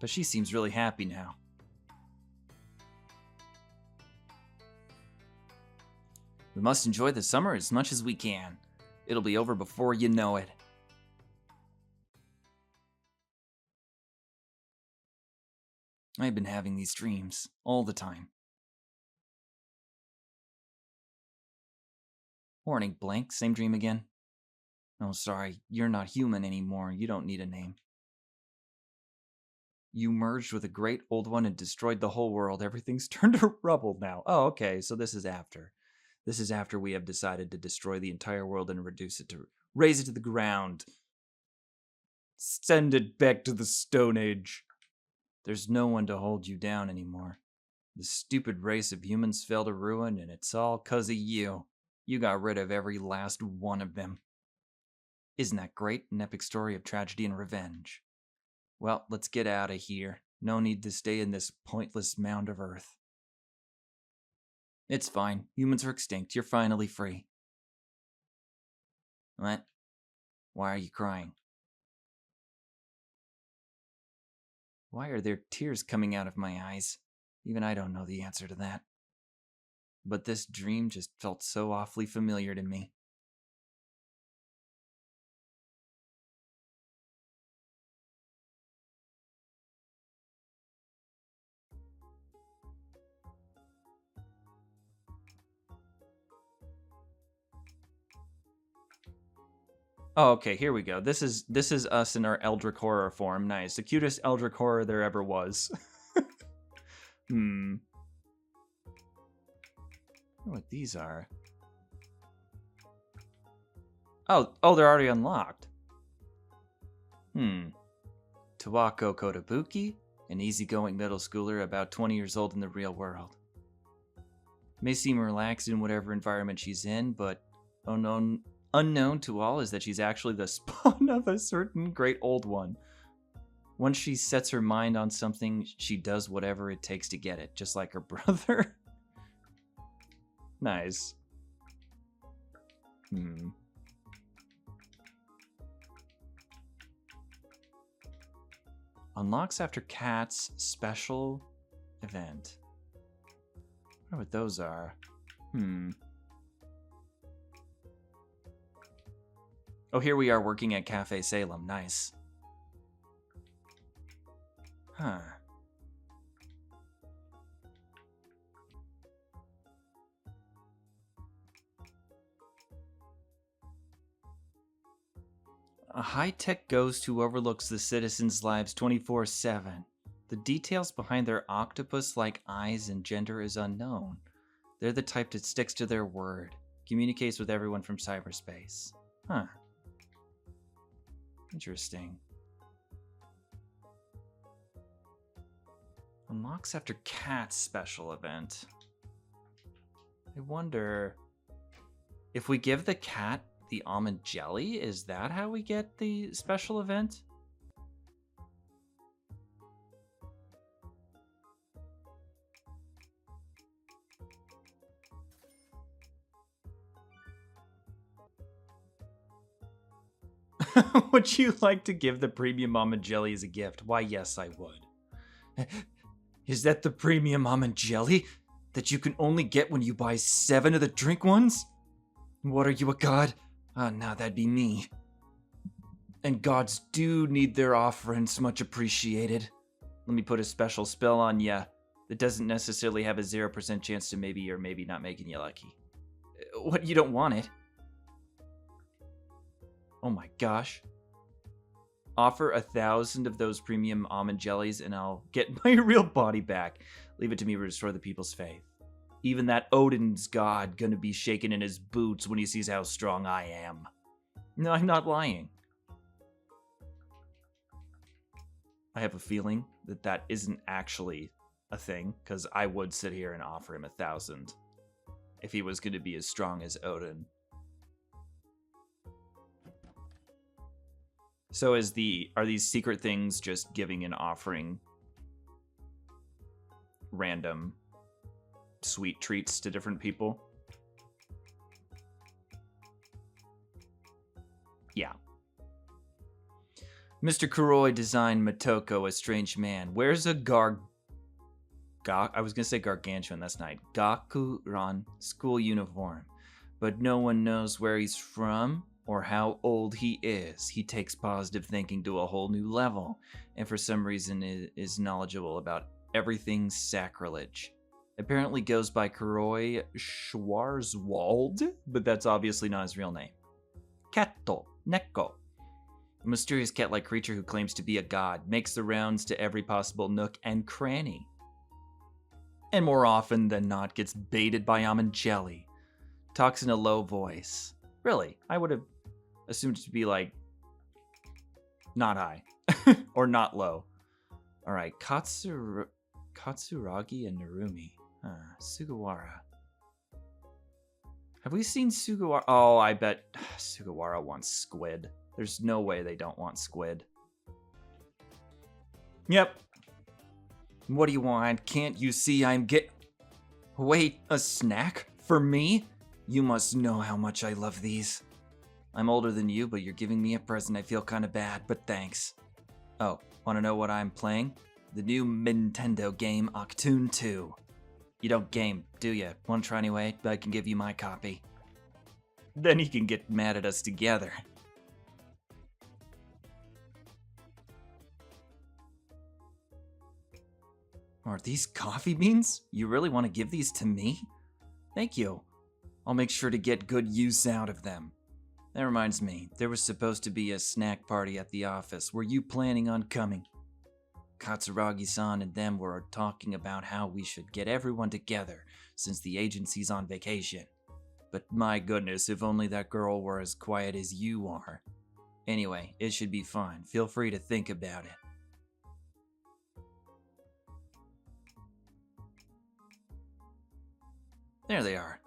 But she seems really happy now. We must enjoy the summer as much as we can. It'll be over before you know it. I've been having these dreams all the time. Morning, Blank. Same dream again? Oh, sorry. You're not human anymore. You don't need a name. You merged with a great old one and destroyed the whole world. Everything's turned to rubble now. Oh, okay. So this is after. This is after we have decided to destroy the entire world and raise it to the ground. Send it back to the Stone Age. There's no one to hold you down anymore. The stupid race of humans fell to ruin, and it's all 'cause of you. You got rid of every last one of them. Isn't that great? An epic story of tragedy and revenge. Well, let's get out of here. No need to stay in this pointless mound of earth. It's fine. Humans are extinct. You're finally free. What? Why are you crying? Why are there tears coming out of my eyes? Even I don't know the answer to that. But this dream just felt so awfully familiar to me. Oh, okay, here we go. This is us in our Eldritch horror form. Nice. The cutest Eldritch horror there ever was. I don't know what these are. Oh, they're already unlocked. Tawako Kotobuki, an easygoing middle schooler about 20 years old in the real world. May seem relaxed in whatever environment she's in, but unknown to all is that she's actually the spawn of a certain great old one. Once she sets her mind on something, she does whatever it takes to get it, just like her brother. Nice. Unlocks after Cat's special event. I wonder what those are. Oh, here we are working at Cafe Salem. Nice. Huh. A high-tech ghost who overlooks the citizens' lives 24/7. The details behind their octopus-like eyes and gender is unknown. They're the type that sticks to their word. Communicates with everyone from cyberspace. Huh. Interesting. Unlocks after Cat's special event. I wonder if we give the cat the almond jelly, is that how we get the special event? Would you like to give the premium almond jelly as a gift? Why, yes, I would. Is that the premium almond jelly that you can only get when you buy 7 of the drink ones? What are you, a god? Oh, no, that'd be me. And gods do need their offerings, much appreciated. Let me put a special spell on ya that doesn't necessarily have a 0% chance to maybe or maybe not making you lucky. What, you don't want it? Oh my gosh. Offer 1,000 of those premium almond jellies and I'll get my real body back. Leave it to me to restore the people's faith. Even that Odin's god gonna be shaking in his boots when he sees how strong I am. No, I'm not lying. I have a feeling that that isn't actually a thing, because I would sit here and offer him 1,000 if he was gonna be as strong as Odin. So are these secret things just giving and offering random sweet treats to different people? Yeah. Mr. Kuroi designed Motoko, a strange man. Wears a I was gonna say gargantuan, that's not. Gakuran school uniform. But no one knows where he's from or how old he is. He takes positive thinking to a whole new level, and for some reason is knowledgeable about everything sacrilege. Apparently goes by Kuroi Schwarzwald, but that's obviously not his real name. Kato Neko. A mysterious cat-like creature who claims to be a god, makes the rounds to every possible nook and cranny. And more often than not gets baited by almond jelly. Talks in a low voice. Really, I would have assumed it to be like, not high, or not low. Alright, Katsuragi and Narumi. Sugawara. Have we seen Sugawara? Oh, I bet Sugawara wants squid. There's no way they don't want squid. Yep. What do you want? Can't you see I'm Wait, a snack? For me? You must know how much I love these. I'm older than you, but you're giving me a present. I feel kinda bad, but thanks. Oh, wanna know what I'm playing? The new Nintendo game, Octoon 2. You don't game, do ya? Wanna try anyway? I can give you my copy. Then he can get mad at us together. Are these coffee beans? You really want to give these to me? Thank you. I'll make sure to get good use out of them. That reminds me, there was supposed to be a snack party at the office. Were you planning on coming? Katsuragi-san and them were talking about how we should get everyone together since the agency's on vacation. But my goodness, if only that girl were as quiet as you are. Anyway, it should be fine. Feel free to think about it. There they are.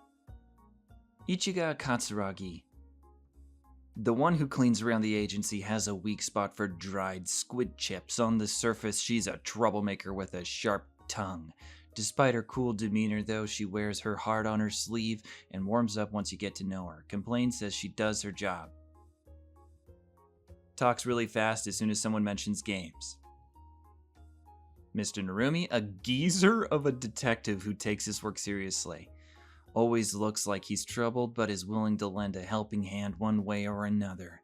Ichiga Katsuragi. The one who cleans around the agency has a weak spot for dried squid chips. On the surface, she's a troublemaker with a sharp tongue. Despite her cool demeanor, though, she wears her heart on her sleeve and warms up once you get to know her. Complains as she does her job. Talks really fast as soon as someone mentions games. Mr. Narumi, a geezer of a detective who takes his work seriously. Always looks like he's troubled, but is willing to lend a helping hand one way or another.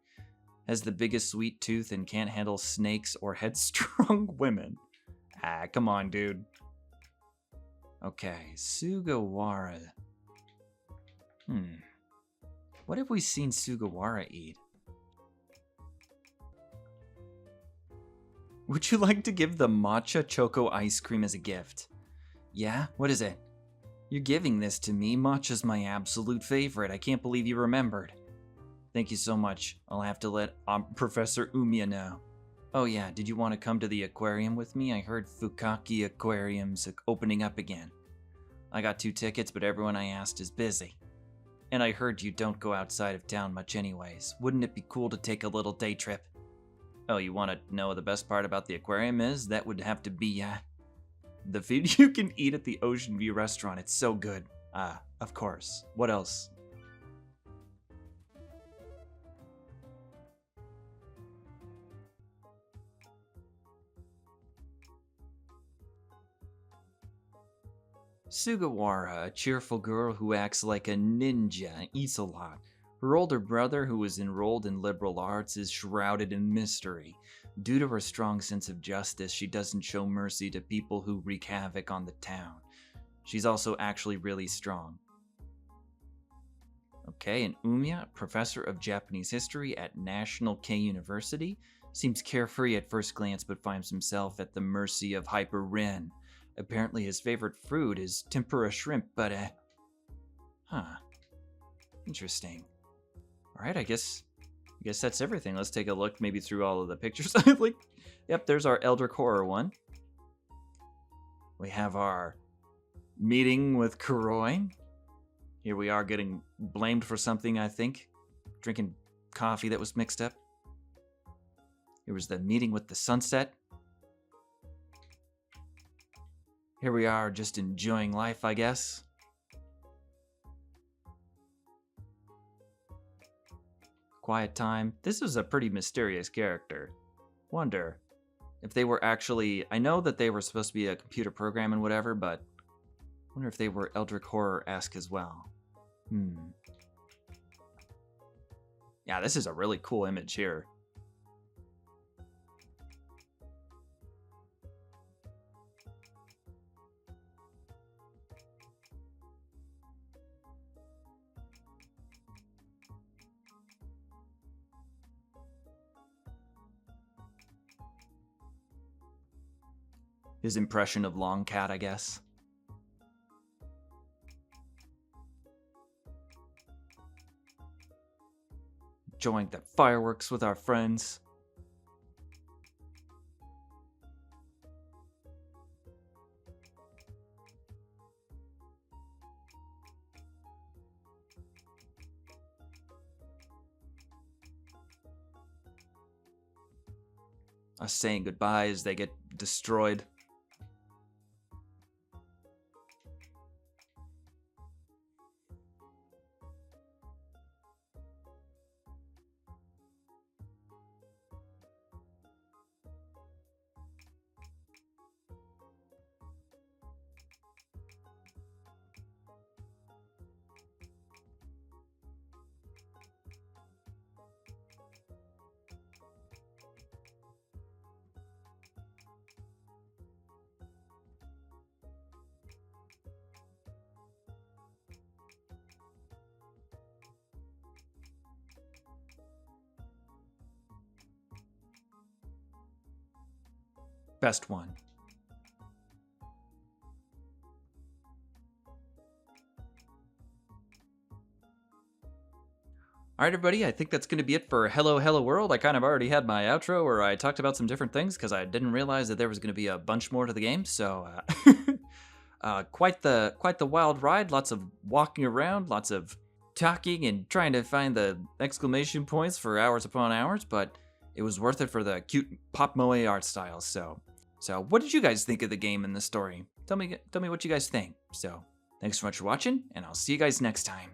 Has the biggest sweet tooth and can't handle snakes or headstrong women. Ah, come on, dude. Okay, Sugawara. What have we seen Sugawara eat? Would you like to give the matcha choco ice cream as a gift? Yeah? What is it? You're giving this to me. Matcha's my absolute favorite. I can't believe you remembered. Thank you so much. I'll have to let Professor Umiya know. Oh yeah, did you want to come to the aquarium with me? I heard Fukaki Aquarium's opening up again. I got 2 tickets, but everyone I asked is busy. And I heard you don't go outside of town much anyways. Wouldn't it be cool to take a little day trip? Oh, you want to know what the best part about the aquarium is? That would have to be, the food you can eat at the Ocean View restaurant. It's so good. Of course. What else? Sugawara, a cheerful girl who acts like a ninja and eats a lot. Her older brother, who is enrolled in liberal arts, is shrouded in mystery. Due to her strong sense of justice, she doesn't show mercy to people who wreak havoc on the town. She's also actually really strong. Okay, and Umiya, professor of Japanese history at National K University, seems carefree at first glance but finds himself at the mercy of Hyper Rin. Apparently his favorite food is tempura shrimp, but interesting. Alright, I guess that's everything. Let's take a look maybe through all of the pictures. Yep, there's our Eldritch horror one. We have our meeting with Kuroi. Here we are getting blamed for something, I think. Drinking coffee that was mixed up. Here was the meeting with the sunset. Here we are just enjoying life, I guess. Quiet time. This is a pretty mysterious character. Wonder if they were actually... I know that they were supposed to be a computer program and whatever, but I wonder if they were Eldritch horror-esque as well. Yeah, this is a really cool image here. His impression of Long Cat, I guess. Enjoying the fireworks with our friends. Us saying goodbye as they get destroyed. Best one. Alright everybody, I think that's going to be it for Hello Hello World. I kind of already had my outro where I talked about some different things because I didn't realize that there was going to be a bunch more to the game, so quite the wild ride, lots of walking around, lots of talking and trying to find the exclamation points for hours upon hours, but it was worth it for the cute pop moe art style. So what did you guys think of the game and the story? Tell me what you guys think. So thanks so much for watching, and I'll see you guys next time.